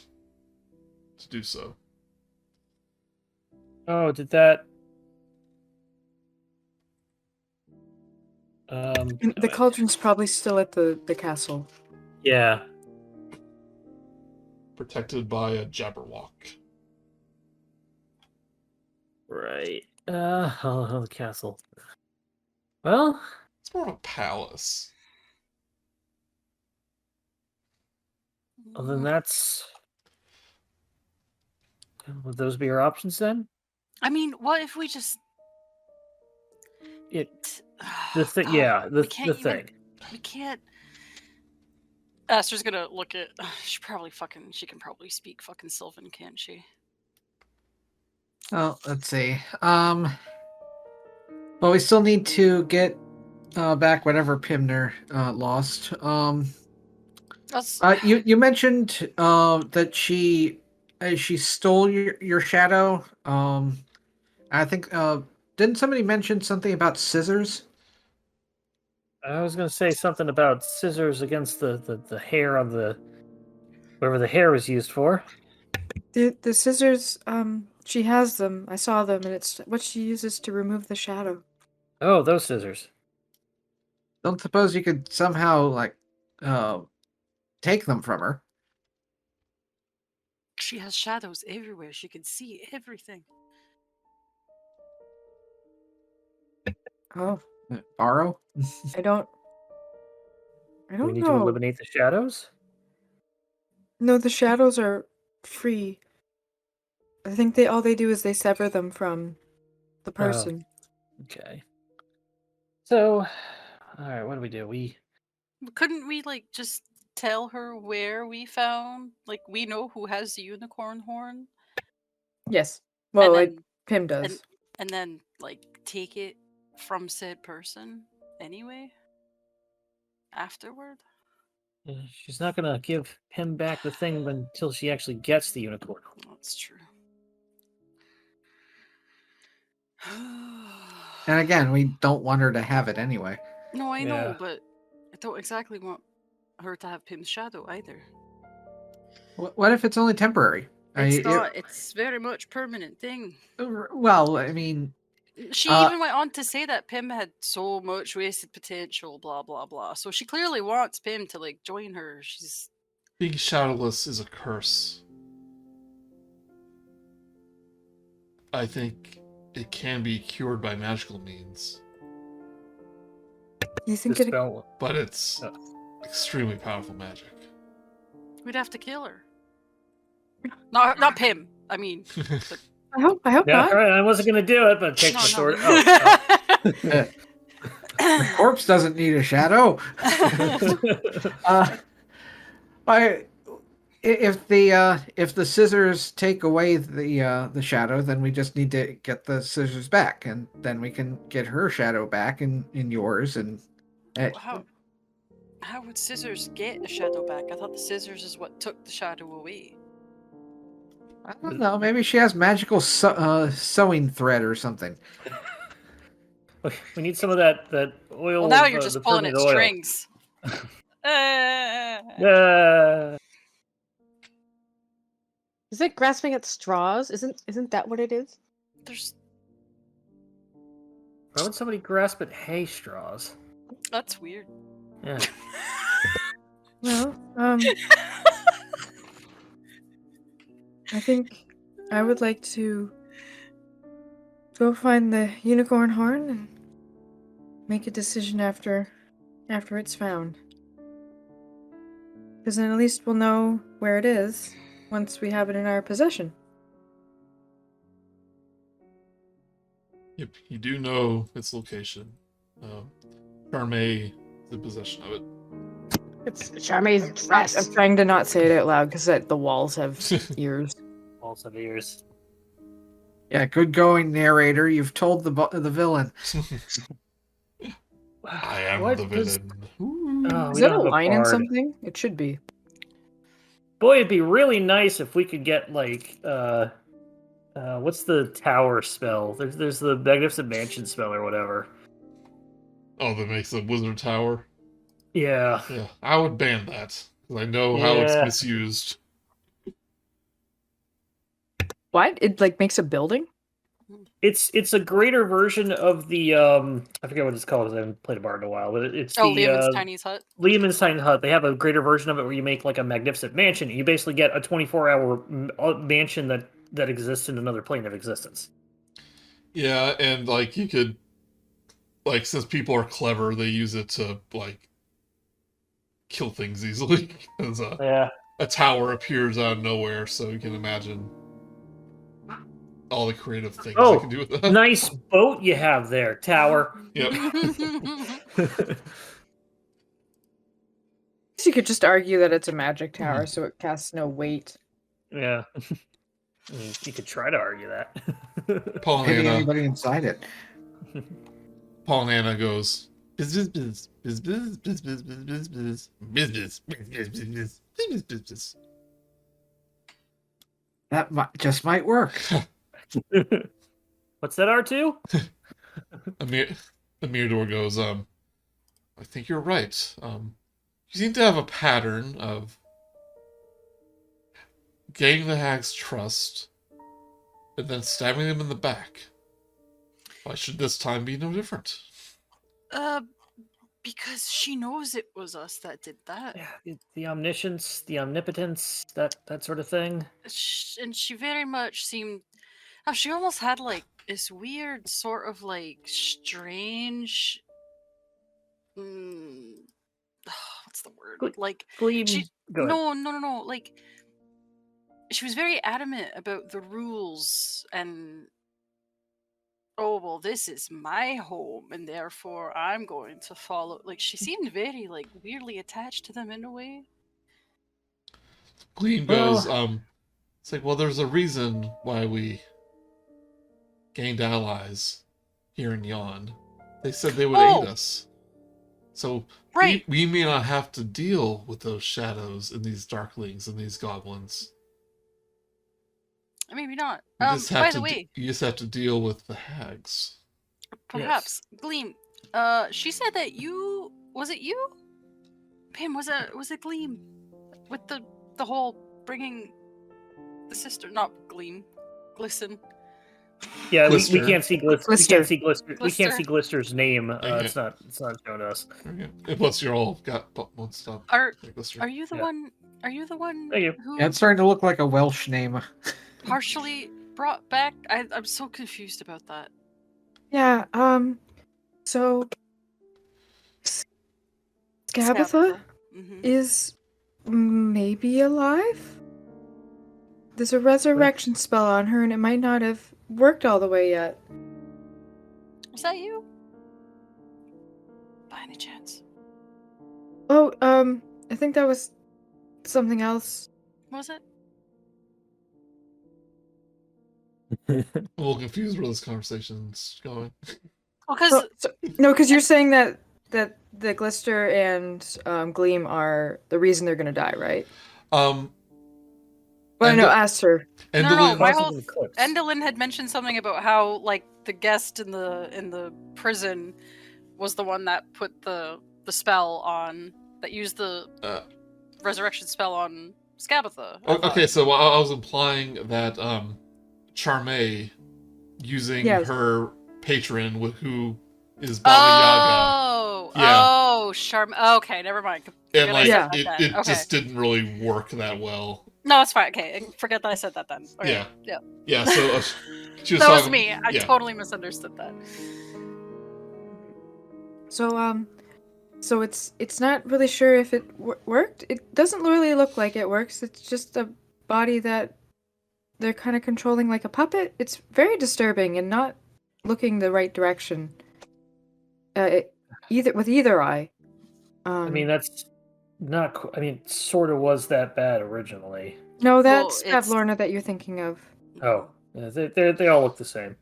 Speaker 1: to do so.
Speaker 2: Oh, did that...
Speaker 3: the cauldron's probably still at the castle.
Speaker 2: Yeah.
Speaker 1: Protected by a Jabberwock.
Speaker 2: Right. The castle. Well...
Speaker 1: It's more of a palace.
Speaker 2: Well, then that's... Would those be our options then?
Speaker 6: I mean, what if we just...
Speaker 2: The thing.
Speaker 6: We can't... Aster's gonna look at... She can probably speak fucking Sylvan, can't she?
Speaker 4: Well, let's see. Well, we still need to get back whatever Pimner lost.
Speaker 6: That's
Speaker 4: You mentioned that she stole your shadow. I think didn't somebody mention something about scissors?
Speaker 2: I was going to say something about scissors against the hair on the whatever the hair was used for.
Speaker 3: The scissors, she has them. I saw them, and it's what she uses to remove the shadow.
Speaker 2: Oh, those scissors.
Speaker 4: Don't suppose you could somehow like take them from her?
Speaker 6: she has shadows everywhere. She can see everything.
Speaker 3: Oh,
Speaker 4: Borrow?
Speaker 3: I don't
Speaker 2: Do we need to
Speaker 3: know.
Speaker 2: eliminate the shadows?
Speaker 3: No, the shadows are free. I think all they do is they sever them from the person.
Speaker 2: Okay. So, all right, what do?
Speaker 6: Couldn't we like just tell her where we found? Like we know who has the unicorn horn,
Speaker 3: Yes. Well,
Speaker 6: and
Speaker 3: Pim
Speaker 6: then
Speaker 3: does.
Speaker 6: and then like take it from said person anyway. Afterward.
Speaker 2: She's not going to give him back the thing until she actually gets the unicorn.
Speaker 6: That's true.
Speaker 4: And again, we don't want her to have it anyway.
Speaker 6: No, I know,
Speaker 2: Yeah.
Speaker 6: but I don't exactly want her to have Pim's shadow either.
Speaker 4: What if it's only temporary?
Speaker 6: It's not. It's very much permanent thing.
Speaker 4: Well, I mean,
Speaker 6: She even went on to say that Pim had so much wasted potential, blah blah blah. So she clearly wants Pim to like join her. She's
Speaker 1: Being shadowless is a curse. I think it can be cured by magical means,
Speaker 3: You think
Speaker 2: The
Speaker 3: it?
Speaker 2: spell.
Speaker 1: but it's extremely powerful magic.
Speaker 6: we'd have to kill her. Not Pim. I mean,
Speaker 3: I hope
Speaker 2: Yeah,
Speaker 3: not.
Speaker 2: right, I wasn't going to do it, but take
Speaker 6: no,
Speaker 2: the sword.
Speaker 6: no.
Speaker 4: the corpse doesn't need a shadow. If the scissors take away the shadow, then we just need to get the scissors back, and then we can get her shadow back in yours. And
Speaker 6: How would scissors get a shadow back? I thought the scissors is what took the shadow away.
Speaker 4: I don't know. Maybe she has magical sewing thread or something.
Speaker 2: We need some of that oil.
Speaker 6: Well, now
Speaker 2: of,
Speaker 6: you're
Speaker 2: the
Speaker 6: just pulling at
Speaker 2: permanent oil.
Speaker 6: strings.
Speaker 5: Is it grasping at straws? Isn't that what it is?
Speaker 6: There's
Speaker 2: Why would somebody grasp at hay straws?
Speaker 6: that's weird.
Speaker 2: Yeah.
Speaker 3: Well, I think I would like to go find the unicorn horn and make a decision after it's found. Because then at least we'll know where it is once we have it in our possession.
Speaker 1: Yep, you do know its location. Charme is in possession of it.
Speaker 5: It's Charmaine's dress.
Speaker 3: I'm trying to not say it out loud because the walls have ears.
Speaker 2: Also the ears.
Speaker 4: Yeah, good going, narrator. You've told the villain.
Speaker 1: I am
Speaker 2: What
Speaker 1: the
Speaker 2: does-
Speaker 1: villain.
Speaker 2: Oh,
Speaker 3: Is
Speaker 2: we
Speaker 3: that
Speaker 2: don't
Speaker 3: a
Speaker 2: have
Speaker 3: line in
Speaker 2: bard.
Speaker 3: something? It should be.
Speaker 2: Boy, it'd be really nice if we could get like what's the tower spell? There's the Magnificent Mansion spell or whatever.
Speaker 1: Oh, that makes a wizard tower?
Speaker 2: Yeah.
Speaker 1: Yeah, I would ban that. Because I know how it's
Speaker 2: Yeah.
Speaker 1: misused.
Speaker 3: What? It like makes a building?
Speaker 2: It's a greater version of the I forget what it's called because I haven't played a bard in a while, but it's
Speaker 6: Oh,
Speaker 2: the
Speaker 6: Liam's Tiny's hut.
Speaker 2: Lehman's Tiny Hut. They have a greater version of it where you make like a magnificent mansion. You basically get a 24-hour mansion that exists in another plane of existence.
Speaker 1: Yeah, and like you could, like, since people are clever, they use it to like kill things easily. Because
Speaker 2: Yeah.
Speaker 1: a tower appears out of nowhere, so you can imagine all the creative things
Speaker 2: Oh,
Speaker 1: they can do with that.
Speaker 2: Nice boat you have there, tower.
Speaker 1: Yep.
Speaker 3: So you could just argue that it's a magic tower, so it casts no weight.
Speaker 2: Yeah. I mean, you could try to argue that.
Speaker 1: Paul
Speaker 4: Maybe
Speaker 1: and Anna,
Speaker 4: anybody inside it.
Speaker 1: Paul and Anna goes, business, business, business, business, business, business, business, business, business, business.
Speaker 4: That just might work.
Speaker 2: What's that, R2?
Speaker 1: The Mirador goes, I think you're right. You seem to have a pattern of gaining the hag's trust and then stabbing them in the back. Why should this time be no different?
Speaker 6: Because she knows it was us that did that.
Speaker 2: Yeah, the omniscience, the omnipotence, that sort of thing.
Speaker 6: And she very much seemed. She almost had like this weird sort of like strange. What's the word? Like
Speaker 2: Gleam.
Speaker 6: she.
Speaker 2: Go ahead.
Speaker 6: No. Like she was very adamant about the rules and. Oh well, this is my home, and therefore I'm going to follow. Like she seemed very like weirdly attached to them in a way.
Speaker 1: Gleam goes, it's like, well, there's a reason why we gained allies here in Yon. They said they would aid us. So
Speaker 6: Right.
Speaker 1: we may not have to deal with those shadows and these darklings and these goblins.
Speaker 6: Maybe not.
Speaker 1: You just have
Speaker 6: By
Speaker 1: to
Speaker 6: the way,
Speaker 1: you just have to deal with the hags.
Speaker 6: perhaps Gleam. She said that you was it you? Pim, was it Gleam with the whole bringing the sister, not Gleam, Glisten.
Speaker 2: Yeah, we
Speaker 1: Glister.
Speaker 2: can't see Glister. We can't see Glister. We can't
Speaker 6: Glister.
Speaker 2: see Glister's name.
Speaker 1: Okay.
Speaker 2: It's not shown to us.
Speaker 1: Okay. And plus, you're all got one stuff.
Speaker 6: Are you the one? Are you the one
Speaker 2: Thank you.
Speaker 6: who
Speaker 4: Yeah, it's starting to look like a Welsh name.
Speaker 6: partially brought back? I'm so confused about that.
Speaker 3: Yeah, so Skabatha
Speaker 6: Mm-hmm.
Speaker 3: is maybe alive? There's a resurrection spell on her, and it might not have worked all the way yet.
Speaker 6: Was that you? By any chance?
Speaker 3: Oh, I think that was something else.
Speaker 6: Was it?
Speaker 1: I'm a little confused where this conversation's going.
Speaker 6: Well, because
Speaker 3: No, because you're saying that the Glister and Gleam are the reason they're gonna die, right? Well,
Speaker 1: And
Speaker 3: no, Aster.
Speaker 6: no, my
Speaker 2: Causes
Speaker 6: whole
Speaker 2: an eclipse.
Speaker 6: Endolin had mentioned something about how like the guest in the prison was the one that put the spell on, that used the resurrection spell on Skabatha.
Speaker 1: Okay, so I was implying that Charmaine using her patron who is Baba
Speaker 6: Okay, never mind.
Speaker 1: Yaga, and like
Speaker 6: Forget
Speaker 1: it
Speaker 6: okay.
Speaker 1: just didn't really work that well.
Speaker 6: No, it's fine. Okay, forget that I said that then. Okay.
Speaker 1: Yeah. So she was
Speaker 6: that was
Speaker 1: talking,
Speaker 6: me. I totally misunderstood that.
Speaker 3: So it's not really sure if it worked. It doesn't really look like it works. It's just a body that they're kind of controlling like a puppet. It's very disturbing and not looking the right direction. Either eye.
Speaker 2: I mean, that's not. I mean, sort of was that bad originally.
Speaker 3: No, that's Pavlorna that you're thinking of.
Speaker 2: Oh, yeah, they all look the same.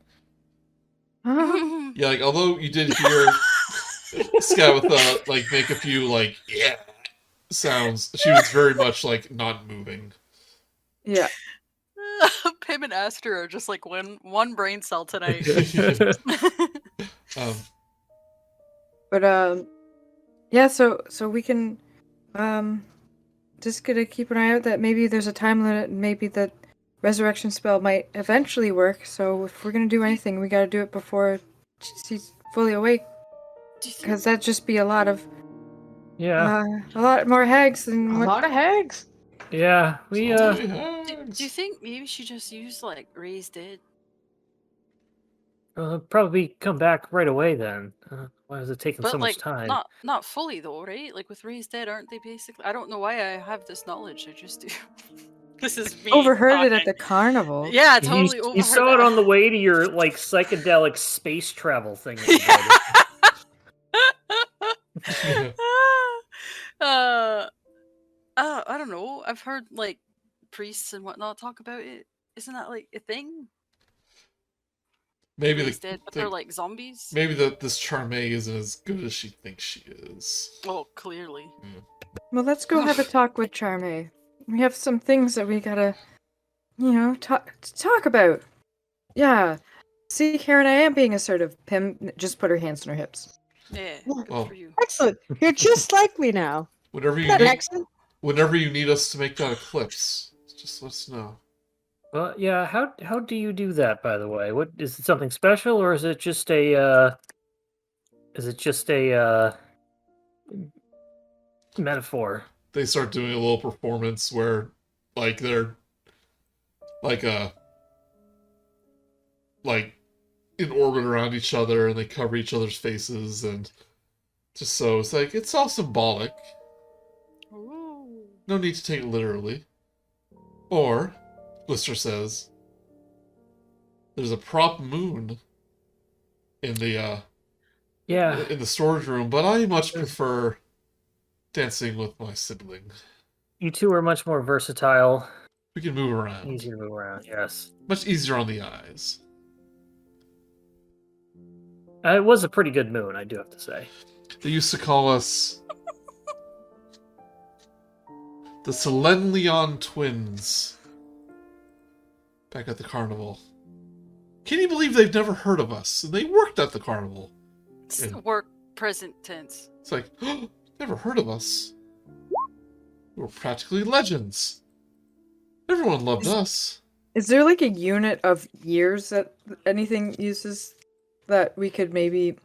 Speaker 1: Yeah, like although you did hear Skabatha like make a few like sounds, she was very much like not moving.
Speaker 3: Yeah.
Speaker 6: Pim and Aster are just like one brain cell tonight.
Speaker 3: But yeah, so we can just gotta keep an eye out that maybe there's a time limit and maybe the resurrection spell might eventually work. So if we're gonna do anything, we gotta do it before she's fully awake. Because that'd just be a lot of a lot more hags than
Speaker 5: A lot of hags.
Speaker 2: Yeah, we
Speaker 6: Do you think maybe she just used like raised dead?
Speaker 2: probably come back right away then. Why is it taking so much time?
Speaker 6: Not fully though, right? Like with raised dead, aren't they basically? I don't know why I have this knowledge. I just do. This is me.
Speaker 3: Overheard it at the carnival.
Speaker 6: Yeah, totally.
Speaker 2: You saw it on the way to your like psychedelic space travel thing. That
Speaker 6: I don't know. I've heard like priests and whatnot talk about it. Isn't that like a thing?
Speaker 1: Maybe
Speaker 6: He's dead, but they're like zombies.
Speaker 1: maybe this Charmaine isn't as good as she thinks she is.
Speaker 6: Oh, clearly.
Speaker 3: Well, let's go have a talk with Charme. We have some things that we gotta, talk about. Yeah. See, Karen, I am being assertive. Pim just put her hands on her hips.
Speaker 6: Yeah, good
Speaker 1: Well,
Speaker 6: for you.
Speaker 5: Excellent. You're just like me now.
Speaker 1: Whenever you
Speaker 5: Isn't that
Speaker 1: need,
Speaker 5: excellent?
Speaker 1: whenever you need us to make that eclipse, just let us know.
Speaker 2: Well, yeah. How do you do that, by the way? What is it? Something special, or is it just a? Is it just a metaphor?
Speaker 1: They start doing a little performance where, like, they're like in orbit around each other, and they cover each other's faces, and just so it's like it's all symbolic.
Speaker 6: Ooh.
Speaker 1: No need to take it literally. Or, Blister says, there's a prop moon in the
Speaker 2: Yeah.
Speaker 1: in the storage room, but I much prefer dancing with my sibling.
Speaker 2: You two are much more versatile.
Speaker 1: We can move around.
Speaker 2: Easier to move around. Yes.
Speaker 1: Much easier on the eyes.
Speaker 2: It was a pretty good moon, I do have to say.
Speaker 1: They used to call us the Selenion twins back at the carnival. Can you believe they've never heard of us? And they worked at the carnival.
Speaker 6: It's
Speaker 1: Yeah.
Speaker 6: work present tense.
Speaker 1: It's like, never heard of us. We were practically legends. Everyone loved us.
Speaker 3: Is there like a unit of years that anything uses that we could maybe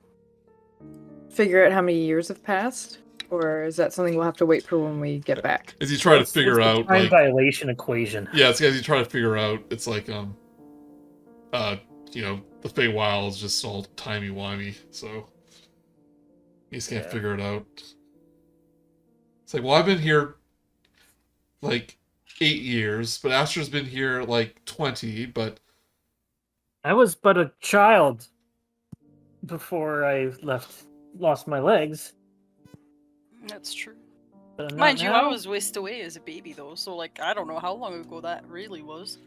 Speaker 3: figure out how many years have passed? Or is that something we'll have to wait for when we get back?
Speaker 1: As you try to
Speaker 2: It's
Speaker 1: figure
Speaker 2: the
Speaker 1: out,
Speaker 2: time
Speaker 1: like,
Speaker 2: dilation equation.
Speaker 1: yeah, it's as you try to figure out, it's like, the Feywild is just all timey-wimey, so you just can't
Speaker 2: Yeah.
Speaker 1: figure it out. It's like, well, I've been here, like, 8 years, but Aster's been here, like, 20, but...
Speaker 2: I was but a child before I lost my legs.
Speaker 6: That's true.
Speaker 2: But I'm not
Speaker 6: Mind you, I
Speaker 2: now.
Speaker 6: was whisked away as a baby though, so like I don't know how long ago that really was.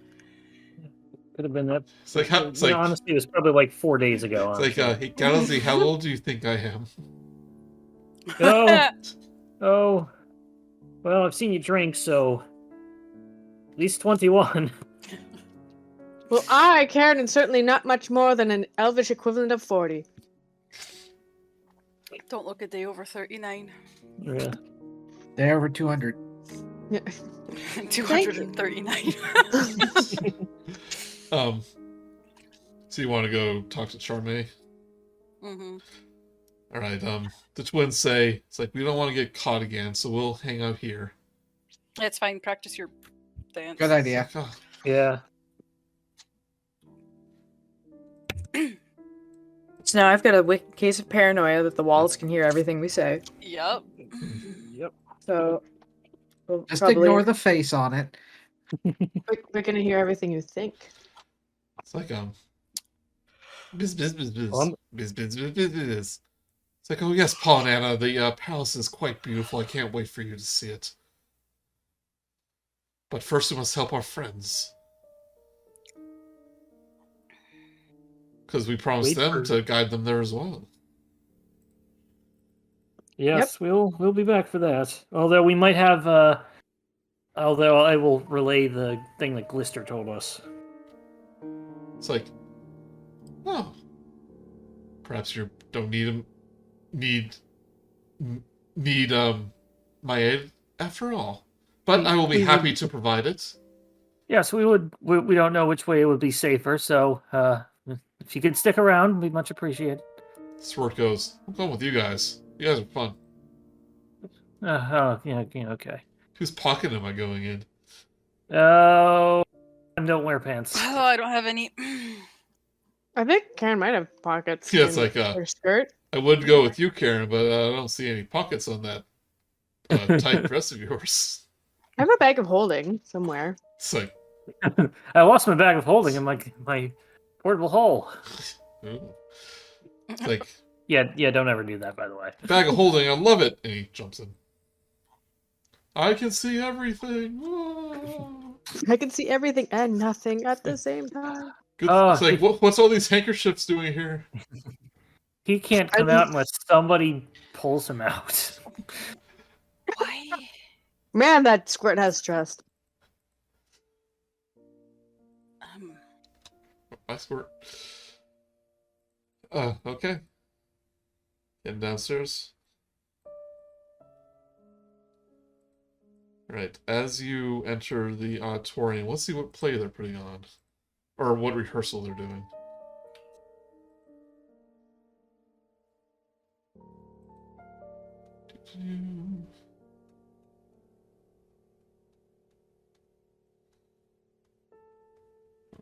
Speaker 2: Could have been that.
Speaker 1: It's like,
Speaker 2: Honestly, it was probably like 4 days ago.
Speaker 1: it's like, hey, Kal'zi, how old do you think I am?
Speaker 2: Oh, well, I've seen you drink, so at least 21.
Speaker 5: Well, I, Karen, am certainly not much more than an elvish equivalent of 40.
Speaker 6: Don't look a day over 39.
Speaker 2: Yeah.
Speaker 4: They're over 200.
Speaker 5: Yeah.
Speaker 6: 239.
Speaker 1: So you want to go talk to Charme?
Speaker 6: Mm-hmm.
Speaker 1: All right. The twins say it's like we don't want to get caught again, so we'll hang out here.
Speaker 6: That's fine. Practice your dance.
Speaker 4: Good idea.
Speaker 1: It's like, oh,
Speaker 2: Yeah.
Speaker 3: So now I've got a case of paranoia that the walls can hear everything we say.
Speaker 6: Yep.
Speaker 2: Yep.
Speaker 3: So we'll
Speaker 4: Just
Speaker 3: probably...
Speaker 4: ignore the face on it.
Speaker 5: We're gonna hear everything you think.
Speaker 1: it's like biz biz biz biz
Speaker 2: Um,
Speaker 1: biz biz biz biz biz. It's like, oh yes, Paul and Anna, the palace is quite beautiful. I can't wait for you to see it. But first, we must help our friends. Because we promised
Speaker 2: Wait
Speaker 1: them
Speaker 2: for-
Speaker 1: to guide them there as well.
Speaker 2: Yes, we'll be back for that. Although we might have although I will relay the thing that Glister told us.
Speaker 1: It's like, oh, perhaps you don't need my aid after all. But I will be happy to provide it.
Speaker 2: Yes, we don't know which way it would be safer, so if you could stick around, we'd much appreciate.
Speaker 1: This word goes, I'm going with you guys. You guys are fun.
Speaker 2: Yeah, okay.
Speaker 1: Whose pocket am I going in?
Speaker 2: Oh, don't wear pants.
Speaker 6: Oh, I don't have any.
Speaker 5: I think Karen might have pockets.
Speaker 1: Yeah, it's
Speaker 5: in
Speaker 1: like,
Speaker 5: her skirt.
Speaker 1: I would go with you, Karen, but I don't see any pockets on that tight dress of yours.
Speaker 5: I have a bag of holding somewhere.
Speaker 1: It's like,
Speaker 2: I lost my bag of holding in my portable hole.
Speaker 1: ooh. It's like,
Speaker 2: Yeah, don't ever do that, by the way.
Speaker 1: bag of holding, I love it. And he jumps in. I can see everything. Whoa.
Speaker 5: I can see everything and nothing at the same time.
Speaker 1: Good.
Speaker 2: Oh,
Speaker 1: It's like, what's all these handkerchiefs doing here?
Speaker 2: He can't
Speaker 5: I
Speaker 2: come
Speaker 5: mean-
Speaker 2: out unless somebody pulls him out.
Speaker 6: Why?
Speaker 5: Man, that squirt has trust.
Speaker 1: I squirt. Okay. Getting downstairs. Right. As you enter the auditorium, let's see what play they're putting on. Or what rehearsal they're doing.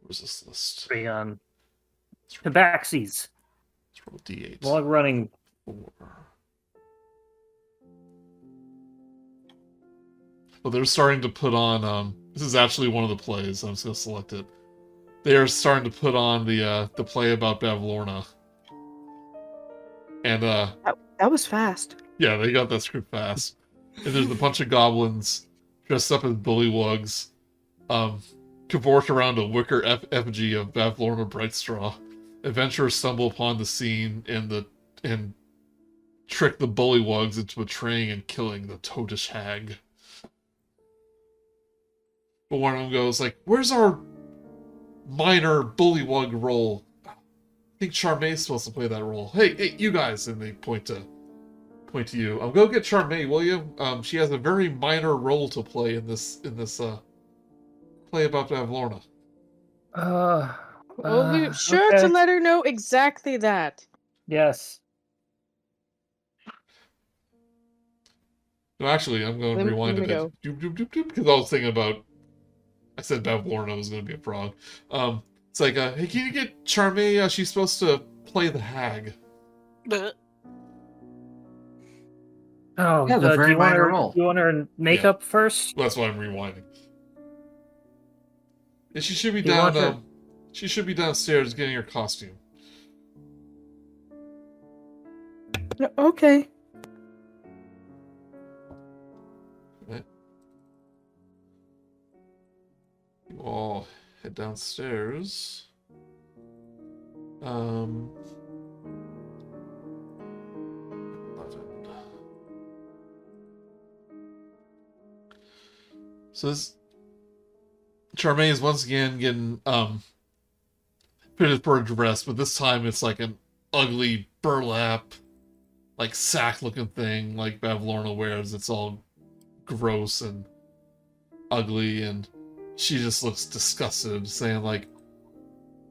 Speaker 1: Where's this list?
Speaker 2: Bring on Tabaxis.
Speaker 1: Let's roll D8.
Speaker 2: Log running.
Speaker 1: 4. Well, they're starting to put on. This is actually one of the plays. I'm just gonna select it. They are starting to put on the play about Bavlorna. And
Speaker 3: That was fast.
Speaker 1: yeah, they got that script fast. And there's a bunch of goblins dressed up as bullywugs, cavorting around a wicker effigy of Bavlorna Brightstraw. Adventurers stumble upon the scene and trick the bullywugs into betraying and killing the toadish hag. But one of them goes like, "Where's our minor bullywug role? I think Charmai's supposed to play that role. Hey, you guys!" And they point to you. Go get Charmai, will you? She has a very minor role to play in this play about Bavlorna.
Speaker 5: We'll be sure
Speaker 2: okay.
Speaker 5: to let her know exactly that.
Speaker 2: Yes.
Speaker 1: No, actually, I'm going to
Speaker 5: Let me-
Speaker 1: rewind a
Speaker 5: let me
Speaker 1: bit. Doop, doop, doop, doop, because I was thinking about... I said Bavlorna was going to be a frog. It's like, hey, can you get Charmai? She's supposed to play the hag.
Speaker 6: Bleh.
Speaker 2: Oh,
Speaker 4: Yeah, the
Speaker 2: do
Speaker 4: very
Speaker 2: you want
Speaker 4: minor
Speaker 2: her?
Speaker 4: role.
Speaker 2: Do you want her in makeup first?
Speaker 1: That's why I'm rewinding. Yeah, she should be
Speaker 2: You want
Speaker 1: down.
Speaker 2: her-
Speaker 1: She should be downstairs getting her costume.
Speaker 3: No, okay.
Speaker 1: Right. You all head downstairs. 11. So this Charmai is once again getting fitted for a dress, but this time it's like an ugly burlap, like sack-looking thing like Bavlorna wears. It's all gross and ugly, and she just looks disgusted, saying like,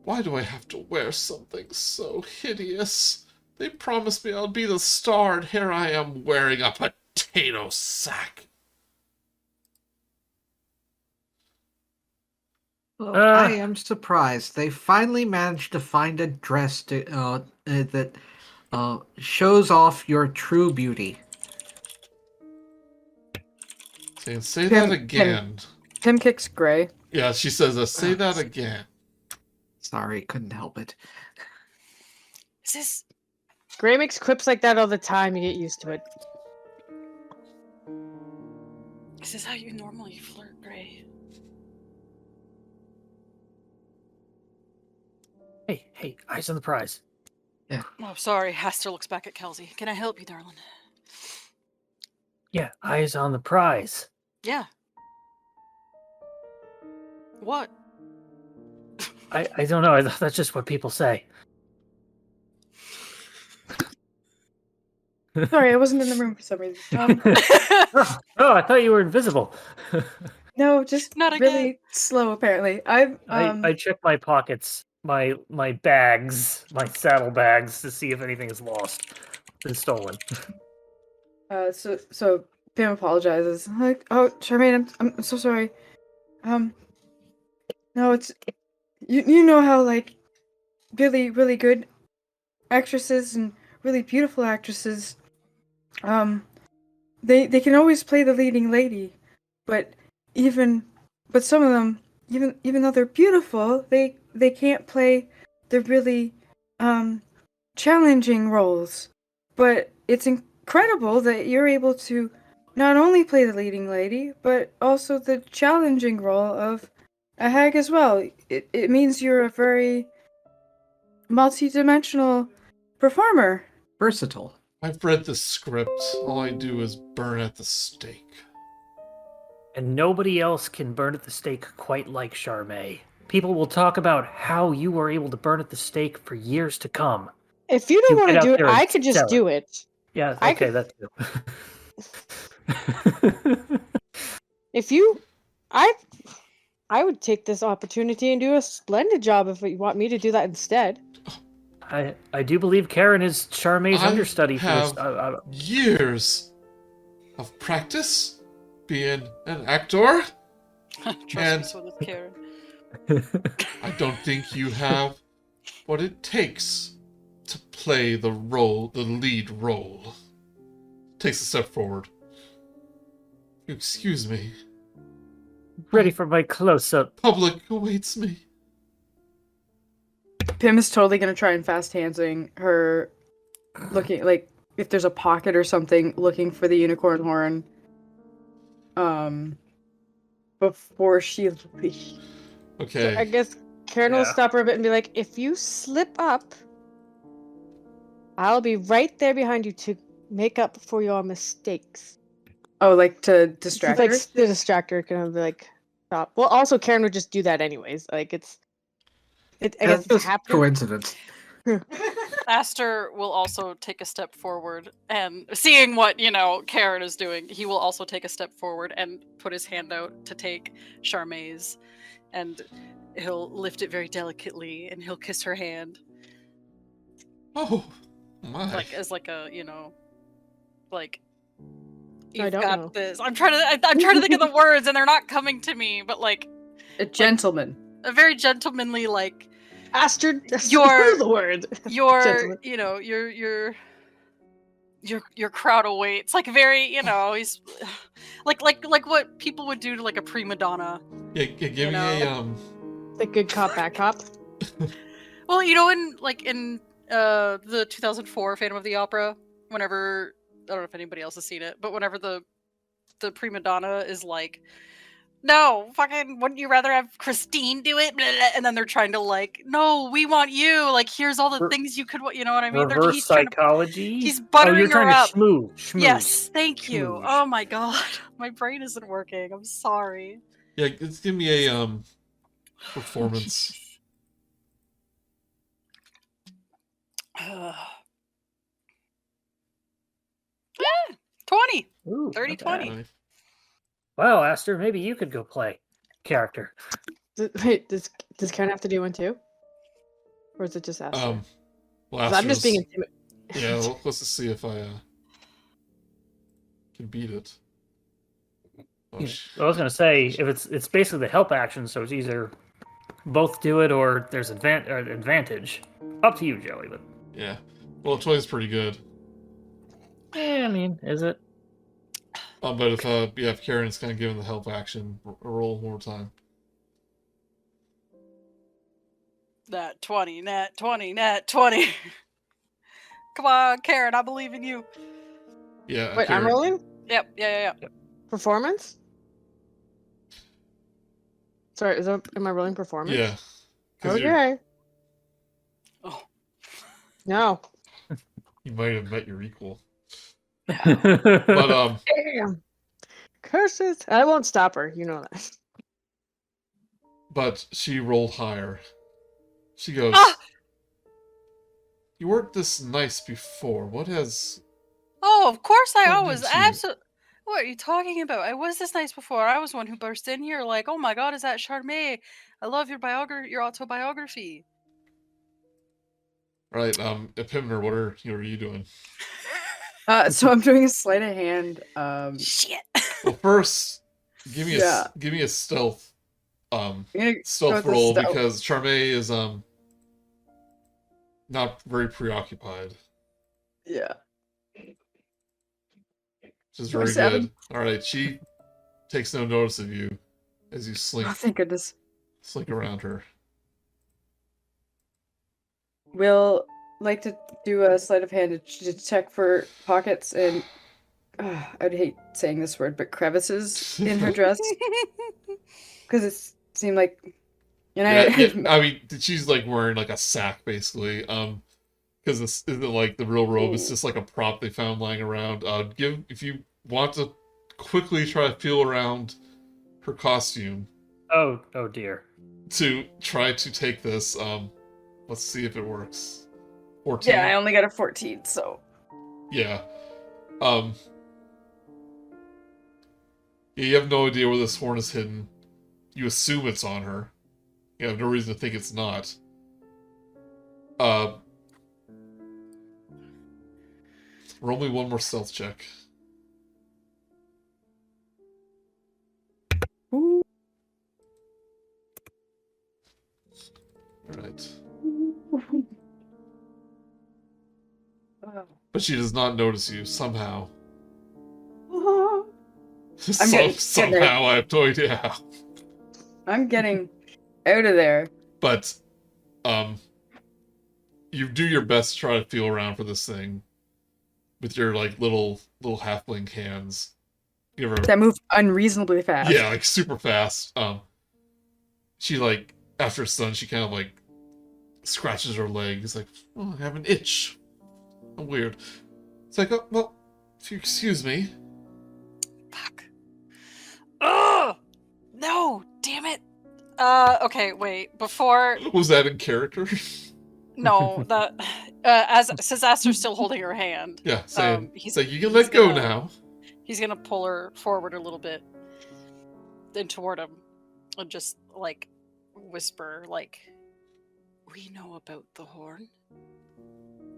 Speaker 1: "Why do I have to wear something so hideous? They promised me I'll be the star, and here I am wearing a potato sack."
Speaker 4: Well, I am surprised. They finally managed to find a dress that shows off your true beauty.
Speaker 1: Saying, "Say
Speaker 3: Pim-
Speaker 1: that again."
Speaker 3: Tim kicks Gray.
Speaker 1: Yeah, she says, "Say that again."
Speaker 4: Sorry, couldn't help it.
Speaker 6: Is this?
Speaker 5: Gray makes quips like that all the time. You get used to it.
Speaker 6: Is this how you normally flirt, Gray?
Speaker 2: Hey, eyes on the prize.
Speaker 6: Oh, sorry. Aster looks back at Kal'zi. Can I help you, darling?
Speaker 2: Yeah, eyes on the prize.
Speaker 6: Yeah. What?
Speaker 2: I don't know. That's just what people say.
Speaker 3: Sorry, I wasn't in the room for some reason.
Speaker 2: Oh, I thought you were invisible.
Speaker 3: No, just
Speaker 6: Not again.
Speaker 3: really slow. Apparently,
Speaker 2: I check my pockets, my bags, my saddle bags to see if anything is lost, been stolen.
Speaker 3: So Pam apologizes. Like, "Oh, Charmaine, I'm so sorry. No, it's you know how like really really good actresses and really beautiful actresses, they can always play the leading lady, but some of them, even though they're beautiful, they can't play the really challenging roles. But it's incredible that you're able to not only play the leading lady, but also the challenging role of a hag as well. It means you're a very multi-dimensional performer.
Speaker 4: Versatile.
Speaker 1: I've read the script. All I do is burn at the stake.
Speaker 2: And nobody else can burn at the stake quite like Charmaine. People will talk about how you were able to burn at the stake for years to come.
Speaker 5: If you don't
Speaker 2: You
Speaker 5: want
Speaker 2: get
Speaker 5: to
Speaker 2: out
Speaker 5: do it,
Speaker 2: there and
Speaker 5: I could just
Speaker 2: sell it.
Speaker 5: do it.
Speaker 2: Yeah,
Speaker 5: I
Speaker 2: okay,
Speaker 5: could-
Speaker 2: that too.
Speaker 5: If you, I would take this opportunity and do a splendid job if you want me to do that instead.
Speaker 2: I do believe Karen is Charmaine's understudy for this.
Speaker 1: have years of practice being an actor.
Speaker 6: Trust
Speaker 1: And-
Speaker 6: me, so does Karen.
Speaker 1: I don't think you have what it takes to play the lead role. Takes a step forward. Excuse me.
Speaker 2: Ready for my close-up.
Speaker 1: Public awaits me.
Speaker 3: Pim is totally gonna try and fast handsing her, looking like if there's a pocket or something, looking for the unicorn horn. Before she leaves.
Speaker 1: Okay.
Speaker 5: I guess Karen will
Speaker 2: Yeah.
Speaker 5: stop her a bit and be like, if you slip up, I'll be right there behind you to make up for your mistakes.
Speaker 3: Oh, like to distract
Speaker 5: Like
Speaker 3: her.
Speaker 5: the distractor can be like, stop. Well, also Karen would just do that anyways. Like I guess
Speaker 4: That's
Speaker 5: it's
Speaker 4: just
Speaker 5: happening.
Speaker 4: coincidence.
Speaker 6: Aster will also take a step forward, and seeing what, Karen is doing, he will also take a step forward and put his hand out to take Charmaine's, and he'll lift it very delicately, and he'll kiss her hand,
Speaker 1: Oh my.
Speaker 6: like as like a, like
Speaker 5: I
Speaker 6: you've
Speaker 5: don't
Speaker 6: got
Speaker 5: know.
Speaker 6: this. I'm trying to think of the words, and they're not coming to me, but like
Speaker 3: A gentleman.
Speaker 6: a very gentlemanly, like
Speaker 5: Aster,
Speaker 6: Your-
Speaker 5: the word.
Speaker 6: your
Speaker 5: Gentleman.
Speaker 6: your crowd awaits, like very, he's like what people would do to like a prima donna.
Speaker 1: Yeah, give me a
Speaker 5: Like good cop, bad cop.
Speaker 6: Well, in the 2004 Phantom of the Opera, whenever, I don't know if anybody else has seen it, but whenever the prima donna is like, no, fucking, wouldn't you rather have Christine do it? Blah, blah, and then they're trying to like, no, we want you. Like, here's all the
Speaker 2: Re-
Speaker 6: things you could, you know what I mean?
Speaker 2: Reverse
Speaker 6: He's trying to,
Speaker 2: psychology.
Speaker 6: he's
Speaker 2: Oh,
Speaker 6: buttering
Speaker 2: you're
Speaker 6: her
Speaker 2: trying
Speaker 6: up.
Speaker 2: to schmooze.
Speaker 6: Yes, thank you.
Speaker 2: Schmooze.
Speaker 6: Oh my god, my brain isn't working. I'm sorry.
Speaker 1: yeah, just give me a performance.
Speaker 6: 20,
Speaker 2: Ooh,
Speaker 6: 30,
Speaker 2: not
Speaker 6: 20.
Speaker 2: bad. Well, Aster, maybe you could go play character.
Speaker 5: Wait, does Karen have to do one too? Or is it just Aster?
Speaker 1: Well,
Speaker 5: 'Cause I'm just being
Speaker 1: Aster's-
Speaker 5: intimidated.
Speaker 1: Yeah, let's just see if I can beat it. Oh,
Speaker 2: I was gonna say if it's basically the help action, so it's either both do it or there's advantage. Up to you, Joey. But
Speaker 1: yeah. Well, 20 is pretty good.
Speaker 2: I mean, is it?
Speaker 1: But if Karen's kind of given the help action, roll one more time.
Speaker 6: Nat 20, nat 20, nat 20. Come on, Karen, I believe in you.
Speaker 1: Yeah.
Speaker 5: Wait,
Speaker 1: Karen,
Speaker 5: I'm rolling?
Speaker 6: Yep, yeah.
Speaker 5: Performance? Sorry, am I rolling performance?
Speaker 1: Yeah. 'Cause you're-
Speaker 5: Okay.
Speaker 6: Oh.
Speaker 5: No.
Speaker 1: you might have met your equal.
Speaker 2: But
Speaker 1: But
Speaker 5: Damn. Curses. I won't stop her. You know that.
Speaker 1: but she rolled higher. She goes,
Speaker 6: Ah!
Speaker 1: "You weren't this nice before. What has?"
Speaker 6: Oh, of course I
Speaker 1: What
Speaker 6: always
Speaker 1: did you-
Speaker 6: absolutely. What are you talking about? I was this nice before. I was one who burst in here like, oh my god, is that Charmaine? I love your your autobiography.
Speaker 1: All right, Pimner, what are you doing?
Speaker 3: So I'm doing a sleight of hand.
Speaker 6: Shit.
Speaker 1: Well, first, give me
Speaker 3: Yeah.
Speaker 1: a stealth
Speaker 3: I'm gonna go
Speaker 1: stealth
Speaker 3: with the
Speaker 1: roll
Speaker 3: stealth.
Speaker 1: because Charmaine is not very preoccupied,
Speaker 3: Yeah.
Speaker 1: which is very
Speaker 3: 27.
Speaker 1: good. All right, she takes no notice of you as you
Speaker 3: Oh, thank goodness.
Speaker 1: slink around her.
Speaker 3: We'll like to do a sleight of hand to check for pockets and I'd hate saying this word, but crevices in her dress because it seemed like,
Speaker 1: I mean, she's like wearing like a sack basically. Because this isn't like the real robe; it's just like a prop they found lying around. If you want to quickly try to feel around her costume.
Speaker 2: Oh dear.
Speaker 1: To try to take this. Let's see if it works. 14.
Speaker 3: Yeah, I only got a 14, so.
Speaker 1: Yeah. Yeah, you have no idea where this horn is hidden. You assume it's on her. You have no reason to think it's not. Roll me one more stealth check.
Speaker 3: Ooh.
Speaker 1: Alright.
Speaker 3: Oh.
Speaker 1: But she does not notice you, somehow.
Speaker 3: getting
Speaker 1: Somehow, I have no idea how.
Speaker 3: I'm getting out of there.
Speaker 1: But, you do your best to try to feel around for this thing. With your, like, little halfling hands. You ever...
Speaker 3: That move unreasonably fast.
Speaker 1: Yeah, like, super fast. She, like, after it's done, she kind of, like, scratches her leg. It's like, oh, I have an itch. Oh, weird. It's like, oh, well, if you excuse me.
Speaker 6: Fuck. Oh! No! Damn it! Okay, wait. Before...
Speaker 1: Was that in character?
Speaker 6: No, since Aster's still holding her hand.
Speaker 1: Yeah, saying,
Speaker 6: he's
Speaker 1: like, you can let go now.
Speaker 6: He's gonna pull her forward a little bit. Then toward him. And just, like, whisper, like, we know about the horn.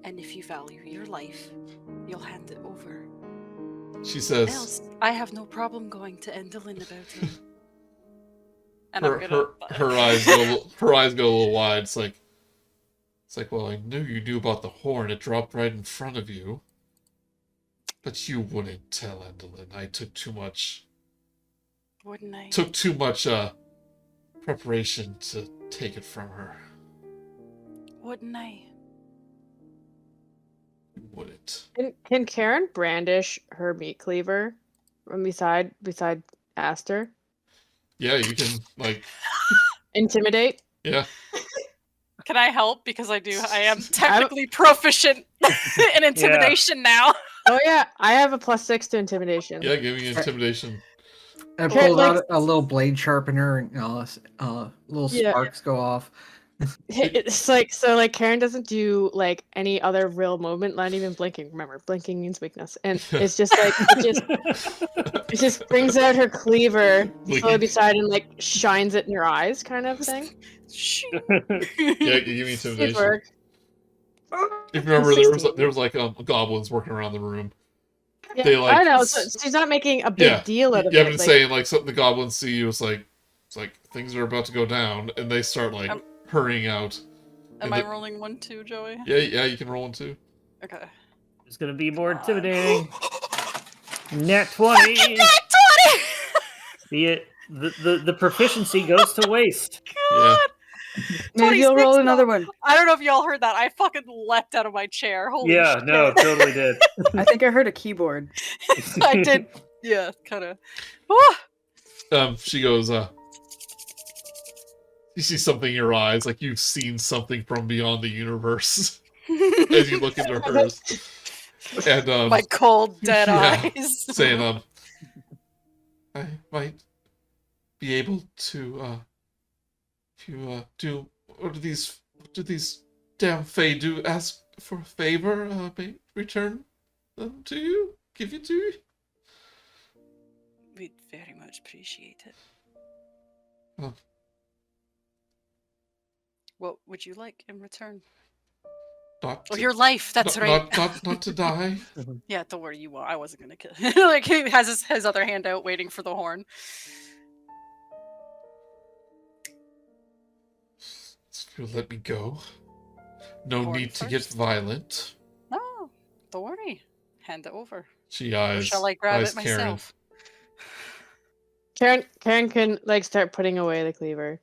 Speaker 6: And if you value your life, you'll hand it over.
Speaker 1: She says...
Speaker 6: Else, I have no problem going to Endolin about it. And
Speaker 1: her eyes go a little wide. It's like, well, I knew you knew about the horn. It dropped right in front of you. But you wouldn't tell Endolin. I took too much...
Speaker 6: Wouldn't I?
Speaker 1: Took too much, preparation to take it from her.
Speaker 6: Wouldn't I?
Speaker 1: Wouldn't.
Speaker 5: Can Karen brandish her meat cleaver from beside Aster?
Speaker 1: Yeah, you can, like...
Speaker 5: Intimidate?
Speaker 1: Yeah.
Speaker 6: Can I help? Because I am technically proficient in intimidation now.
Speaker 5: Oh yeah, I have a +6 to intimidation.
Speaker 1: Yeah, give me intimidation.
Speaker 4: I pulled out a little blade sharpener and little sparks go off.
Speaker 5: It's like, so like Karen doesn't do like any other real movement, not even blinking. Remember, blinking means weakness. And it's just like it just brings out her cleaver slowly beside and like shines it in your eyes kind of thing.
Speaker 1: Yeah, give me intimidation.
Speaker 5: Work.
Speaker 1: If you remember, there was like goblins working around the room.
Speaker 5: Yeah,
Speaker 1: they like
Speaker 5: I know. So she's not making a big deal out of it.
Speaker 1: Yeah, I've been saying like something the goblins see you. It's like things are about to go down, and they start like hurrying out.
Speaker 6: Am I rolling 1 too, Joey?
Speaker 1: Yeah, you can roll 1 too.
Speaker 6: Okay.
Speaker 2: It's gonna be more intimidating. Nat 20.
Speaker 6: Nat 20.
Speaker 2: The proficiency goes to waste.
Speaker 1: Yeah.
Speaker 3: Maybe you'll roll another one.
Speaker 6: I don't know if y'all heard that. I fucking leapt out of my chair. Holy shit.
Speaker 2: No, totally did.
Speaker 3: I think I heard a keyboard.
Speaker 6: I did. Yeah, kind
Speaker 1: of. She goes, you see something in your eyes, like you've seen something from beyond the universe as you look into hers. And
Speaker 6: my cold, dead eyes.
Speaker 1: Saying, I might be able to, if you what do these damn Fae do? Ask for a favor? May return them to you? Give it to you?
Speaker 6: We'd very much appreciate it. What would you like in return? Your life. That's right.
Speaker 1: Not to die.
Speaker 6: Yeah, don't worry. You won't. I wasn't gonna kill. Like he has his other hand out, waiting for the horn.
Speaker 1: If you'll let me go. No
Speaker 6: Horn
Speaker 1: need to
Speaker 6: first.
Speaker 1: get violent.
Speaker 6: No, don't worry. Hand it over.
Speaker 1: She eyes.
Speaker 6: Or shall I grab
Speaker 1: eyes
Speaker 6: it myself?
Speaker 5: Karen can like start putting away the cleaver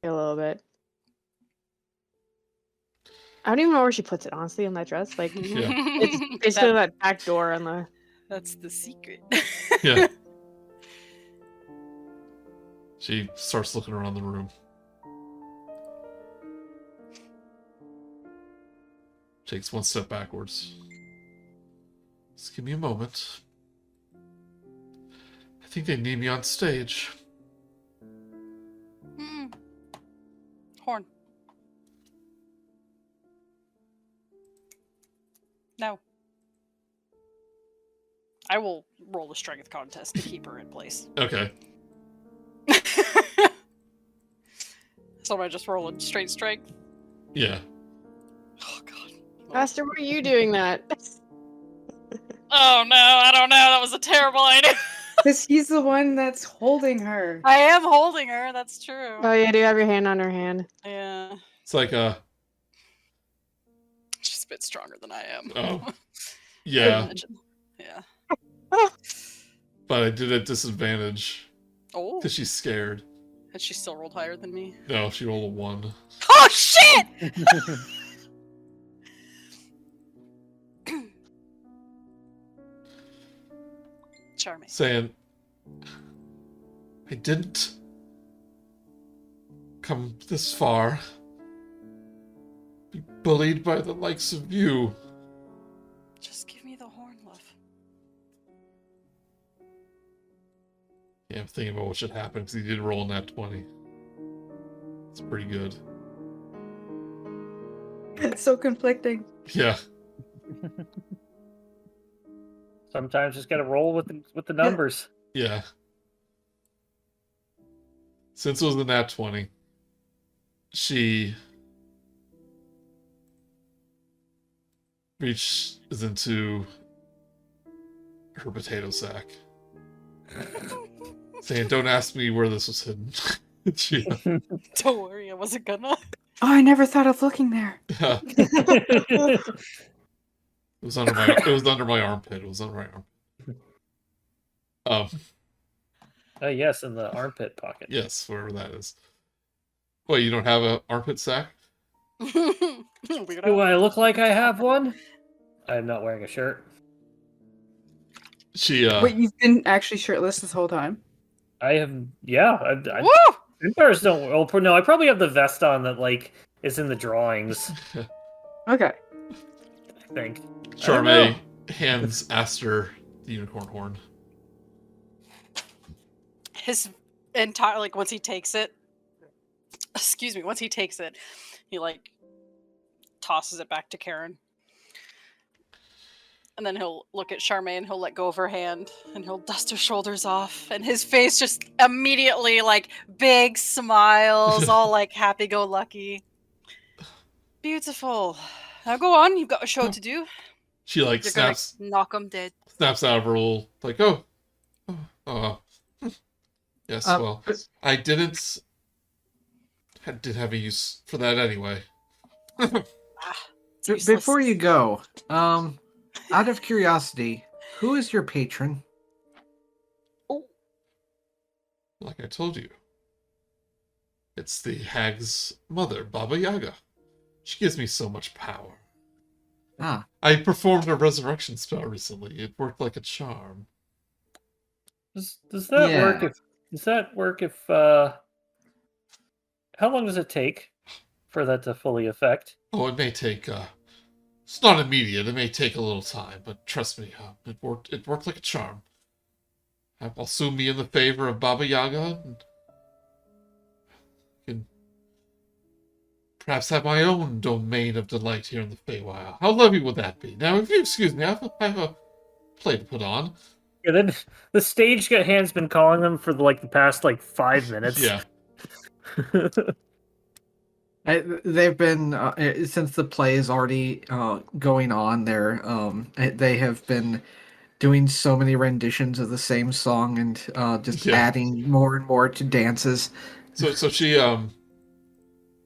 Speaker 5: a little bit. I don't even know where she puts it, honestly, in that dress. Like,
Speaker 1: Yeah.
Speaker 5: it's basically that back door on the.
Speaker 6: That's the secret.
Speaker 1: Yeah. She starts looking around the room. Takes one step backwards. Just give me a moment. I think they need me on stage.
Speaker 6: Horn. No. I will roll a strength contest to keep her in place.
Speaker 1: Okay.
Speaker 6: So am I just rolling straight strength?
Speaker 1: Yeah.
Speaker 6: Oh god.
Speaker 5: Aster, were you doing that?
Speaker 6: Oh no, I don't know. That was a terrible idea.
Speaker 3: Because he's the one that's holding her.
Speaker 6: I am holding her, that's true.
Speaker 5: Oh, yeah, do you have your hand on her hand?
Speaker 6: Yeah.
Speaker 1: It's like
Speaker 6: She's a bit stronger than I am.
Speaker 1: Oh. Yeah.
Speaker 6: Yeah.
Speaker 1: But I did at disadvantage.
Speaker 6: Oh.
Speaker 1: Because she's scared.
Speaker 6: And she still rolled higher than me.
Speaker 1: No, she rolled a 1.
Speaker 6: Oh shit! Charming.
Speaker 1: Saying, I didn't come this far. Be bullied by the likes of you.
Speaker 6: Just give me the horn, love.
Speaker 1: Yeah, I'm thinking about what should happen because he did roll in that 20. It's pretty good.
Speaker 3: It's so conflicting.
Speaker 1: Yeah.
Speaker 2: Sometimes just gotta roll with the numbers.
Speaker 1: Yeah. Since it was the nat 20, she reaches into her potato sack. Saying, don't ask me where this was hidden. She,
Speaker 6: Don't worry, I wasn't gonna.
Speaker 3: Oh, I never thought of looking there.
Speaker 1: yeah, it was under my armpit. It was under my arm.
Speaker 2: Yes, in the armpit pocket.
Speaker 1: Yes, wherever that is. Wait, you don't have an armpit sack?
Speaker 2: Do I look like I have one? I'm not wearing a shirt.
Speaker 1: She
Speaker 3: Wait, you've been actually shirtless this whole time?
Speaker 2: I have, yeah.
Speaker 6: Woo!
Speaker 2: Centaurs don't. Well, no, I probably have the vest on that like is in the drawings.
Speaker 3: Okay.
Speaker 2: I think.
Speaker 1: Charme hands Aster the unicorn horn.
Speaker 6: His entire, like, once he takes it, once he takes it, he, like, tosses it back to Karen. And then he'll look at Charmaine, he'll let go of her hand, and he'll dust her shoulders off, and his face just immediately, like, big smiles, all, like, happy-go-lucky. Beautiful. Now go on, you've got a show to do.
Speaker 1: She, like,
Speaker 6: You're
Speaker 1: snaps
Speaker 6: gonna knock him dead.
Speaker 1: out of her little, like, yes, well, I did have a use for that anyway.
Speaker 4: Before you go, out of curiosity, who is your patron?
Speaker 1: Like I told you, it's the hag's mother, Baba Yaga. She gives me so much power.
Speaker 4: Ah,
Speaker 1: I performed a resurrection spell recently. It worked like a charm.
Speaker 2: Does that
Speaker 4: Yeah.
Speaker 2: work? If how long does it take for that to fully affect?
Speaker 1: Oh, it may take, it's not immediate. It may take a little time, but trust me, it worked like a charm. I'll soon be in the favor of Baba Yaga, and can perhaps have my own domain of delight here in the Feywild. How lovely would that be? Now, if you excuse me, I have a play to put on.
Speaker 2: Yeah, then the stage hand's been calling them for the past 5 minutes.
Speaker 1: Yeah.
Speaker 4: they've been since the play is already going on. They have been doing so many renditions of the same song and just adding more and more to dances.
Speaker 1: So she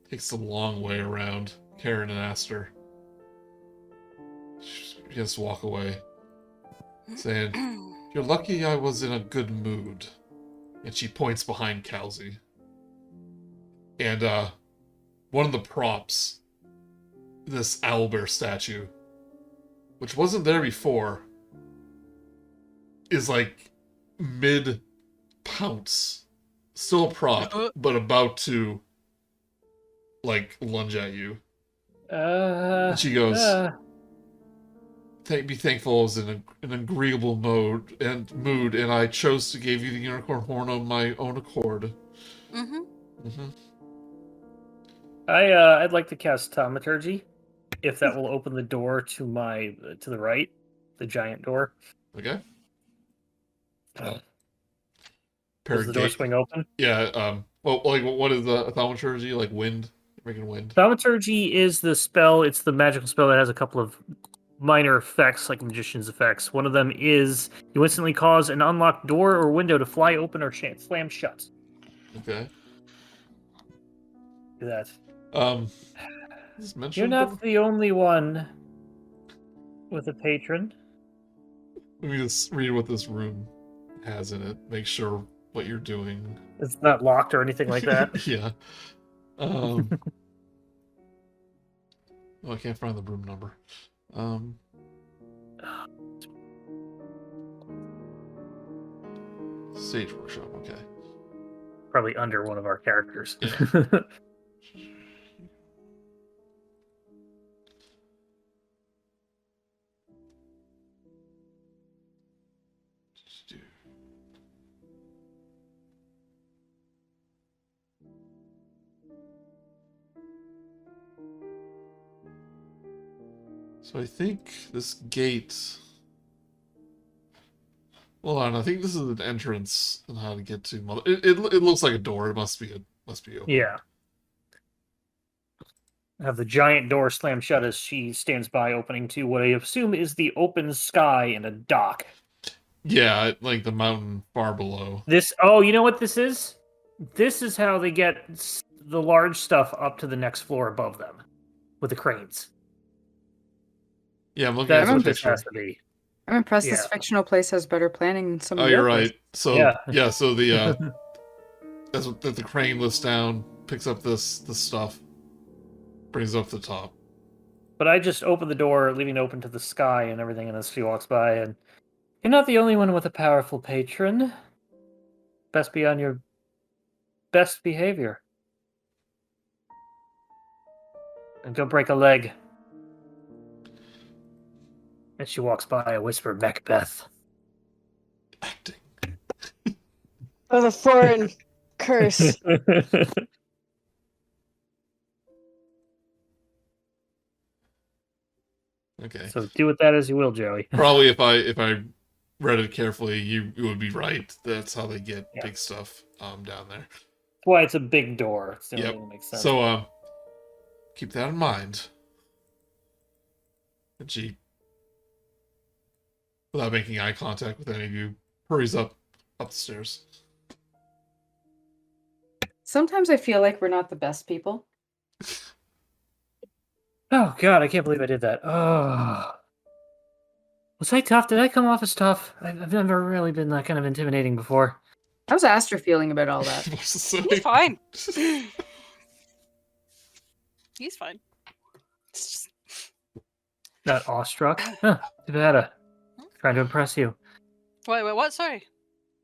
Speaker 1: takes the long way around Karen and Aster. She has to walk away, saying, "You're lucky I was in a good mood." And she points behind Kal'zi. And one of the props, this owlbear statue, which wasn't there before, is like mid pounce, still a prop, but about to like lunge at you. And she goes, be thankful is in an agreeable mood, and I chose to give you the unicorn horn on my own accord.
Speaker 2: I'd like to cast Thaumaturgy, if that will open the door to the right, the giant door.
Speaker 1: Okay.
Speaker 2: Does the door swing open?
Speaker 1: Yeah. Well, like, what is the thaumaturgy? Like wind, making wind.
Speaker 2: Thaumaturgy is the spell. It's the magical spell that has a couple of minor effects, like magician's effects. One of them is you instantly cause an unlocked door or window to fly open or slam shut.
Speaker 1: Okay.
Speaker 2: Do that.
Speaker 1: You're
Speaker 2: You're not the only one with a patron.
Speaker 1: Let me just read what this room has in it. Make sure what you're doing.
Speaker 2: It's not locked or anything like that.
Speaker 1: Yeah. Oh, I can't find the room number. Stage workshop. Okay.
Speaker 2: Probably under one of our characters.
Speaker 1: Yeah. So I think this gate. Hold on, I think this is an entrance and how to get to Mother. It looks like a door. It must be open.
Speaker 2: Yeah. Have the giant door slam shut as she stands by, opening to what I assume is the open sky and a dock.
Speaker 1: Yeah, like the mountain far below.
Speaker 2: Oh, you know what this is? This is how they get the large stuff up to the next floor above them with the cranes.
Speaker 1: Yeah, I'm looking at the picture.
Speaker 2: Has to be.
Speaker 3: I'm impressed this fictional place has better planning than some of the
Speaker 1: you're
Speaker 3: others.
Speaker 1: right. So yeah, so the that's what the crane lifts down, picks up this stuff, brings it up to the top.
Speaker 2: But I just open the door, leaving it open to the sky and everything, and as she walks by, and you're not the only one with a powerful patron. Best be on your best behavior. And don't break a leg. As she walks by, I whisper, Macbeth.
Speaker 1: Acting.
Speaker 5: Oh, the foreign curse.
Speaker 1: Okay.
Speaker 2: So do with that as you will, Joey.
Speaker 1: Probably if I read it carefully, you would be right. That's how they get big stuff down there.
Speaker 2: That's why it's a big door. It's the only thing that makes sense.
Speaker 1: So keep that in mind. And she, without making eye contact with any of you, hurries up the stairs.
Speaker 3: Sometimes I feel like we're not the best people.
Speaker 2: Oh, God, I can't believe I did that. Oh. Was I tough? Did I come off as tough? I've never really been that kind of intimidating before.
Speaker 3: How's Aster feeling about all that?
Speaker 6: He's fine. He's fine. It's just...
Speaker 2: Not awestruck? Huh, too bad. Trying to impress you.
Speaker 6: Wait, what? Sorry.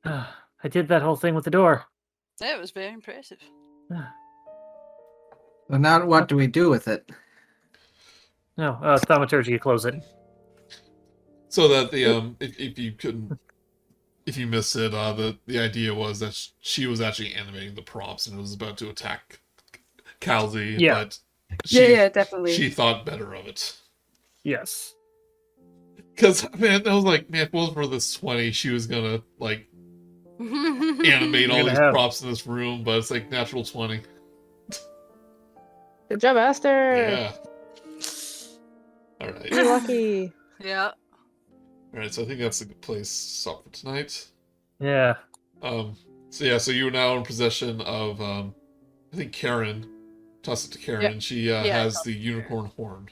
Speaker 2: I did that whole thing with the door.
Speaker 6: That was very impressive.
Speaker 4: Well, now what do we do with it?
Speaker 2: No, thaumaturgy, close it.
Speaker 1: So that the if you missed it, the idea was that she was actually animating the props and it was about to attack Kal'zi, but
Speaker 3: definitely.
Speaker 1: She thought better of it.
Speaker 2: Yes.
Speaker 1: Because I was like, man, if it wasn't for this 20, she was gonna like animate all these props in this room, but it's like natural 20.
Speaker 5: Good job, Aster.
Speaker 1: Yeah. All right.
Speaker 5: You're lucky.
Speaker 6: Yeah.
Speaker 1: All right, so I think that's a good place to stop for tonight.
Speaker 2: Yeah.
Speaker 1: So you are now in possession of I think Karen. Toss it to Karen.
Speaker 6: Yep.
Speaker 1: She has the unicorn horn.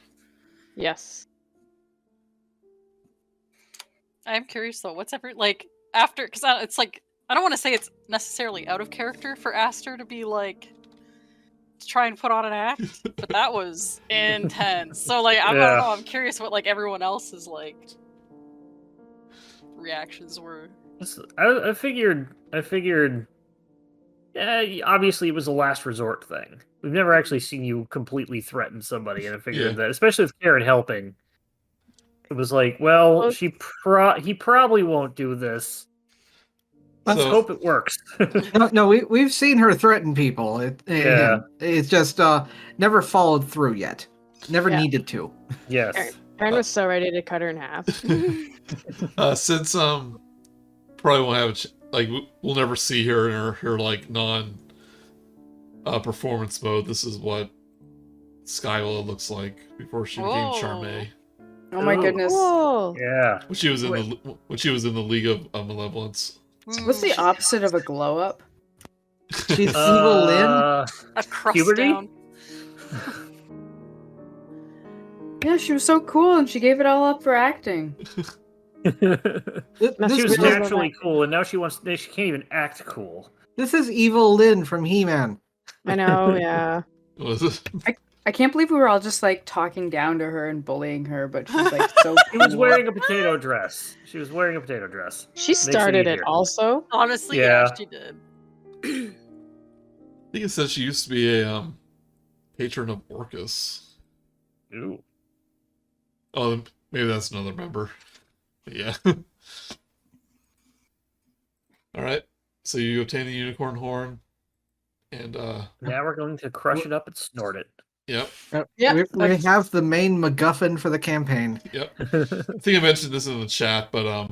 Speaker 5: Yes.
Speaker 6: I'm curious though. What's after? Because it's like I don't want to say it's necessarily out of character for Aster to be like to try and put on an act, but that was intense. So like I don't know. I'm curious what like everyone else is like reactions were.
Speaker 2: I figured. Yeah, obviously it was a last resort thing. We've never actually seen you completely threaten somebody, and I figured that, especially with Karen helping, it was like, well, he probably won't do this. Let's hope it works.
Speaker 4: No, we've seen her threaten people. It's just never followed through yet. Never needed to.
Speaker 2: Yes.
Speaker 5: Aaron was so ready to cut her in half.
Speaker 1: Since probably won't have we'll never see her in her like non performance mode. This is what Skyla looks like before she became Charme.
Speaker 3: Oh my goodness.
Speaker 5: Cool.
Speaker 2: Yeah.
Speaker 1: When she was in the League of Malevolence.
Speaker 3: What's the opposite of a glow up?
Speaker 4: She's evil Lynn.
Speaker 6: A crust
Speaker 2: puberty?
Speaker 6: down.
Speaker 3: Yeah, she was so cool and she gave it all up for acting.
Speaker 2: She was
Speaker 4: really-
Speaker 2: naturally cool, and now she can't even act cool.
Speaker 4: This is evil Lynn from He-Man.
Speaker 5: I know, yeah.
Speaker 3: I can't believe we were all just like talking down to her and bullying her, but she's like so
Speaker 2: She was
Speaker 3: cool.
Speaker 2: wearing a potato dress.
Speaker 5: She started it
Speaker 2: easier.
Speaker 5: also.
Speaker 6: Honestly,
Speaker 2: Yeah.
Speaker 6: yeah, she did.
Speaker 1: I think it says she used to be a patron of Orcus.
Speaker 2: Ooh.
Speaker 1: Oh, maybe that's another member. But yeah. All right. So you obtain the unicorn horn, and
Speaker 2: Now we're going to crush it up and snort it.
Speaker 1: yep.
Speaker 5: Yeah.
Speaker 4: We have the main MacGuffin for the campaign.
Speaker 1: Yep. I think I mentioned this in the chat, but I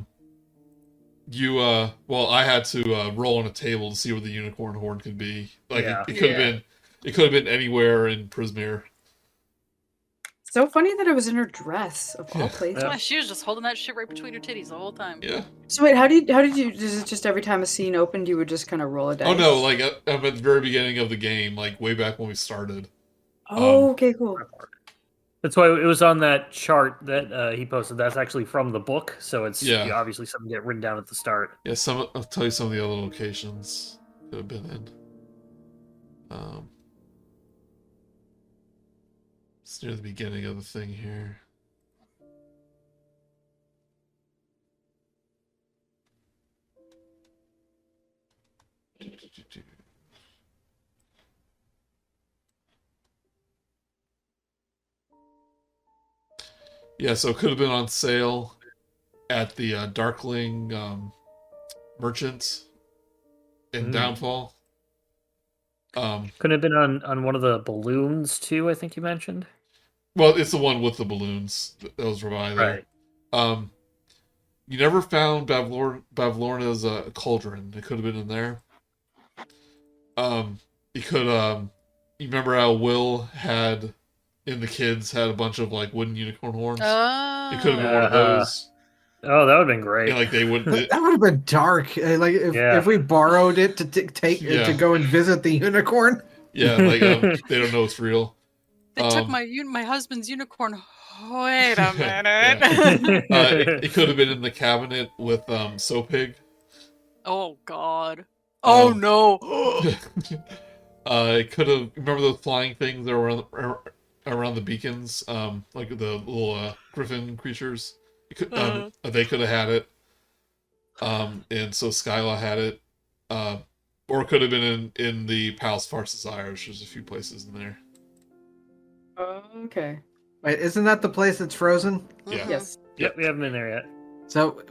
Speaker 1: had to roll on a table to see where the unicorn horn could be. Like it could have been anywhere in Prismere.
Speaker 3: So funny that it was in her dress of all places.
Speaker 6: Yeah, she was just holding that shit right between her titties the whole time.
Speaker 1: Yeah.
Speaker 3: So wait, how did you? Is it just every time a scene opened, you would just kind of roll a dice?
Speaker 1: Oh no, like at the very beginning of the game, like way back when we started.
Speaker 3: Oh, okay, cool.
Speaker 2: That's why it was on that chart that he posted. That's actually from the book, so it's obviously something get written down at the start.
Speaker 1: Yeah, I'll tell you some of the other locations that have been in. It's near the beginning of the thing here. Yeah, so it could have been on sale at the Darkling Merchant in Downfall.
Speaker 2: Could have been on one of the balloons too. I think you mentioned.
Speaker 1: Well, it's the one with the balloons that was provided there.
Speaker 2: Right.
Speaker 1: You never found Bavlorna's cauldron. It could have been in there. You could you remember how Will had in the kids had a bunch of like wooden unicorn horns?
Speaker 6: Oh.
Speaker 1: It could have been one of those.
Speaker 2: Oh, that would have been great.
Speaker 1: And like they wouldn't.
Speaker 4: That would have been dark. Like if we borrowed it to to go and visit the unicorn.
Speaker 1: Yeah, like they don't know it's real.
Speaker 6: They took my husband's unicorn. Wait a minute.
Speaker 1: It could have been in the cabinet with Sopig.
Speaker 6: Oh God. Oh no.
Speaker 1: It could have. Remember those flying things that were around the beacons, like the little griffin creatures. They could have had it. And so Skyla had it. Or it could have been in the Palace of Heart's Desires. There's a few places in there.
Speaker 3: Okay.
Speaker 4: Wait, isn't that the place that's frozen?
Speaker 1: Yeah.
Speaker 3: Yes.
Speaker 2: Yep, we haven't been there yet.
Speaker 4: So,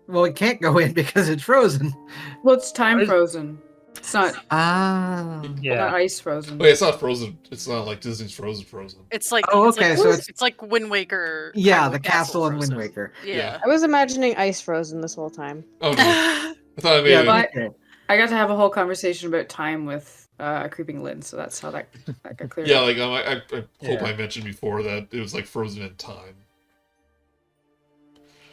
Speaker 4: well, we can't go in because it's frozen.
Speaker 3: Well, it's time frozen. It's not.
Speaker 2: Yeah.
Speaker 3: Not ice frozen.
Speaker 1: Wait, it's not frozen. It's not like Disney's Frozen.
Speaker 6: It's like
Speaker 4: it's
Speaker 6: like Wind Waker.
Speaker 4: Yeah, the castle in Wind Waker.
Speaker 6: Yeah.
Speaker 5: I was imagining ice frozen this whole time.
Speaker 1: Oh no. I thought I made it.
Speaker 3: I got to have a whole conversation about time with Creeping Lynn, so that's how that got cleared.
Speaker 1: Yeah,
Speaker 3: up.
Speaker 1: like I hope I mentioned before that it was like frozen in time.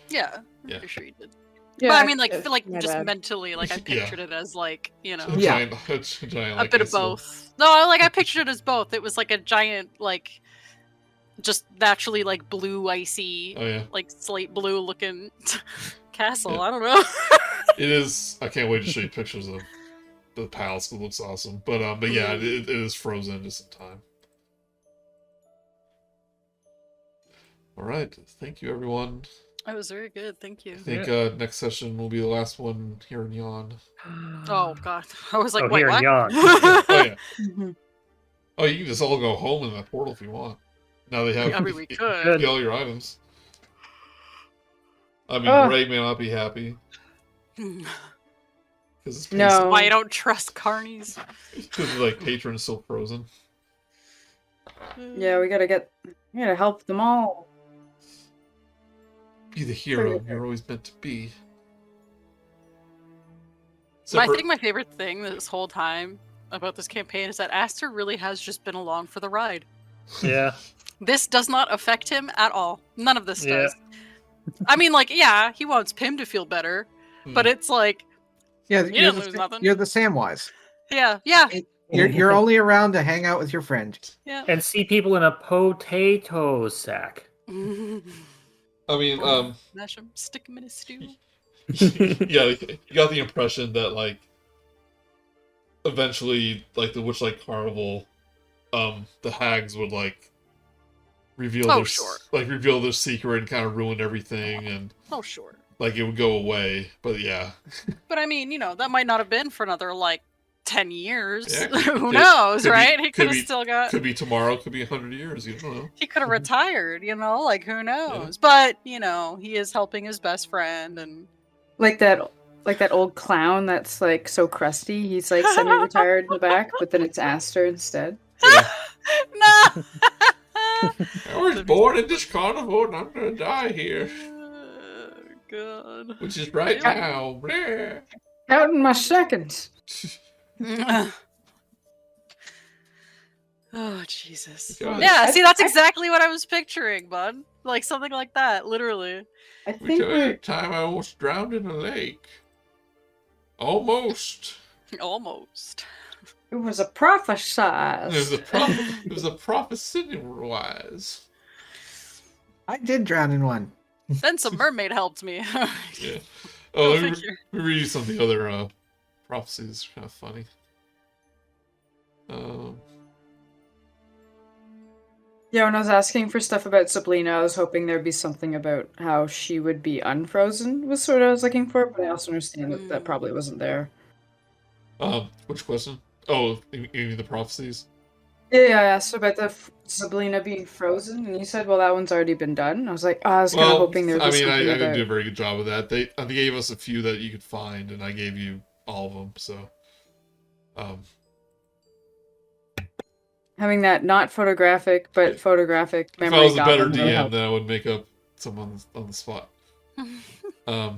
Speaker 6: Yeah.
Speaker 1: Yeah.
Speaker 6: I'm sure you did.
Speaker 5: Yeah,
Speaker 6: but I mean, like,
Speaker 5: my
Speaker 6: just
Speaker 5: bad.
Speaker 6: mentally, like, I pictured it as, like, you know,
Speaker 1: A giant
Speaker 6: a bit of both. No, like, I pictured it as both. It was like a giant, like, just naturally, like, blue, icy, like, slate blue looking castle.
Speaker 1: Yeah.
Speaker 6: I don't know.
Speaker 1: It is. I can't wait to show you pictures of the palace. It looks awesome. But yeah, it is frozen just in time. All right. Thank you, everyone.
Speaker 6: That was very good. Thank you.
Speaker 1: I think next session will be the last one here in Yon.
Speaker 6: Oh god, I was like,
Speaker 2: Oh,
Speaker 6: wait,
Speaker 2: here,
Speaker 6: what?
Speaker 2: yawn.
Speaker 1: Oh yeah.
Speaker 3: Mhm.
Speaker 1: Oh, you can just all go home in that portal if you want. Now they have
Speaker 6: I mean, we
Speaker 1: get
Speaker 6: could.
Speaker 1: all your items. I mean,
Speaker 3: Ugh.
Speaker 1: Ray may not be happy because his
Speaker 3: No.
Speaker 6: Why I don't trust carnies?
Speaker 1: because like patron's still frozen.
Speaker 3: Yeah, we gotta help them all.
Speaker 1: Be the hero
Speaker 3: Pretty
Speaker 1: you're always meant to be.
Speaker 6: I think my favorite thing this whole time about this campaign is that Aster really has just been along for the ride.
Speaker 2: Yeah.
Speaker 6: This does not affect him at all. None of this
Speaker 2: Yeah.
Speaker 6: does. I mean, like, yeah, he wants Pim to feel better, but it's like,
Speaker 4: Yeah,
Speaker 6: You didn't lose nothing.
Speaker 4: you're the Samwise.
Speaker 6: yeah.
Speaker 4: You're only around to hang out with your friend.
Speaker 6: Yeah.
Speaker 2: And see people in a potato sack.
Speaker 1: I mean,
Speaker 6: Mash him, stick him in a stew.
Speaker 1: yeah, you got the impression that like eventually, like the Witchlight Carnival, the hags would like reveal reveal their secret and kind of ruin everything, and
Speaker 6: Oh, sure.
Speaker 1: like it would go away. But yeah,
Speaker 6: But I mean, that might not have been for another, like, 10 years.
Speaker 1: Yeah,
Speaker 6: Who knows,
Speaker 1: could be-
Speaker 6: right? He
Speaker 1: could
Speaker 6: could have
Speaker 1: be-
Speaker 6: still got...
Speaker 1: could be tomorrow, could be 100 years. You don't know.
Speaker 6: He could have retired, like, who knows? But, he is helping his best friend, and...
Speaker 3: Like that old clown that's like so crusty. He's like semi-retired in the back, but then it's Aster instead.
Speaker 1: Yeah.
Speaker 6: No!
Speaker 1: I was born in this carnival, and I'm gonna die here,
Speaker 6: God.
Speaker 1: which is right now. Blah.
Speaker 3: Counting my seconds.
Speaker 6: Oh, Jesus.
Speaker 1: God.
Speaker 6: Yeah, see, that's exactly what I was picturing, bud. Like, something like that, literally.
Speaker 3: I
Speaker 1: We
Speaker 3: think
Speaker 1: tell you
Speaker 3: we're
Speaker 1: the time I almost drowned in a lake. Almost.
Speaker 6: Almost.
Speaker 3: it was a prophesize.
Speaker 1: It was a prophecy wise.
Speaker 4: I did drown in one.
Speaker 6: Then some mermaid helped me.
Speaker 1: Yeah. Oh, let me
Speaker 6: figure.
Speaker 1: read you some of the other prophecies. Kind of funny.
Speaker 3: Yeah, when I was asking for stuff about Sablina, I was hoping there'd be something about how she would be unfrozen, was sort of what I was looking for, but I also understand that probably wasn't there.
Speaker 1: Which question? Oh, any of the prophecies?
Speaker 3: Yeah, I asked about the Sablina being frozen, and you said, well, that one's already been done. I was like, I was kind of hoping there'd be
Speaker 1: I mean,
Speaker 3: something
Speaker 1: I
Speaker 3: about...
Speaker 1: didn't do a very good job of that. They gave us a few that you could find, and I gave you all of them, so...
Speaker 3: Having that not photographic, but photographic
Speaker 1: If
Speaker 3: memory
Speaker 1: I was a better
Speaker 3: goblin really
Speaker 1: DM,
Speaker 3: helped.
Speaker 1: then I would make up someone on the spot.
Speaker 2: Oh,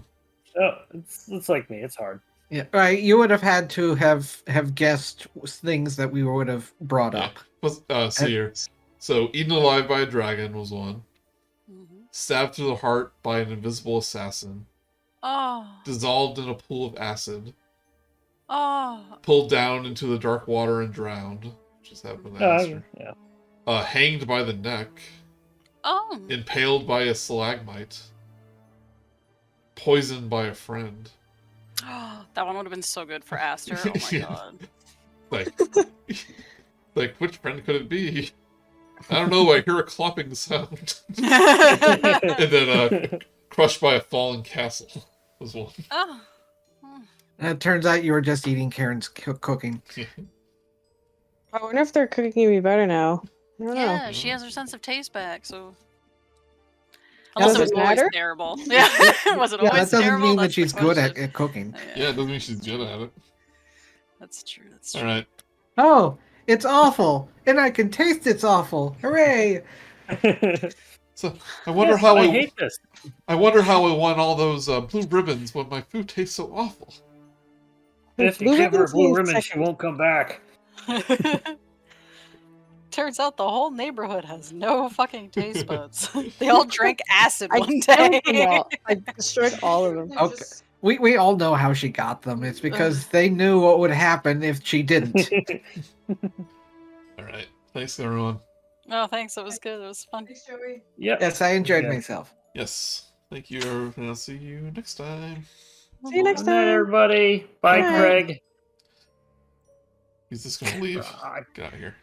Speaker 2: it's like me. It's hard.
Speaker 4: Yeah, right. You would have had to have guessed things that we would have brought
Speaker 1: Yeah.
Speaker 4: up.
Speaker 1: Was here. So, eaten alive by a dragon was one. Stabbed through the heart by an invisible assassin.
Speaker 6: Oh.
Speaker 1: Dissolved in a pool of acid.
Speaker 6: Oh.
Speaker 1: Pulled down into the dark water and drowned. Which has happened to Aster.
Speaker 2: Yeah.
Speaker 1: Hanged by the neck.
Speaker 6: Oh.
Speaker 1: Impaled by a stalagmite. Poisoned by a friend.
Speaker 6: That one would have been so good for Aster. Oh my
Speaker 1: Yeah.
Speaker 6: god.
Speaker 1: Like, which friend could it be? I don't know, I hear a clopping sound. And then, crushed by a fallen castle was one.
Speaker 6: Oh.
Speaker 4: It turns out you were just eating Karen's cooking.
Speaker 5: I wonder if they're cooking you better now. I don't know.
Speaker 6: Yeah, she has her sense of taste back, so.
Speaker 4: Yeah,
Speaker 6: Unless it
Speaker 4: does
Speaker 6: was
Speaker 4: it
Speaker 6: always
Speaker 5: matter?
Speaker 6: terrible. Yeah, was it
Speaker 4: Yeah,
Speaker 6: always
Speaker 4: that doesn't
Speaker 6: terrible?
Speaker 4: mean that
Speaker 6: That's the
Speaker 4: she's good
Speaker 6: question.
Speaker 4: at cooking.
Speaker 1: Yeah, it doesn't mean she's good at it.
Speaker 6: That's true. That's true.
Speaker 1: Alright.
Speaker 4: Oh, it's awful, and I can taste it's awful. Hooray!
Speaker 1: So, I wonder
Speaker 2: Yes,
Speaker 1: how
Speaker 2: I hate this.
Speaker 1: I wonder how I won all those blue ribbons when my food tastes so awful.
Speaker 2: If you
Speaker 5: Blue
Speaker 2: give her a
Speaker 5: ribbons
Speaker 2: blue
Speaker 5: means
Speaker 2: ribbon, she
Speaker 5: second.
Speaker 2: won't come back.
Speaker 6: Turns out the whole neighborhood has no fucking taste buds. They all drank acid
Speaker 5: I
Speaker 6: one
Speaker 5: killed
Speaker 6: day.
Speaker 5: them all. I destroyed all of them.
Speaker 4: Okay. We all know how she got them. It's because they knew what would happen if she didn't.
Speaker 1: Alright. Thanks, everyone.
Speaker 6: No, thanks. It was good. It was fun.
Speaker 2: Yep.
Speaker 4: Yes, I enjoyed
Speaker 2: Yeah.
Speaker 4: myself.
Speaker 1: Yes. Thank you, everyone. I'll see you next time.
Speaker 5: See you next
Speaker 2: Good night,
Speaker 5: time.
Speaker 2: everybody. Bye,
Speaker 5: Bye.
Speaker 2: Craig.
Speaker 1: He's just gonna leave.
Speaker 2: God.
Speaker 1: Get out of here.